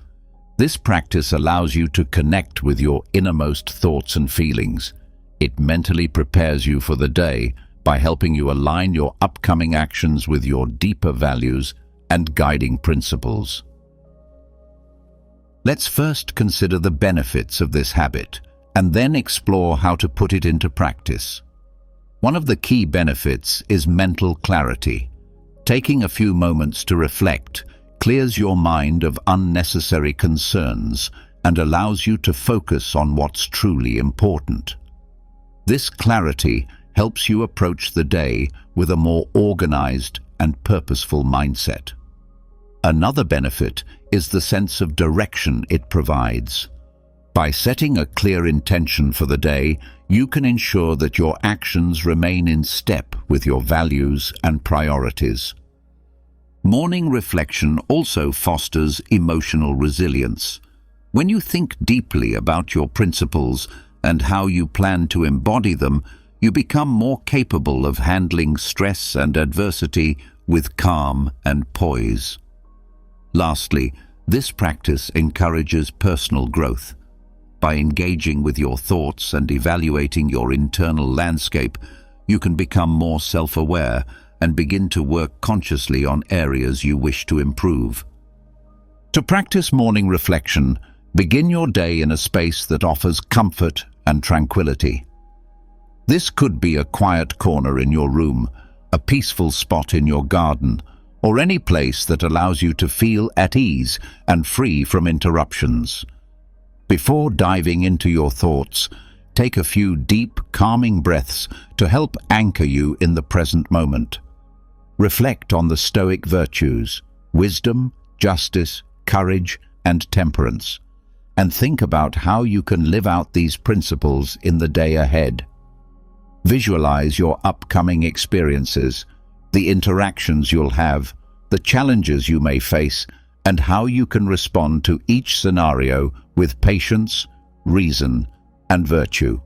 This practice allows you to connect with your innermost thoughts and feelings. It mentally prepares you for the day by helping you align your upcoming actions with your deeper values and guiding principles. Let's first consider the benefits of this habit, and then explore how to put it into practice. One of the key benefits is mental clarity. Taking a few moments to reflect clears your mind of unnecessary concerns and allows you to focus on what's truly important. This clarity helps you approach the day with a more organized and purposeful mindset. Another benefit is the sense of direction it provides. By setting a clear intention for the day, you can ensure that your actions remain in step with your values and priorities. Morning reflection also fosters emotional resilience. When you think deeply about your principles and how you plan to embody them, you become more capable of handling stress and adversity with calm and poise. Lastly, this practice encourages personal growth. By engaging with your thoughts and evaluating your internal landscape, you can become more self-aware and begin to work consciously on areas you wish to improve. To practice morning reflection, begin your day in a space that offers comfort and tranquility. This could be a quiet corner in your room, a peaceful spot in your garden, or any place that allows you to feel at ease and free from interruptions. Before diving into your thoughts, take a few deep, calming breaths to help anchor you in the present moment. Reflect on the Stoic virtues, wisdom, justice, courage, and temperance, and think about how you can live out these principles in the day ahead. Visualize your upcoming experiences, the interactions you'll have, the challenges you may face, and how you can respond to each scenario with patience, reason, and virtue.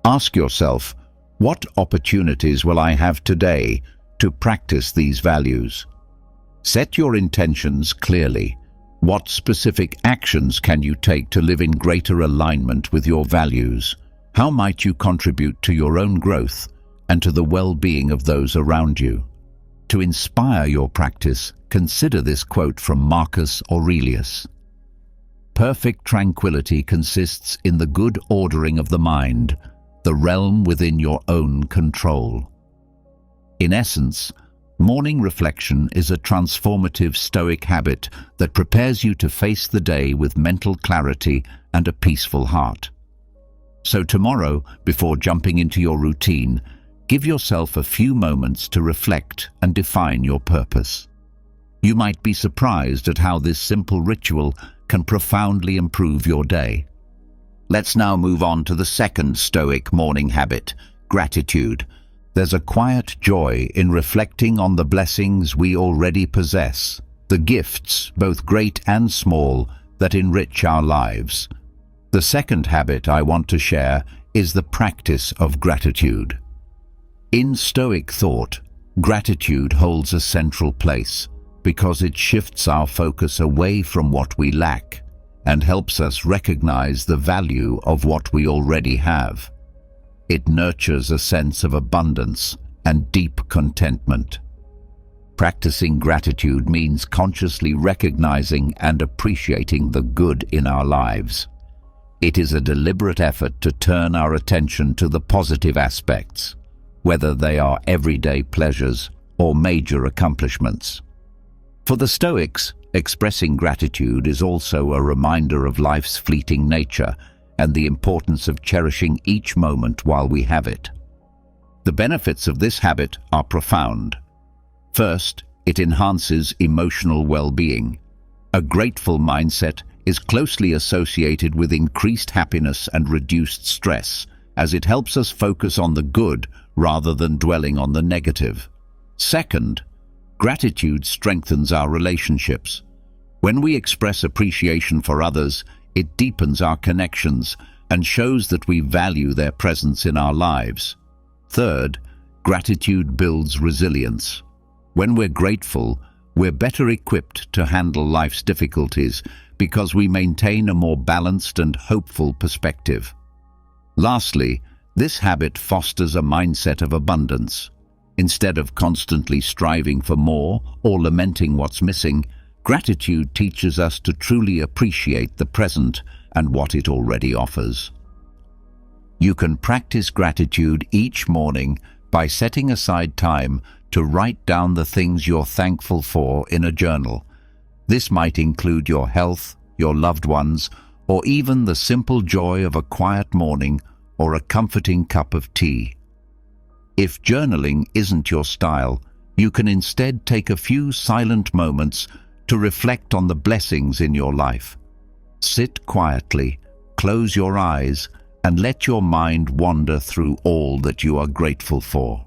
Ask yourself, what opportunities will I have today to practice these values? Set your intentions clearly. What specific actions can you take to live in greater alignment with your values? How might you contribute to your own growth and to the well-being of those around you? To inspire your practice, consider this quote from Marcus Aurelius. Perfect tranquility consists in the good ordering of the mind, the realm within your own control. In essence, morning reflection is a transformative Stoic habit that prepares you to face the day with mental clarity and a peaceful heart. So tomorrow, before jumping into your routine, give yourself a few moments to reflect and define your purpose. You might be surprised at how this simple ritual can profoundly improve your day. Let's now move on to the second Stoic morning habit, gratitude. There's a quiet joy in reflecting on the blessings we already possess, the gifts, both great and small, that enrich our lives. The second habit I want to share is the practice of gratitude. In Stoic thought, gratitude holds a central place because it shifts our focus away from what we lack and helps us recognize the value of what we already have. It nurtures a sense of abundance and deep contentment. Practicing gratitude means consciously recognizing and appreciating the good in our lives. It is a deliberate effort to turn our attention to the positive aspects, whether they are everyday pleasures or major accomplishments. For the Stoics, expressing gratitude is also a reminder of life's fleeting nature and the importance of cherishing each moment while we have it. The benefits of this habit are profound. First, it enhances emotional well-being. A grateful mindset is closely associated with increased happiness and reduced stress, as it helps us focus on the good rather than dwelling on the negative. Second, gratitude strengthens our relationships. When we express appreciation for others, it deepens our connections and shows that we value their presence in our lives. Third, gratitude builds resilience. When we're grateful, we're better equipped to handle life's difficulties because we maintain a more balanced and hopeful perspective. Lastly, this habit fosters a mindset of abundance. Instead of constantly striving for more or lamenting what's missing, gratitude teaches us to truly appreciate the present and what it already offers. You can practice gratitude each morning by setting aside time to write down the things you're thankful for in a journal. This might include your health, your loved ones, or even the simple joy of a quiet morning or a comforting cup of tea. If journaling isn't your style, you can instead take a few silent moments to reflect on the blessings in your life. Sit quietly, close your eyes, and let your mind wander through all that you are grateful for.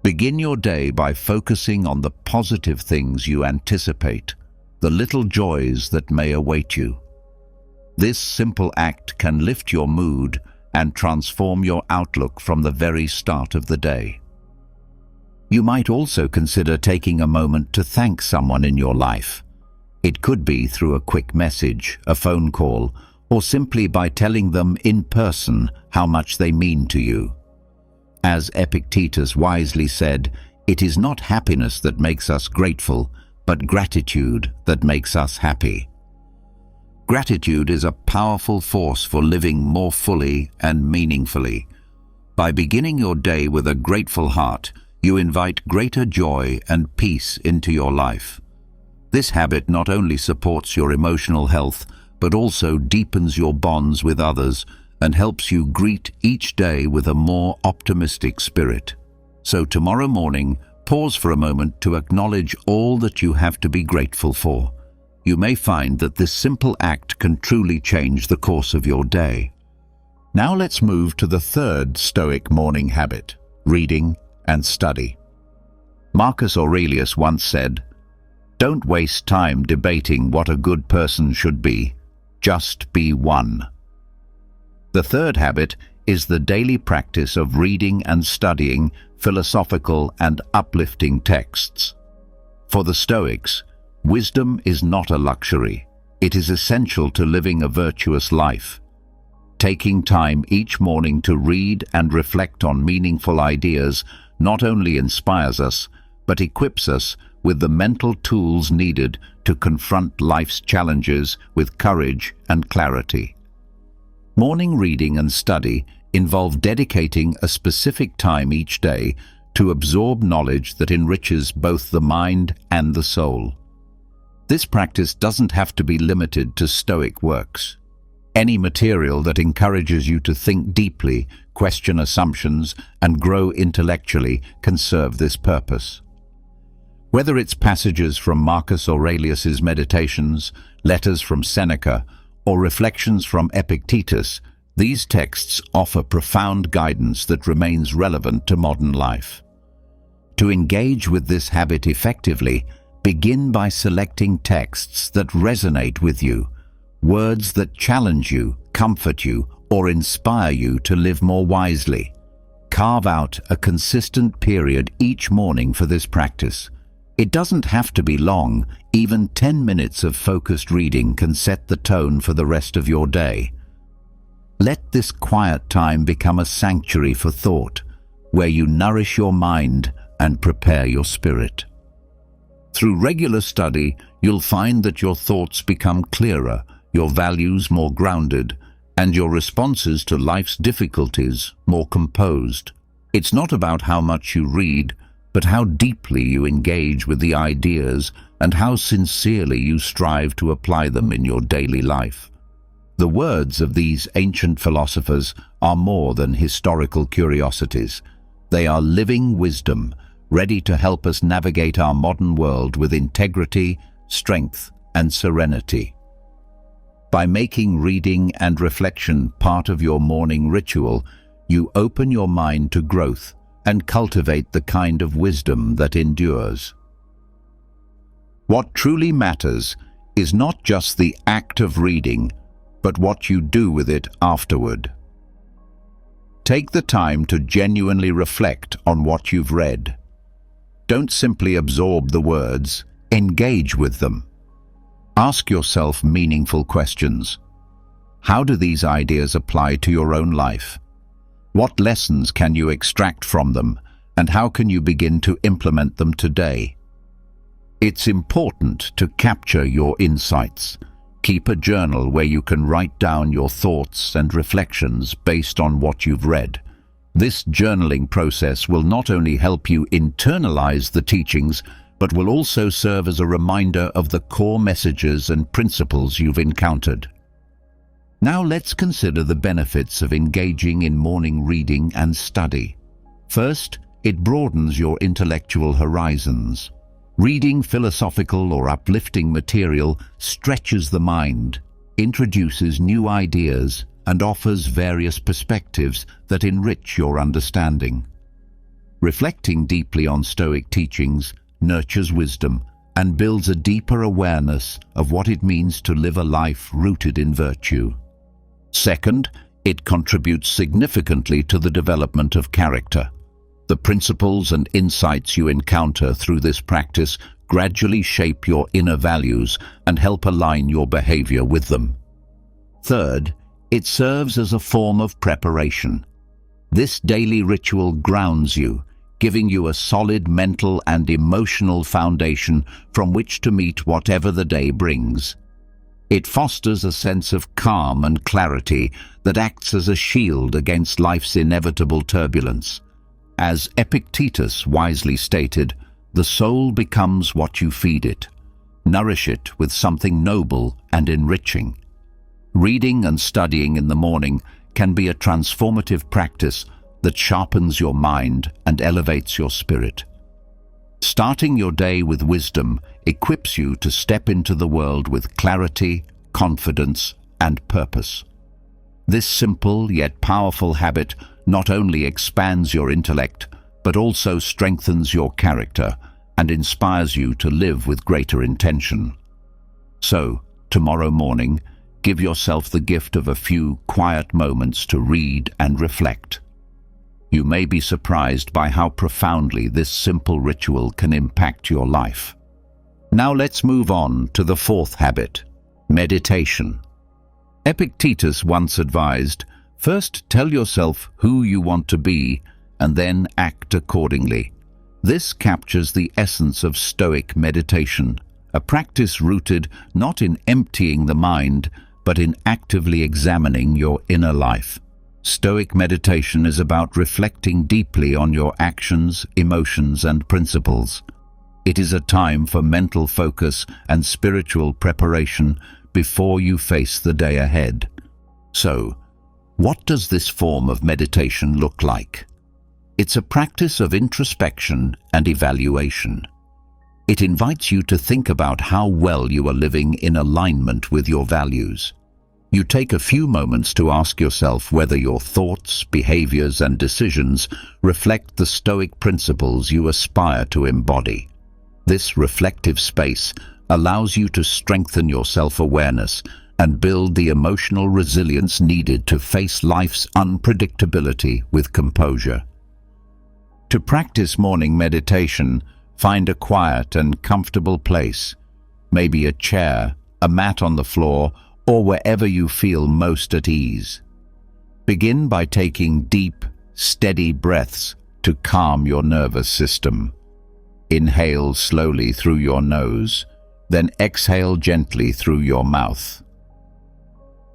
Begin your day by focusing on the positive things you anticipate, the little joys that may await you. This simple act can lift your mood and transform your outlook from the very start of the day. You might also consider taking a moment to thank someone in your life. It could be through a quick message, a phone call, or simply by telling them in person how much they mean to you. As Epictetus wisely said, it is not happiness that makes us grateful, but gratitude that makes us happy. Gratitude is a powerful force for living more fully and meaningfully. By beginning your day with a grateful heart, you invite greater joy and peace into your life. This habit not only supports your emotional health, but also deepens your bonds with others and helps you greet each day with a more optimistic spirit. So tomorrow morning, pause for a moment to acknowledge all that you have to be grateful for. You may find that this simple act can truly change the course of your day. Now let's move to the third Stoic morning habit, reading and study. Marcus Aurelius once said, "Don't waste time debating what a good person should be. Just be one." The third habit is the daily practice of reading and studying philosophical and uplifting texts. For the Stoics, wisdom is not a luxury. It is essential to living a virtuous life. Taking time each morning to read and reflect on meaningful ideas not only inspires us, but equips us with the mental tools needed to confront life's challenges with courage and clarity. Morning reading and study involve dedicating a specific time each day to absorb knowledge that enriches both the mind and the soul. This practice doesn't have to be limited to Stoic works. Any material that encourages you to think deeply, question assumptions, and grow intellectually can serve this purpose. Whether it's passages from Marcus Aurelius's Meditations, letters from Seneca, or reflections from Epictetus, these texts offer profound guidance that remains relevant to modern life. To engage with this habit effectively, begin by selecting texts that resonate with you, words that challenge you, comfort you, or inspire you to live more wisely. Carve out a consistent period each morning for this practice. It doesn't have to be long. Even 10 minutes of focused reading can set the tone for the rest of your day. Let this quiet time become a sanctuary for thought, where you nourish your mind and prepare your spirit. Through regular study, you'll find that your thoughts become clearer, your values more grounded, and your responses to life's difficulties more composed. It's not about how much you read, but how deeply you engage with the ideas and how sincerely you strive to apply them in your daily life. The words of these ancient philosophers are more than historical curiosities. They are living wisdom, ready to help us navigate our modern world with integrity, strength, and serenity. By making reading and reflection part of your morning ritual, you open your mind to growth and cultivate the kind of wisdom that endures. What truly matters is not just the act of reading, but what you do with it afterward. Take the time to genuinely reflect on what you've read. Don't simply absorb the words, engage with them. Ask yourself meaningful questions. How do these ideas apply to your own life? What lessons can you extract from them, and how can you begin to implement them today? It's important to capture your insights. Keep a journal where you can write down your thoughts and reflections based on what you've read. This journaling process will not only help you internalize the teachings, but will also serve as a reminder of the core messages and principles you've encountered. Now let's consider the benefits of engaging in morning reading and study. First, it broadens your intellectual horizons. Reading philosophical or uplifting material stretches the mind, introduces new ideas, and offers various perspectives that enrich your understanding. Reflecting deeply on Stoic teachings nurtures wisdom and builds a deeper awareness of what it means to live a life rooted in virtue. Second, it contributes significantly to the development of character. The principles and insights you encounter through this practice gradually shape your inner values and help align your behavior with them. Third, it serves as a form of preparation. This daily ritual grounds you, giving you a solid mental and emotional foundation from which to meet whatever the day brings. It fosters a sense of calm and clarity that acts as a shield against life's inevitable turbulence. As Epictetus wisely stated, the soul becomes what you feed it. Nourish it with something noble and enriching. Reading and studying in the morning can be a transformative practice that sharpens your mind and elevates your spirit. Starting your day with wisdom equips you to step into the world with clarity, confidence, and purpose. This simple yet powerful habit not only expands your intellect, but also strengthens your character and inspires you to live with greater intention. So, tomorrow morning, give yourself the gift of a few quiet moments to read and reflect. You may be surprised by how profoundly this simple ritual can impact your life. Now let's move on to the fourth habit, meditation. Epictetus once advised, first tell yourself who you want to be and then act accordingly. This captures the essence of Stoic meditation, a practice rooted not in emptying the mind, but in actively examining your inner life. Stoic meditation is about reflecting deeply on your actions, emotions, and principles. It is a time for mental focus and spiritual preparation before you face the day ahead. So, what does this form of meditation look like? It's a practice of introspection and evaluation. It invites you to think about how well you are living in alignment with your values. You take a few moments to ask yourself whether your thoughts, behaviors, and decisions reflect the Stoic principles you aspire to embody. This reflective space allows you to strengthen your self-awareness and build the emotional resilience needed to face life's unpredictability with composure. To practice morning meditation, find a quiet and comfortable place, maybe a chair, a mat on the floor, or wherever you feel most at ease. Begin by taking deep, steady breaths to calm your nervous system. Inhale slowly through your nose, then exhale gently through your mouth.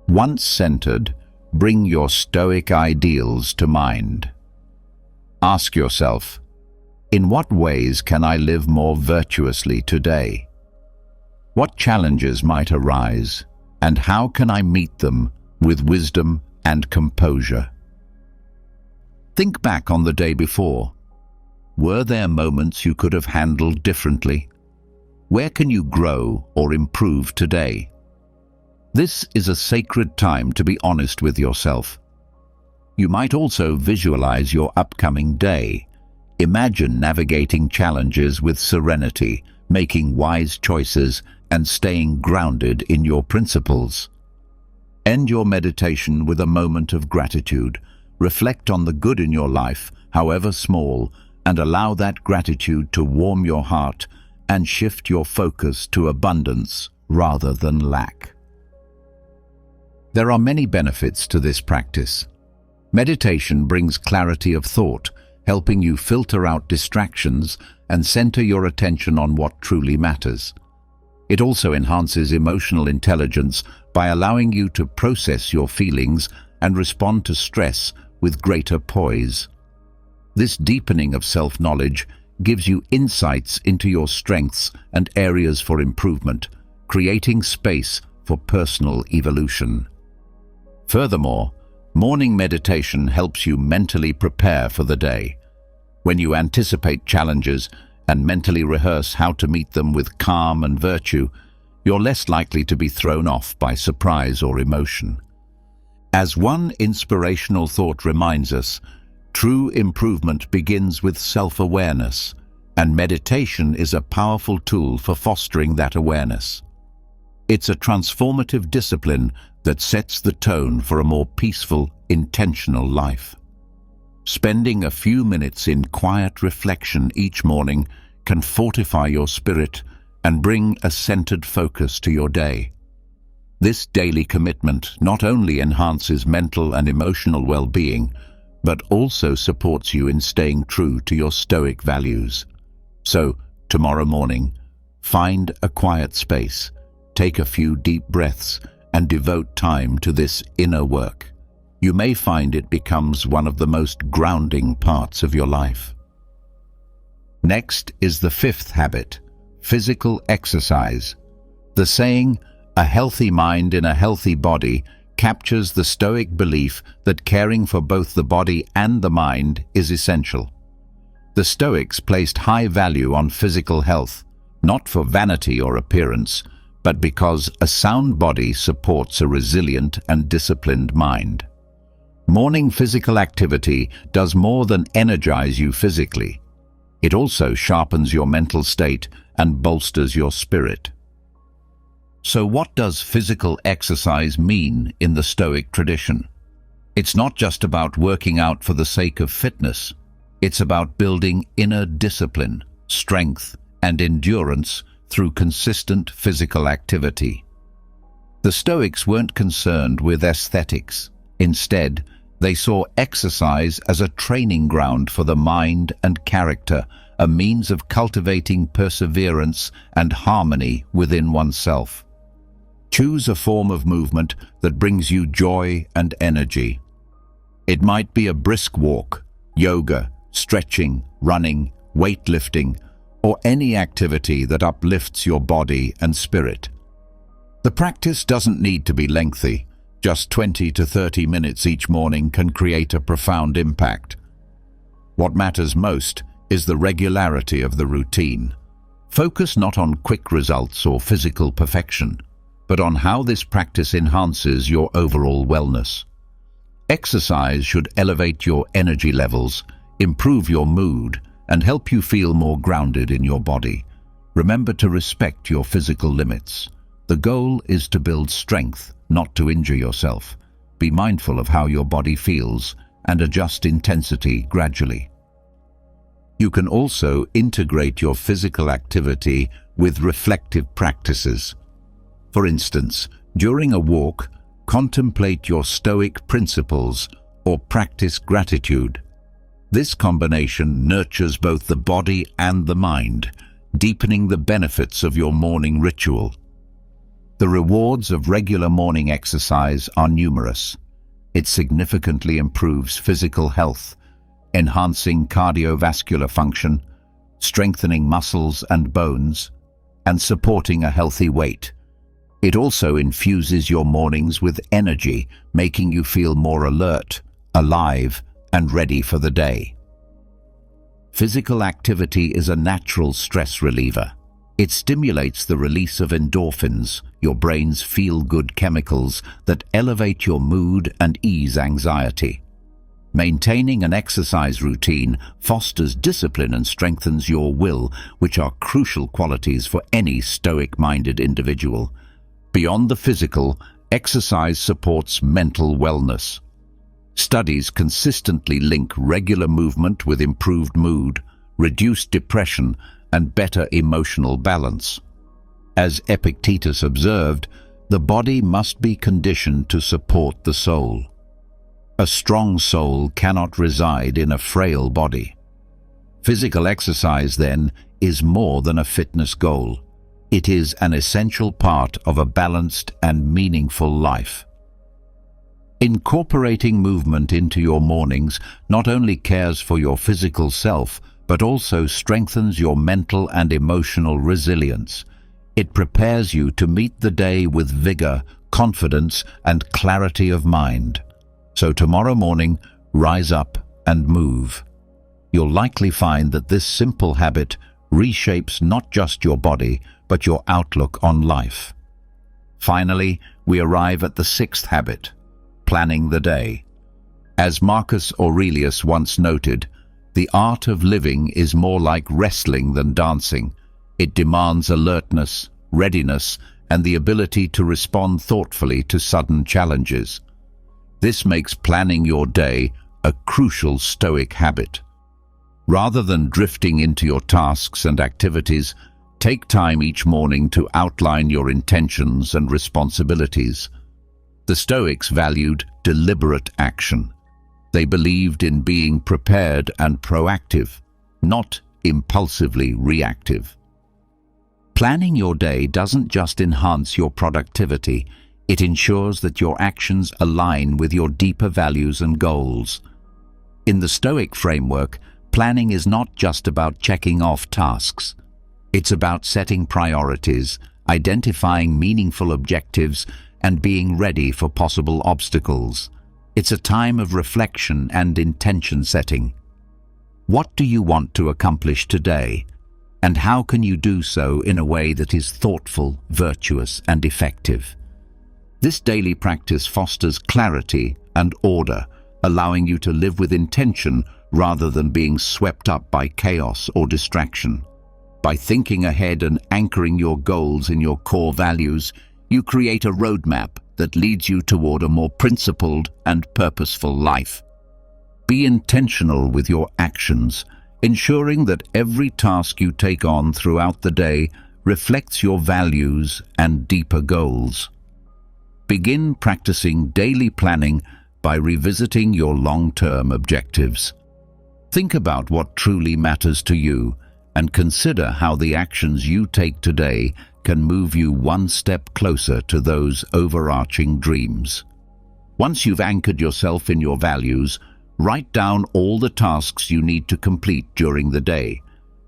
Once centered, bring your Stoic ideals to mind. Ask yourself, in what ways can I live more virtuously today? What challenges might arise, and how can I meet them with wisdom and composure? Think back on the day before. Were there moments you could have handled differently? Where can you grow or improve today? This is a sacred time to be honest with yourself. You might also visualize your upcoming day. Imagine navigating challenges with serenity, making wise choices, and staying grounded in your principles. End your meditation with a moment of gratitude. Reflect on the good in your life, however small, and allow that gratitude to warm your heart and shift your focus to abundance rather than lack. There are many benefits to this practice. Meditation brings clarity of thought, helping you filter out distractions and center your attention on what truly matters. It also enhances emotional intelligence by allowing you to process your feelings and respond to stress with greater poise. This deepening of self-knowledge gives you insights into your strengths and areas for improvement, creating space for personal evolution. Furthermore, morning meditation helps you mentally prepare for the day. When you anticipate challenges and mentally rehearse how to meet them with calm and virtue, you're less likely to be thrown off by surprise or emotion. As one inspirational thought reminds us, true improvement begins with self-awareness, and meditation is a powerful tool for fostering that awareness. It's a transformative discipline that sets the tone for a more peaceful, intentional life. Spending a few minutes in quiet reflection each morning can fortify your spirit and bring a centered focus to your day. This daily commitment not only enhances mental and emotional well-being, but also supports you in staying true to your Stoic values. So, tomorrow morning, find a quiet space, take a few deep breaths, and devote time to this inner work. You may find it becomes one of the most grounding parts of your life. Next is the fifth habit, physical exercise. The saying, "A healthy mind in a healthy body," captures the Stoic belief that caring for both the body and the mind is essential. The Stoics placed high value on physical health, not for vanity or appearance, but because a sound body supports a resilient and disciplined mind. Morning physical activity does more than energize you physically. It also sharpens your mental state and bolsters your spirit. So what does physical exercise mean in the Stoic tradition? It's not just about working out for the sake of fitness. It's about building inner discipline, strength, and endurance through consistent physical activity. The Stoics weren't concerned with aesthetics. Instead, they saw exercise as a training ground for the mind and character, a means of cultivating perseverance and harmony within oneself. Choose a form of movement that brings you joy and energy. It might be a brisk walk, yoga, stretching, running, weightlifting, or any activity that uplifts your body and spirit. The practice doesn't need to be lengthy. Just 20 to 30 minutes each morning can create a profound impact. What matters most is the regularity of the routine. Focus not on quick results or physical perfection, but on how this practice enhances your overall wellness. Exercise should elevate your energy levels, improve your mood, and help you feel more grounded in your body. Remember to respect your physical limits. The goal is to build strength, not to injure yourself. Be mindful of how your body feels and adjust intensity gradually. You can also integrate your physical activity with reflective practices. For instance, during a walk, contemplate your Stoic principles or practice gratitude. This combination nurtures both the body and the mind, deepening the benefits of your morning ritual. The rewards of regular morning exercise are numerous. It significantly improves physical health, enhancing cardiovascular function, strengthening muscles and bones, and supporting a healthy weight. It also infuses your mornings with energy, making you feel more alert, alive, and ready for the day. Physical activity is a natural stress reliever. It stimulates the release of endorphins, your brain's feel-good chemicals that elevate your mood and ease anxiety. Maintaining an exercise routine fosters discipline and strengthens your will, which are crucial qualities for any Stoic-minded individual. Beyond the physical, exercise supports mental wellness. Studies consistently link regular movement with improved mood, reduced depression, and better emotional balance. As Epictetus observed, the body must be conditioned to support the soul. A strong soul cannot reside in a frail body. Physical exercise, then, is more than a fitness goal. It is an essential part of a balanced and meaningful life. Incorporating movement into your mornings not only cares for your physical self, but also strengthens your mental and emotional resilience. It prepares you to meet the day with vigor, confidence, and clarity of mind. So tomorrow morning, rise up and move. You'll likely find that this simple habit reshapes not just your body, but your outlook on life. Finally, we arrive at the sixth habit, planning the day. As Marcus Aurelius once noted, the art of living is more like wrestling than dancing. It demands alertness, readiness, and the ability to respond thoughtfully to sudden challenges. This makes planning your day a crucial Stoic habit. Rather than drifting into your tasks and activities, take time each morning to outline your intentions and responsibilities. The Stoics valued deliberate action. They believed in being prepared and proactive, not impulsively reactive. Planning your day doesn't just enhance your productivity, it ensures that your actions align with your deeper values and goals. In the Stoic framework, planning is not just about checking off tasks. It's about setting priorities, identifying meaningful objectives, and being ready for possible obstacles. It's a time of reflection and intention setting. What do you want to accomplish today? And how can you do so in a way that is thoughtful, virtuous, and effective? This daily practice fosters clarity and order, allowing you to live with intention rather than being swept up by chaos or distraction. By thinking ahead and anchoring your goals in your core values, you create a roadmap that leads you toward a more principled and purposeful life. Be intentional with your actions, ensuring that every task you take on throughout the day reflects your values and deeper goals. Begin practicing daily planning by revisiting your long-term objectives. Think about what truly matters to you and consider how the actions you take today can move you one step closer to those overarching dreams. Once you've anchored yourself in your values, write down all the tasks you need to complete during the day.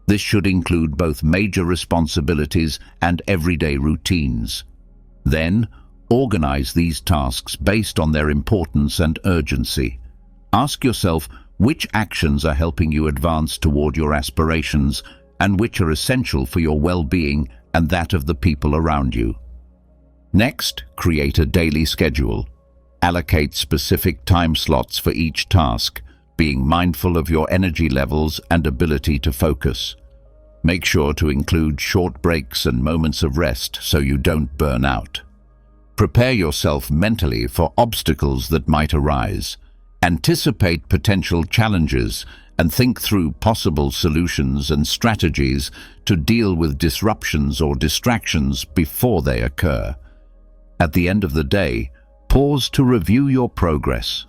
This should include both major responsibilities and everyday routines. Then, organize these tasks based on their importance and urgency. Ask yourself which actions are helping you advance toward your aspirations and which are essential for your well-being and that of the people around you. Next, create a daily schedule. Allocate specific time slots for each task, being mindful of your energy levels and ability to focus. Make sure to include short breaks and moments of rest so you don't burn out. Prepare yourself mentally for obstacles that might arise. Anticipate potential challenges and think through possible solutions and strategies to deal with disruptions or distractions before they occur. At the end of the day, pause to review your progress.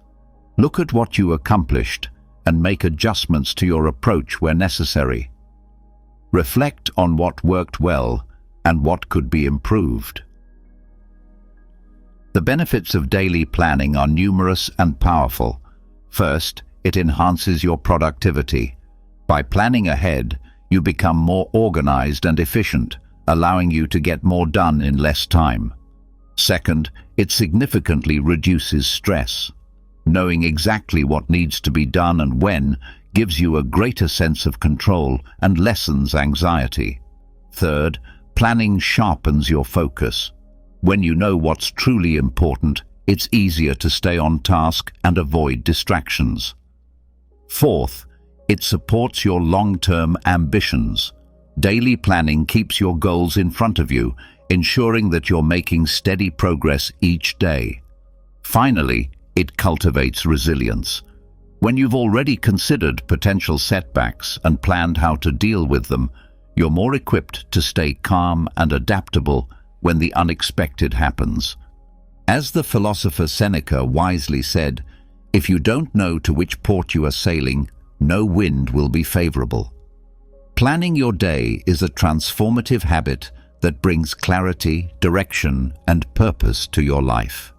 Look at what you accomplished and make adjustments to your approach where necessary. Reflect on what worked well and what could be improved. The benefits of daily planning are numerous and powerful. First, it enhances your productivity. By planning ahead, you become more organized and efficient, allowing you to get more done in less time. Second, it significantly reduces stress. Knowing exactly what needs to be done and when gives you a greater sense of control and lessens anxiety. Third, planning sharpens your focus. When you know what's truly important, it's easier to stay on task and avoid distractions. Fourth, it supports your long-term ambitions. Daily planning keeps your goals in front of you, ensuring that you're making steady progress each day. Finally, it cultivates resilience. When you've already considered potential setbacks and planned how to deal with them, you're more equipped to stay calm and adaptable when the unexpected happens. As the philosopher Seneca wisely said, "If you don't know to which port you are sailing, no wind will be favorable." Planning your day is a transformative habit that brings clarity, direction, and purpose to your life.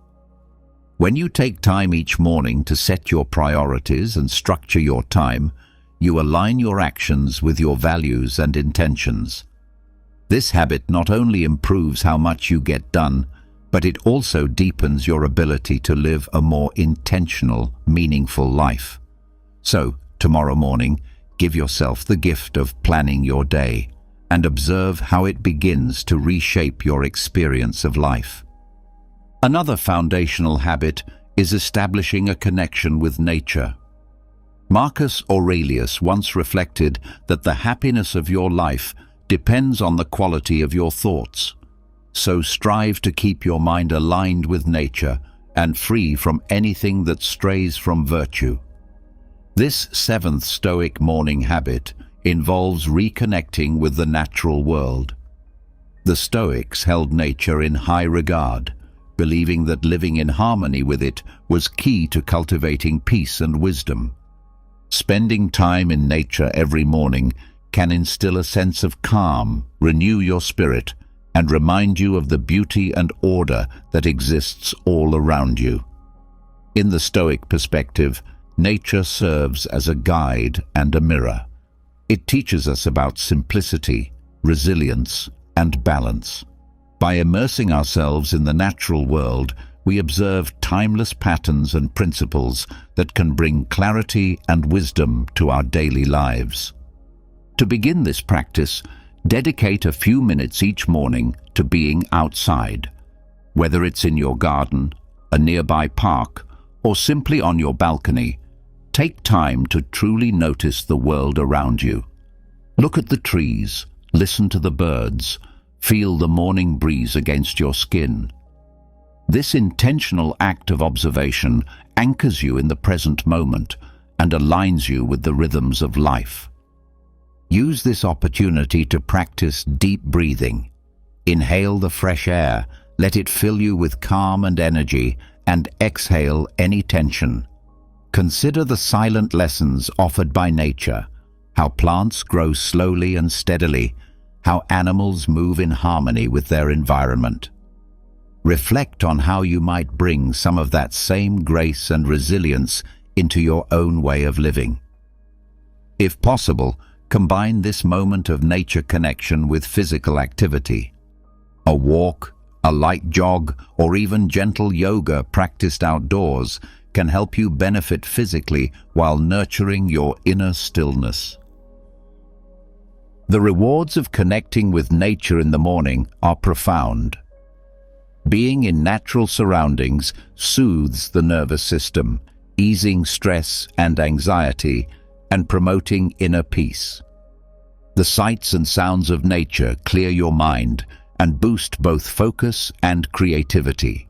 When you take time each morning to set your priorities and structure your time, you align your actions with your values and intentions. This habit not only improves how much you get done, but it also deepens your ability to live a more intentional, meaningful life. So, tomorrow morning, give yourself the gift of planning your day and observe how it begins to reshape your experience of life. Another foundational habit is establishing a connection with nature. Marcus Aurelius once reflected that the happiness of your life depends on the quality of your thoughts. So strive to keep your mind aligned with nature and free from anything that strays from virtue. This seventh Stoic morning habit involves reconnecting with the natural world. The Stoics held nature in high regard, believing that living in harmony with it was key to cultivating peace and wisdom. Spending time in nature every morning can instill a sense of calm, renew your spirit, and remind you of the beauty and order that exists all around you. In the Stoic perspective, nature serves as a guide and a mirror. It teaches us about simplicity, resilience, and balance. By immersing ourselves in the natural world, we observe timeless patterns and principles that can bring clarity and wisdom to our daily lives. To begin this practice, dedicate a few minutes each morning to being outside. Whether it's in your garden, a nearby park, or simply on your balcony, take time to truly notice the world around you. Look at the trees, listen to the birds, feel the morning breeze against your skin. This intentional act of observation anchors you in the present moment and aligns you with the rhythms of life. Use this opportunity to practice deep breathing. Inhale the fresh air, let it fill you with calm and energy, and exhale any tension. Consider the silent lessons offered by nature, how plants grow slowly and steadily, how animals move in harmony with their environment. Reflect on how you might bring some of that same grace and resilience into your own way of living. If possible, combine this moment of nature connection with physical activity. A walk, a light jog, or even gentle yoga practiced outdoors can help you benefit physically while nurturing your inner stillness. The rewards of connecting with nature in the morning are profound. Being in natural surroundings soothes the nervous system, easing stress and anxiety and promoting inner peace. The sights and sounds of nature clear your mind and boost both focus and creativity.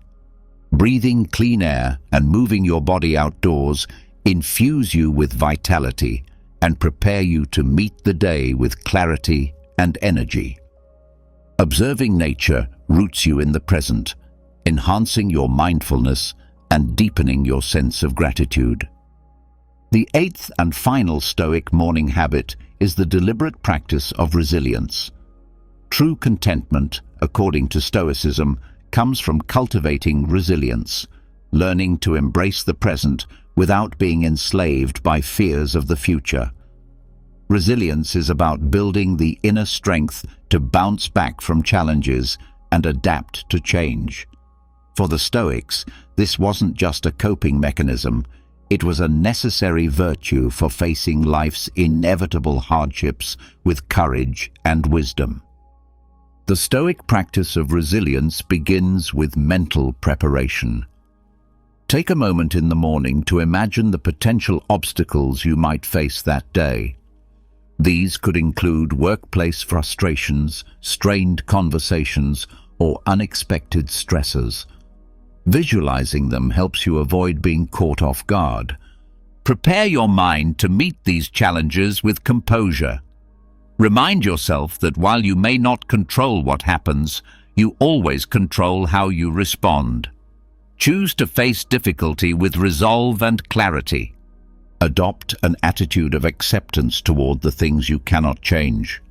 Breathing clean air and moving your body outdoors infuse you with vitality and prepare you to meet the day with clarity and energy. Observing nature roots you in the present, enhancing your mindfulness and deepening your sense of gratitude. The eighth and final Stoic morning habit is the deliberate practice of resilience. True contentment, according to Stoicism, comes from cultivating resilience, learning to embrace the present without being enslaved by fears of the future. Resilience is about building the inner strength to bounce back from challenges and adapt to change. For the Stoics, this wasn't just a coping mechanism, it was a necessary virtue for facing life's inevitable hardships with courage and wisdom. The Stoic practice of resilience begins with mental preparation. Take a moment in the morning to imagine the potential obstacles you might face that day. These could include workplace frustrations, strained conversations, or unexpected stressors. Visualizing them helps you avoid being caught off guard. Prepare your mind to meet these challenges with composure. Remind yourself that while you may not control what happens, you always control how you respond. Choose to face difficulty with resolve and clarity. Adopt an attitude of acceptance toward the things you cannot change.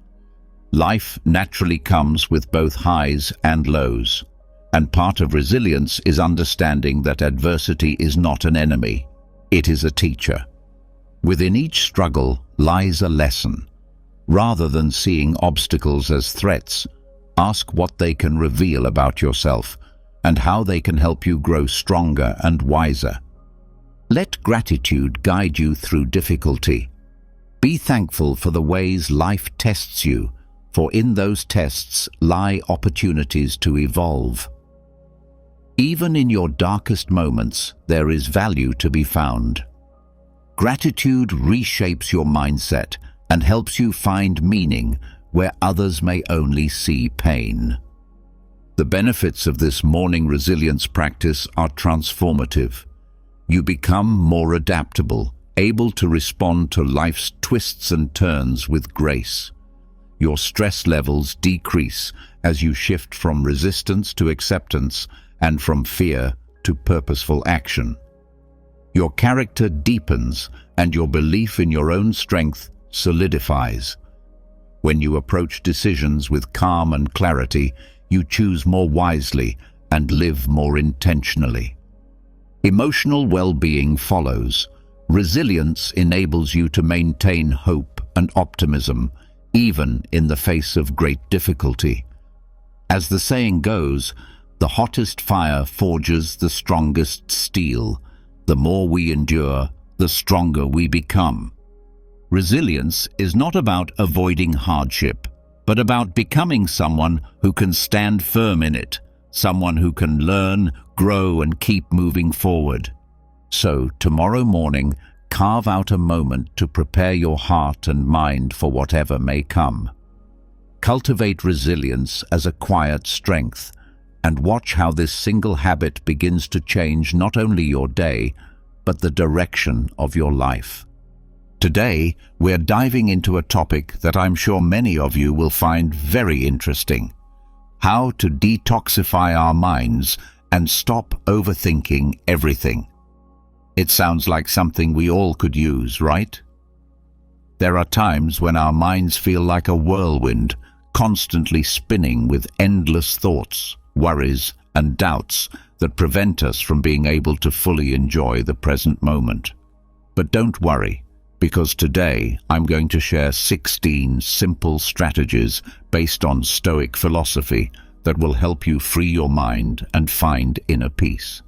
Life naturally comes with both highs and lows, and part of resilience is understanding that adversity is not an enemy, it is a teacher. Within each struggle lies a lesson. Rather than seeing obstacles as threats, ask what they can reveal about yourself and how they can help you grow stronger and wiser. Let gratitude guide you through difficulty. Be thankful for the ways life tests you, for in those tests lie opportunities to evolve. Even in your darkest moments, there is value to be found. Gratitude reshapes your mindset and helps you find meaning where others may only see pain. The benefits of this morning resilience practice are transformative. You become more adaptable, able to respond to life's twists and turns with grace. Your stress levels decrease as you shift from resistance to acceptance and from fear to purposeful action. Your character deepens and your belief in your own strength solidifies. When you approach decisions with calm and clarity, you choose more wisely and live more intentionally. Emotional well-being follows. Resilience enables you to maintain hope and optimism, even in the face of great difficulty. As the saying goes, the hottest fire forges the strongest steel. The more we endure, the stronger we become. Resilience is not about avoiding hardship, but about becoming someone who can stand firm in it, someone who can learn, grow, and keep moving forward. So, tomorrow morning, carve out a moment to prepare your heart and mind for whatever may come. Cultivate resilience as a quiet strength, and watch how this single habit begins to change not only your day, but the direction of your life. Today, we're diving into a topic that I'm sure many of you will find very interesting: how to detoxify our minds and stop overthinking everything. It sounds like something we all could use, right? There are times when our minds feel like a whirlwind, constantly spinning with endless thoughts, worries, and doubts that prevent us from being able to fully enjoy the present moment. But don't worry, because today I'm going to share 16 simple strategies based on Stoic philosophy that will help you free your mind and find inner peace.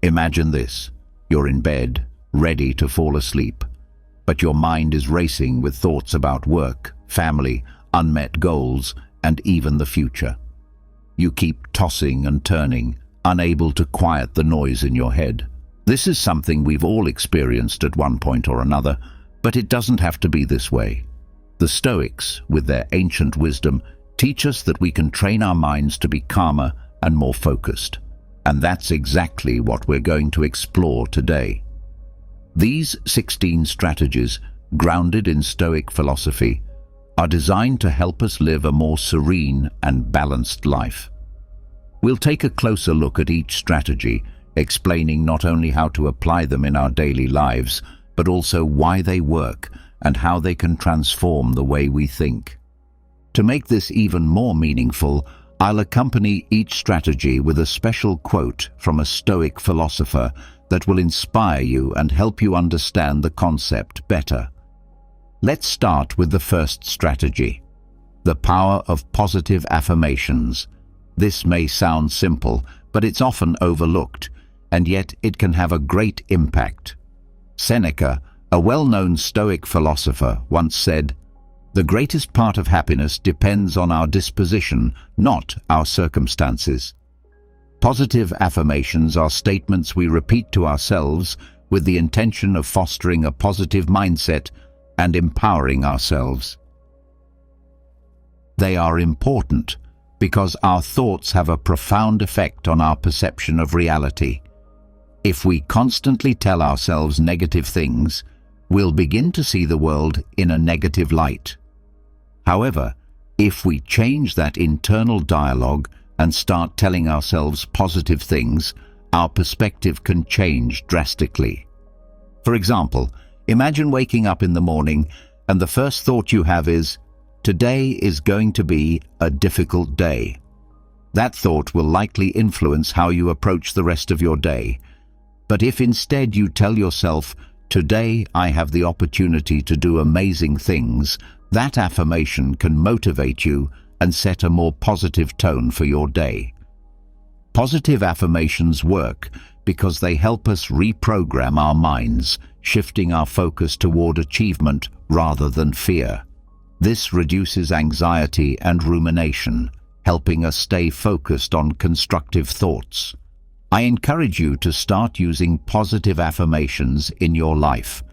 Imagine this: you're in bed, ready to fall asleep, but your mind is racing with thoughts about work, family, unmet goals, and even the future. You keep tossing and turning, unable to quiet the noise in your head. This is something we've all experienced at one point or another, but it doesn't have to be this way. The Stoics, with their ancient wisdom, teach us that we can train our minds to be calmer and more focused. And that's exactly what we're going to explore today. These 16 strategies, grounded in Stoic philosophy, are designed to help us live a more serene and balanced life. We'll take a closer look at each strategy, explaining not only how to apply them in our daily lives, but also why they work and how they can transform the way we think. To make this even more meaningful, I'll accompany each strategy with a special quote from a Stoic philosopher that will inspire you and help you understand the concept better. Let's start with the first strategy: the power of positive affirmations. This may sound simple, but it's often overlooked, and yet it can have a great impact. Seneca, a well-known Stoic philosopher, once said, "The greatest part of happiness depends on our disposition, not our circumstances." Positive affirmations are statements we repeat to ourselves with the intention of fostering a positive mindset and empowering ourselves. They are important because our thoughts have a profound effect on our perception of reality. If we constantly tell ourselves negative things, we'll begin to see the world in a negative light. However, if we change that internal dialogue and start telling ourselves positive things, our perspective can change drastically. For example, imagine waking up in the morning and the first thought you have is, "Today is going to be a difficult day." That thought will likely influence how you approach the rest of your day. But if instead you tell yourself, "Today I have the opportunity to do amazing things," that affirmation can motivate you and set a more positive tone for your day. Positive affirmations work because they help us reprogram our minds, shifting our focus toward achievement rather than fear. This reduces anxiety and rumination, helping us stay focused on constructive thoughts. I encourage you to start using positive affirmations in your life.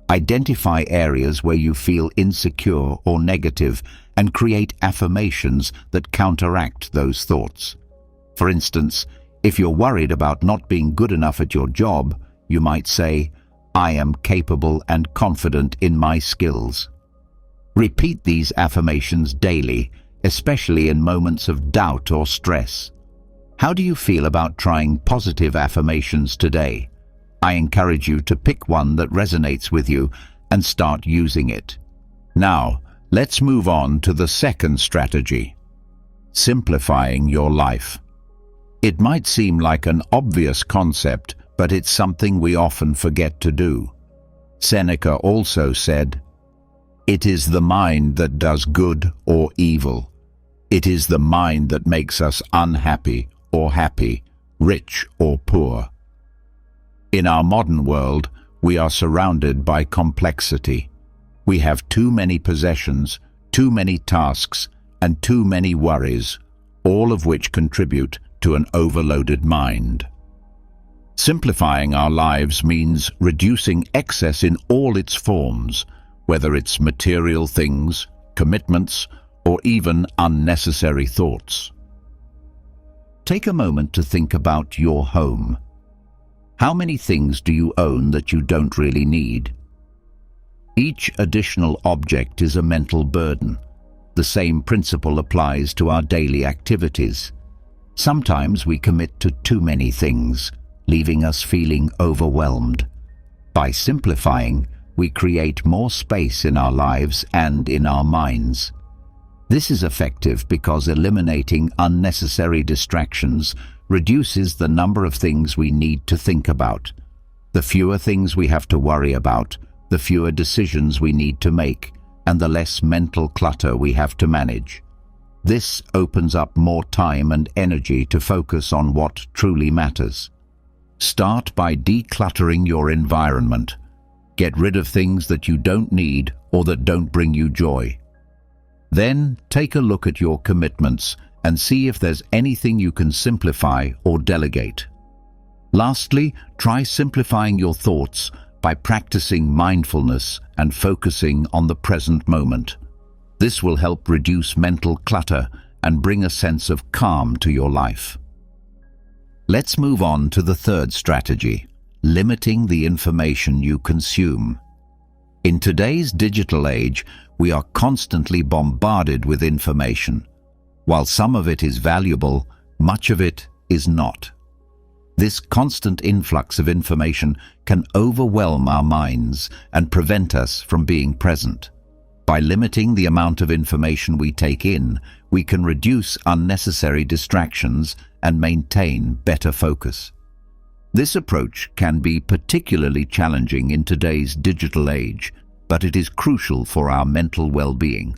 Identify areas where you feel insecure or negative and create affirmations that counteract those thoughts. For instance, if you're worried about not being good enough at your job, you might say, "I am capable and confident in my skills." Repeat these affirmations daily, especially in moments of doubt or stress. How do you feel about trying positive affirmations today? I encourage you to pick one that resonates with you and start using it. Now, let's move on to the second strategy: simplifying your life. It might seem like an obvious concept, but it's something we often forget to do. Seneca also said, "It is the mind that does good or evil. It is the mind that makes us unhappy or happy, rich or poor." In our modern world, we are surrounded by complexity. We have too many possessions, too many tasks, and too many worries, all of which contribute to an overloaded mind. Simplifying our lives means reducing excess in all its forms, whether it's material things, commitments, or even unnecessary thoughts. Take a moment to think about your home. How many things do you own that you don't really need? Each additional object is a mental burden. The same principle applies to our daily activities. Sometimes we commit to too many things, leaving us feeling overwhelmed. By simplifying, we create more space in our lives and in our minds. This is effective because eliminating unnecessary distractions reduces the number of things we need to think about. The fewer things we have to worry about, the fewer decisions we need to make, and the less mental clutter we have to manage. This opens up more time and energy to focus on what truly matters. Start by decluttering your environment. Get rid of things that you don't need or that don't bring you joy. Then take a look at your commitments and see if there's anything you can simplify or delegate. Lastly, try simplifying your thoughts by practicing mindfulness and focusing on the present moment. This will help reduce mental clutter and bring a sense of calm to your life. Let's move on to the third strategy: limiting the information you consume. In today's digital age, we are constantly bombarded with information. While some of it is valuable, much of it is not. This constant influx of information can overwhelm our minds and prevent us from being present. By limiting the amount of information we take in, we can reduce unnecessary distractions and maintain better focus. This approach can be particularly challenging in today's digital age, but it is crucial for our mental well-being.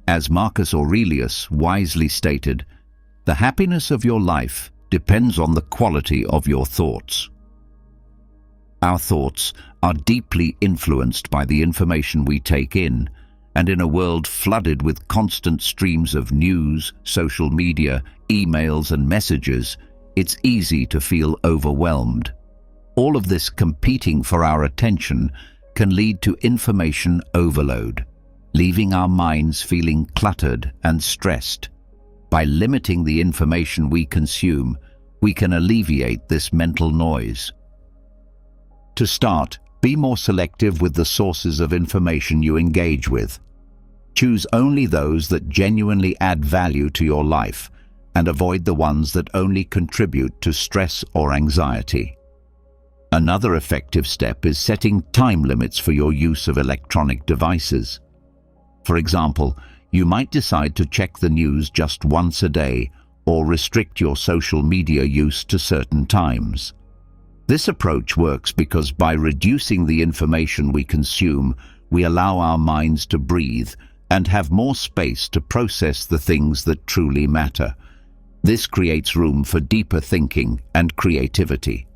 As Marcus Aurelius wisely stated, "The happiness of your life depends on the quality of your thoughts." Our thoughts are deeply influenced by the information we take in, and in a world flooded with constant streams of news, social media, emails, and messages, it's easy to feel overwhelmed. All of this competing for our attention can lead to information overload, leaving our minds feeling cluttered and stressed. By limiting the information we consume, we can alleviate this mental noise. To start, be more selective with the sources of information you engage with. Choose only those that genuinely add value to your life, and avoid the ones that only contribute to stress or anxiety. Another effective step is setting time limits for your use of electronic devices. For example, you might decide to check the news just once a day or restrict your social media use to certain times. This approach works because by reducing the information we consume, we allow our minds to breathe and have more space to process the things that truly matter. This creates room for deeper thinking and creativity.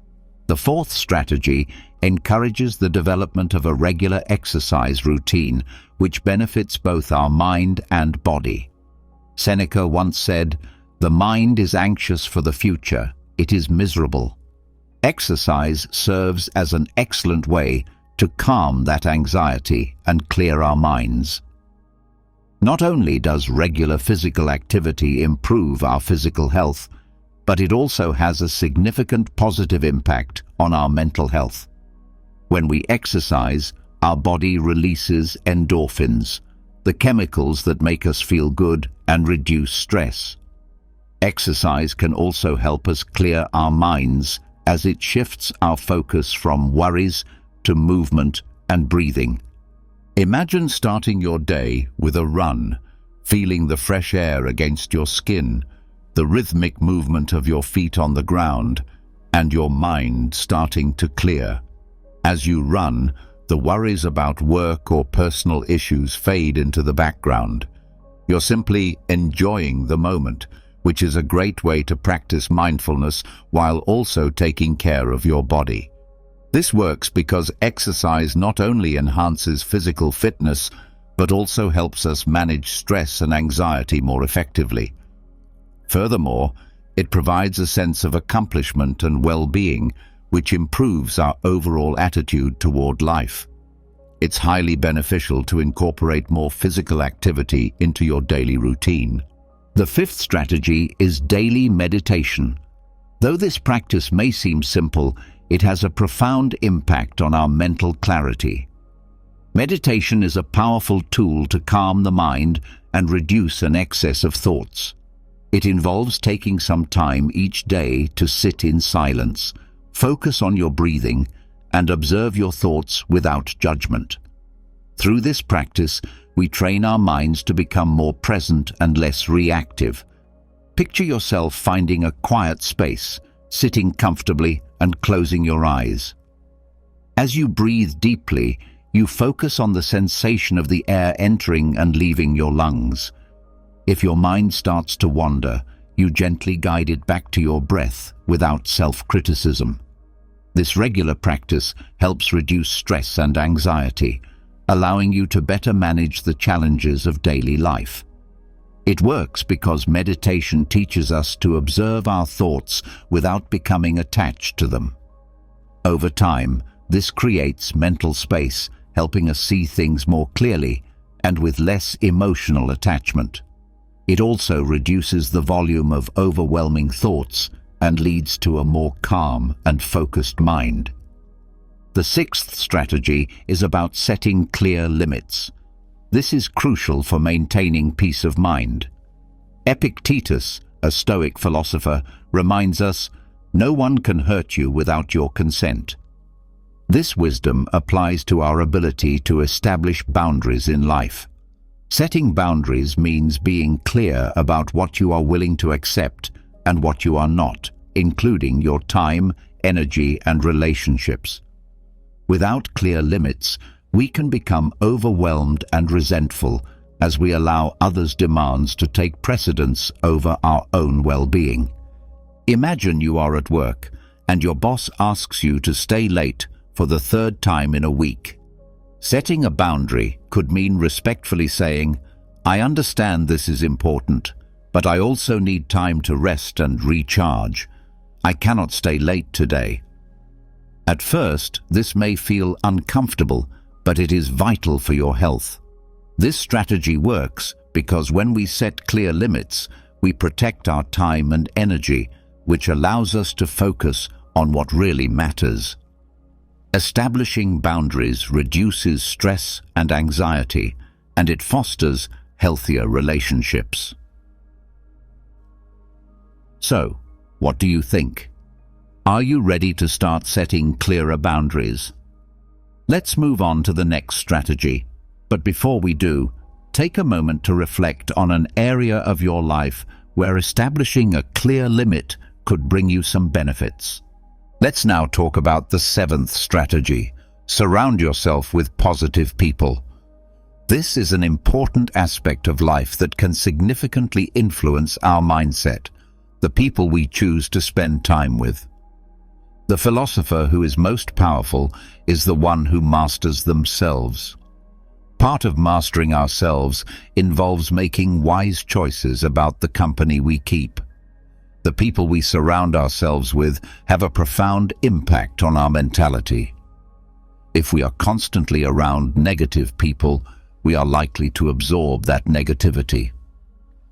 The fourth strategy encourages the development of a regular exercise routine, which benefits both our mind and body. Seneca once said, "The mind is anxious for the future, it is miserable." Exercise serves as an excellent way to calm that anxiety and clear our minds. Not only does regular physical activity improve our physical health, but it also has a significant positive impact on our mental health. When we exercise, our body releases endorphins, the chemicals that make us feel good and reduce stress. Exercise can also help us clear our minds as it shifts our focus from worries to movement and breathing. Imagine starting your day with a run, feeling the fresh air against your skin, the rhythmic movement of your feet on the ground, and your mind starting to clear. As you run, the worries about work or personal issues fade into the background. You're simply enjoying the moment, which is a great way to practice mindfulness while also taking care of your body. This works because exercise not only enhances physical fitness, but also helps us manage stress and anxiety more effectively. Furthermore, it provides a sense of accomplishment and well-being, which improves our overall attitude toward life. It's highly beneficial to incorporate more physical activity into your daily routine. The fifth strategy is daily meditation. Though this practice may seem simple, it has a profound impact on our mental clarity. Meditation is a powerful tool to calm the mind and reduce an excess of thoughts. It involves taking some time each day to sit in silence, focus on your breathing, and observe your thoughts without judgment. Through this practice, we train our minds to become more present and less reactive. Picture yourself finding a quiet space, sitting comfortably and closing your eyes. As you breathe deeply, you focus on the sensation of the air entering and leaving your lungs. If your mind starts to wander, you gently guide it back to your breath without self-criticism. This regular practice helps reduce stress and anxiety, allowing you to better manage the challenges of daily life. It works because meditation teaches us to observe our thoughts without becoming attached to them. Over time, this creates mental space, helping us see things more clearly and with less emotional attachment. It also reduces the volume of overwhelming thoughts and leads to a more calm and focused mind. The sixth strategy is about setting clear limits. This is crucial for maintaining peace of mind. Epictetus, a Stoic philosopher, reminds us, "No one can hurt you without your consent." This wisdom applies to our ability to establish boundaries in life. Setting boundaries means being clear about what you are willing to accept and what you are not, including your time, energy, and relationships. Without clear limits, we can become overwhelmed and resentful as we allow others' demands to take precedence over our own well-being. Imagine you are at work and your boss asks you to stay late for the third time in a week. Setting a boundary could mean respectfully saying, "I understand this is important, but I also need time to rest and recharge. I cannot stay late today." At first, this may feel uncomfortable, but it is vital for your health. This strategy works because when we set clear limits, we protect our time and energy, which allows us to focus on what really matters. Establishing boundaries reduces stress and anxiety, and it fosters healthier relationships. So, what do you think? Are you ready to start setting clearer boundaries? Let's move on to the next strategy. But before we do, take a moment to reflect on an area of your life where establishing a clear limit could bring you some benefits. Let's now talk about the seventh strategy. Surround yourself with positive people. This is an important aspect of life that can significantly influence our mindset, the people we choose to spend time with. The philosopher who is most powerful is the one who masters themselves. Part of mastering ourselves involves making wise choices about the company we keep. The people we surround ourselves with have a profound impact on our mentality. If we are constantly around negative people, we are likely to absorb that negativity.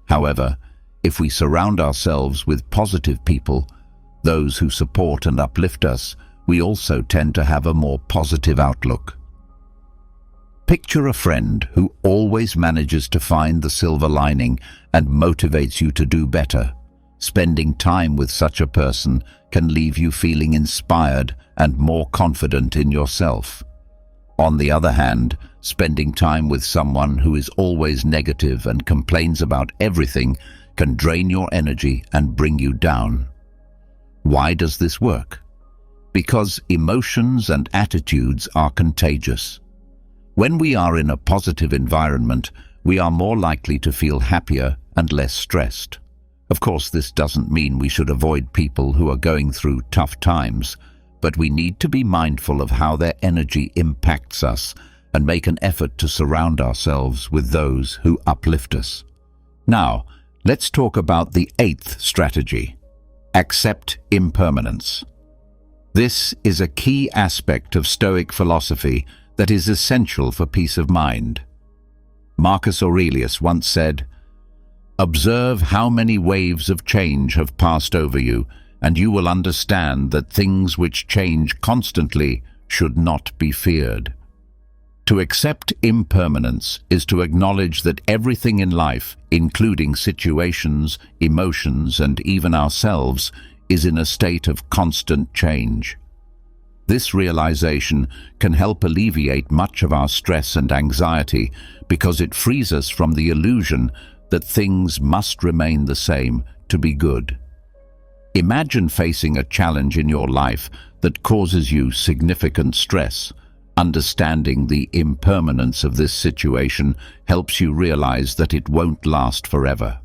However, if we surround ourselves with positive people, those who support and uplift us, we also tend to have a more positive outlook. Picture a friend who always manages to find the silver lining and motivates you to do better. Spending time with such a person can leave you feeling inspired and more confident in yourself. On the other hand, spending time with someone who is always negative and complains about everything can drain your energy and bring you down. Why does this work? Because emotions and attitudes are contagious. When we are in a positive environment, we are more likely to feel happier and less stressed. Of course, this doesn't mean we should avoid people who are going through tough times, but we need to be mindful of how their energy impacts us and make an effort to surround ourselves with those who uplift us. Now, let's talk about the eighth strategy. Accept impermanence. This is a key aspect of Stoic philosophy that is essential for peace of mind. Marcus Aurelius once said, "Observe how many waves of change have passed over you, and you will understand that things which change constantly should not be feared." To accept impermanence is to acknowledge that everything in life, including situations, emotions, and even ourselves, is in a state of constant change. This realization can help alleviate much of our stress and anxiety because it frees us from the illusion that things must remain the same to be good. Imagine facing a challenge in your life that causes you significant stress. Understanding the impermanence of this situation helps you realize that it won't last forever.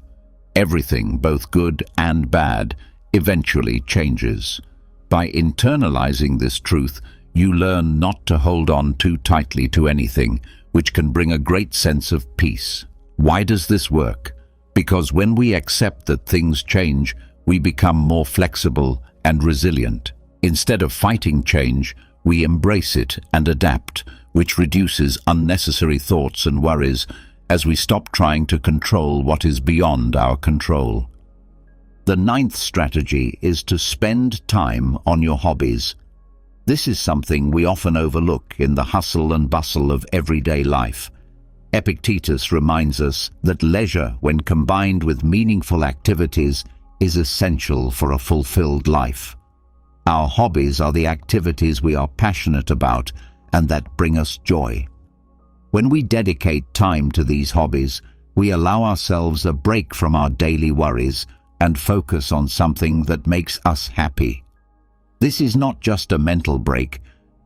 Everything, both good and bad, eventually changes. By internalizing this truth, you learn not to hold on too tightly to anything, which can bring a great sense of peace. Why does this work? Because when we accept that things change, we become more flexible and resilient. Instead of fighting change, we embrace it and adapt, which reduces unnecessary thoughts and worries as we stop trying to control what is beyond our control. The ninth strategy is to spend time on your hobbies. This is something we often overlook in the hustle and bustle of everyday life. Epictetus reminds us that leisure, when combined with meaningful activities, is essential for a fulfilled life. Our hobbies are the activities we are passionate about and that bring us joy. When we dedicate time to these hobbies, we allow ourselves a break from our daily worries and focus on something that makes us happy. This is not just a mental break,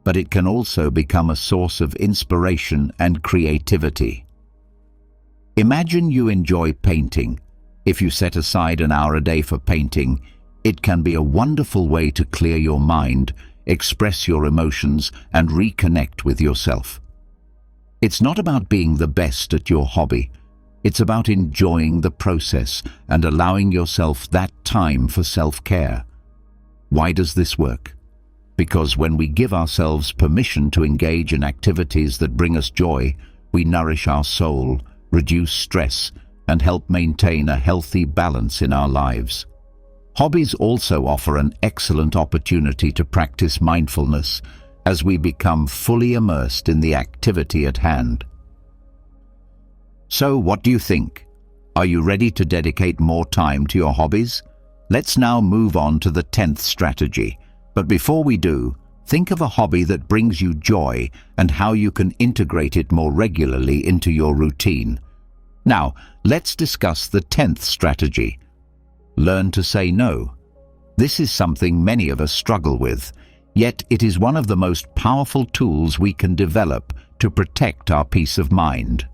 but it can also become a source of inspiration and creativity. Imagine you enjoy painting. If you set aside an hour a day for painting, it can be a wonderful way to clear your mind, express your emotions, and reconnect with yourself. It's not about being the best at your hobby. It's about enjoying the process and allowing yourself that time for self-care. Why does this work? Because when we give ourselves permission to engage in activities that bring us joy, we nourish our soul, reduce stress, and help maintain a healthy balance in our lives. Hobbies also offer an excellent opportunity to practice mindfulness as we become fully immersed in the activity at hand. So, what do you think? Are you ready to dedicate more time to your hobbies? Let's now move on to the 10th strategy. But before we do, think of a hobby that brings you joy and how you can integrate it more regularly into your routine. Now, let's discuss the 10th strategy. Learn to say no. This is something many of us struggle with, yet it is one of the most powerful tools we can develop to protect our peace of mind.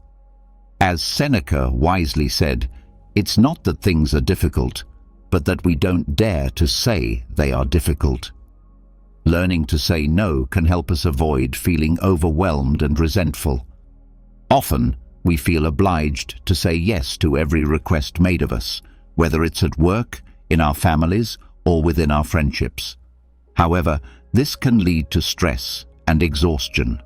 As Seneca wisely said, it's not that things are difficult, but that we don't dare to say they are difficult. Learning to say no can help us avoid feeling overwhelmed and resentful. Often, we feel obliged to say yes to every request made of us, whether it's at work, in our families, or within our friendships. However, this can lead to stress and exhaustion.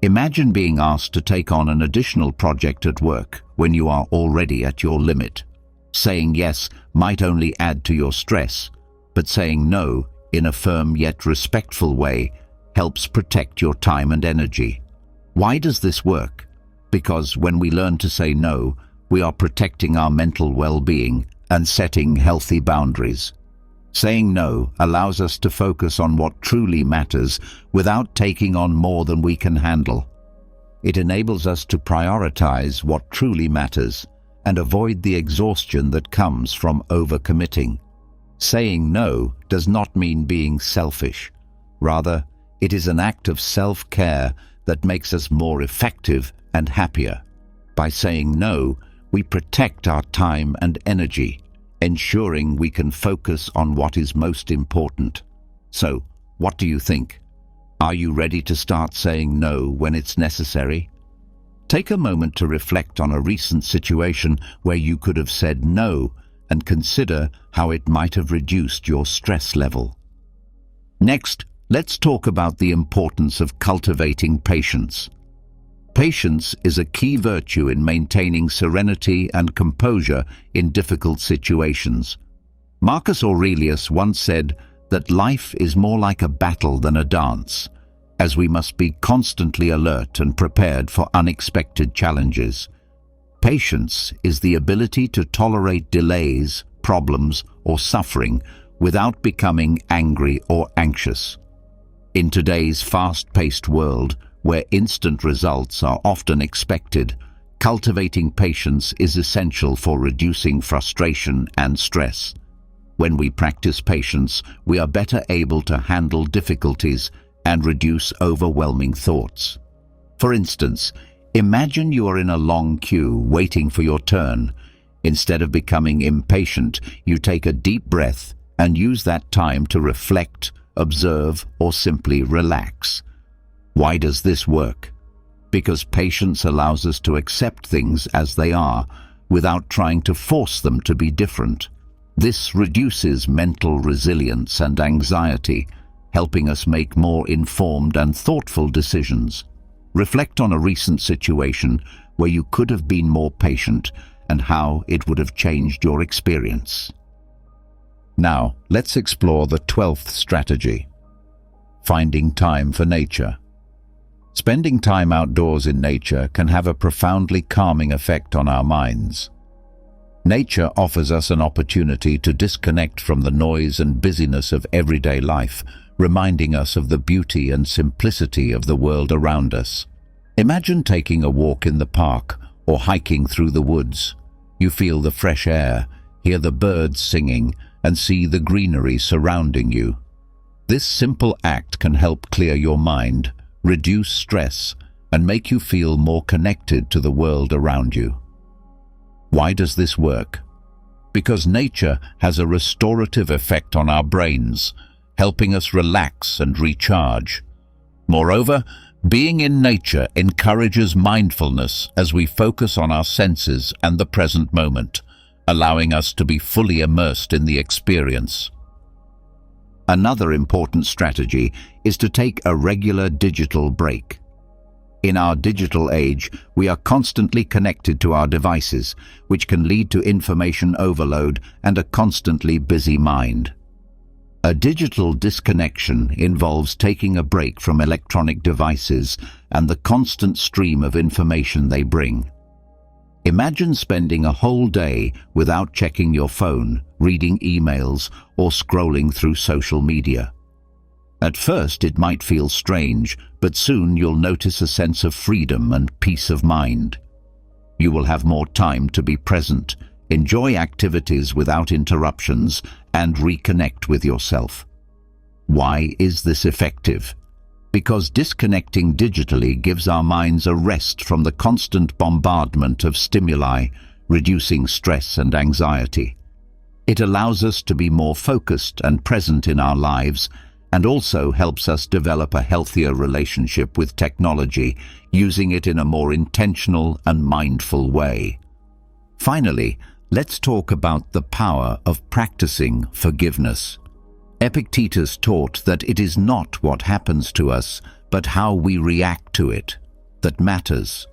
Imagine being asked to take on an additional project at work when you are already at your limit. Saying yes might only add to your stress, but saying no in a firm yet respectful way helps protect your time and energy. Why does this work? Because when we learn to say no, we are protecting our mental well-being and setting healthy boundaries. Saying no allows us to focus on what truly matters without taking on more than we can handle. It enables us to prioritize what truly matters and avoid the exhaustion that comes from overcommitting. Saying no does not mean being selfish. Rather, it is an act of self-care that makes us more effective and happier. By saying no, we protect our time and energy, ensuring we can focus on what is most important. So, what do you think? Are you ready to start saying no when it's necessary? Take a moment to reflect on a recent situation where you could have said no and consider how it might have reduced your stress level. Next, let's talk about the importance of cultivating patience. Patience is a key virtue in maintaining serenity and composure in difficult situations. Marcus Aurelius once said that life is more like a battle than a dance, as we must be constantly alert and prepared for unexpected challenges. Patience is the ability to tolerate delays, problems, or suffering without becoming angry or anxious. In today's fast-paced world, where instant results are often expected, cultivating patience is essential for reducing frustration and stress. When we practice patience, we are better able to handle difficulties and reduce overwhelming thoughts. For instance, imagine you are in a long queue waiting for your turn. Instead of becoming impatient, you take a deep breath and use that time to reflect, observe, or simply relax. Why does this work? Because patience allows us to accept things as they are, without trying to force them to be different. This reduces mental resilience and anxiety, helping us make more informed and thoughtful decisions. Reflect on a recent situation where you could have been more patient and how it would have changed your experience. Now, let's explore the 12th strategy: finding time for nature. Spending time outdoors in nature can have a profoundly calming effect on our minds. Nature offers us an opportunity to disconnect from the noise and busyness of everyday life, reminding us of the beauty and simplicity of the world around us. Imagine taking a walk in the park or hiking through the woods. You feel the fresh air, hear the birds singing, and see the greenery surrounding you. This simple act can help clear your mind, reduce stress, and make you feel more connected to the world around you. Why does this work? Because nature has a restorative effect on our brains, helping us relax and recharge. Moreover, being in nature encourages mindfulness as we focus on our senses and the present moment, allowing us to be fully immersed in the experience. Another important strategy is to take a regular digital break. In our digital age, we are constantly connected to our devices, which can lead to information overload and a constantly busy mind. A digital disconnection involves taking a break from electronic devices and the constant stream of information they bring. Imagine spending a whole day without checking your phone, reading emails, or scrolling through social media. At first, it might feel strange, but soon you'll notice a sense of freedom and peace of mind. You will have more time to be present, enjoy activities without interruptions, and reconnect with yourself. Why is this effective? Because disconnecting digitally gives our minds a rest from the constant bombardment of stimuli, reducing stress and anxiety. It allows us to be more focused and present in our lives, and also helps us develop a healthier relationship with technology, using it in a more intentional and mindful way. Finally, let's talk about the power of practicing forgiveness. Epictetus taught that it is not what happens to us, but how we react to it, that matters.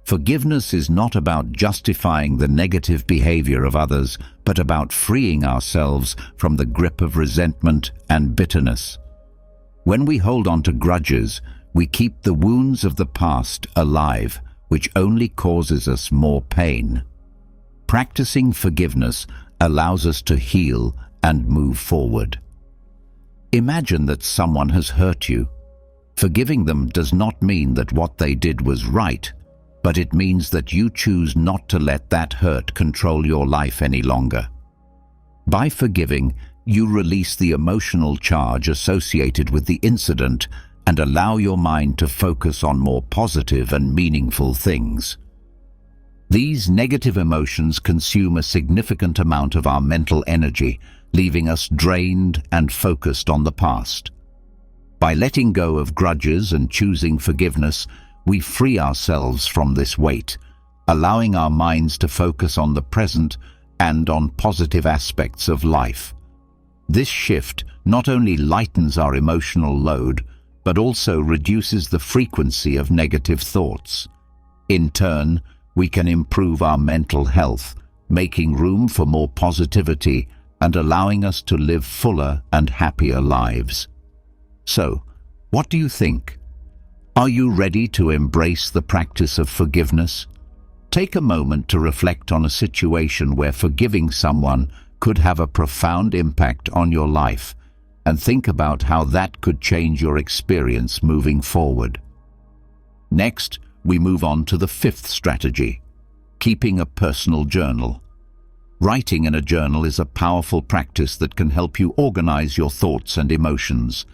Forgiveness is not about justifying the negative behavior of others, but about freeing ourselves from the grip of resentment and bitterness. When we hold on to grudges, we keep the wounds of the past alive, which only causes us more pain. Practicing forgiveness allows us to heal and move forward. Imagine that someone has hurt you. Forgiving them does not mean that what they did was right, but it means that you choose not to let that hurt control your life any longer. By forgiving, you release the emotional charge associated with the incident and allow your mind to focus on more positive and meaningful things. These negative emotions consume a significant amount of our mental energy, leaving us drained and focused on the past. By letting go of grudges and choosing forgiveness, we free ourselves from this weight, allowing our minds to focus on the present and on positive aspects of life. This shift not only lightens our emotional load, but also reduces the frequency of negative thoughts. In turn, we can improve our mental health, making room for more positivity and allowing us to live fuller and happier lives. So, what do you think? Are you ready to embrace the practice of forgiveness? Take a moment to reflect on a situation where forgiving someone could have a profound impact on your life, and think about how that could change your experience moving forward. Next, we move on to the fifth strategy: keeping a personal journal. Writing in a journal is a powerful practice that can help you organize your thoughts and emotions.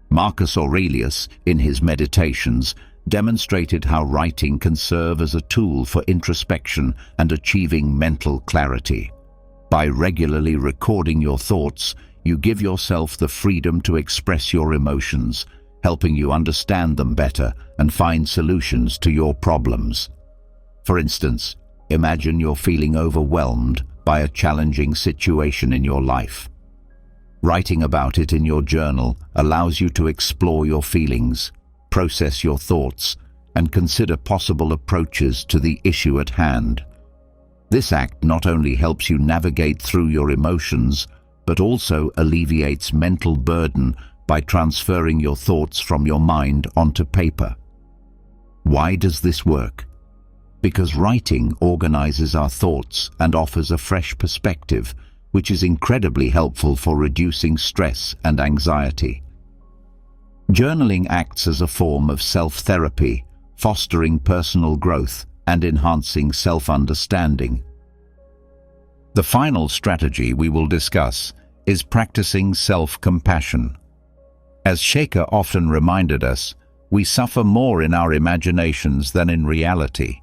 Marcus Aurelius, in his Meditations, demonstrated how writing can serve as a tool for introspection and achieving mental clarity. By regularly recording your thoughts, you give yourself the freedom to express your emotions, helping you understand them better and find solutions to your problems. For instance, imagine you're feeling overwhelmed by a challenging situation in your life. Writing about it in your journal allows you to explore your feelings, process your thoughts, and consider possible approaches to the issue at hand. This act not only helps you navigate through your emotions, but also alleviates mental burden by transferring your thoughts from your mind onto paper. Why does this work? Because writing organizes our thoughts and offers a fresh perspective, which is incredibly helpful for reducing stress and anxiety. Journaling acts as a form of self-therapy, fostering personal growth and enhancing self-understanding. The final strategy we will discuss is practicing self-compassion. As Shaker often reminded us, we suffer more in our imaginations than in reality.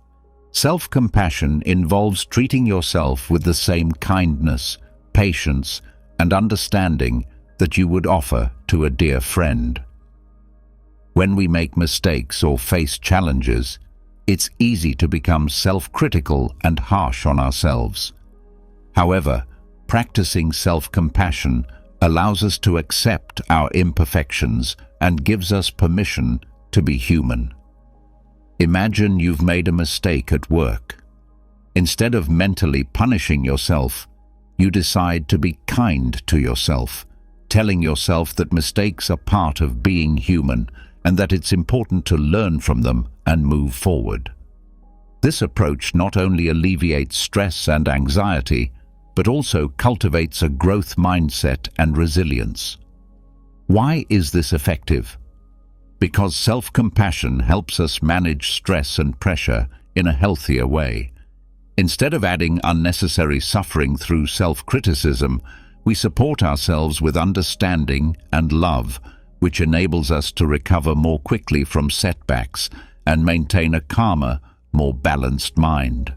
Self-compassion involves treating yourself with the same kindness, patience, and understanding that you would offer to a dear friend. When we make mistakes or face challenges, it's easy to become self-critical and harsh on ourselves. However, practicing self-compassion allows us to accept our imperfections and gives us permission to be human. Imagine you've made a mistake at work. Instead of mentally punishing yourself, you decide to be kind to yourself, telling yourself that mistakes are part of being human and that it's important to learn from them and move forward. This approach not only alleviates stress and anxiety, but also cultivates a growth mindset and resilience. Why is this effective? Because self-compassion helps us manage stress and pressure in a healthier way. Instead of adding unnecessary suffering through self-criticism, We support ourselves with understanding and love, which enables us to recover more quickly from setbacks and maintain a calmer, more balanced mind.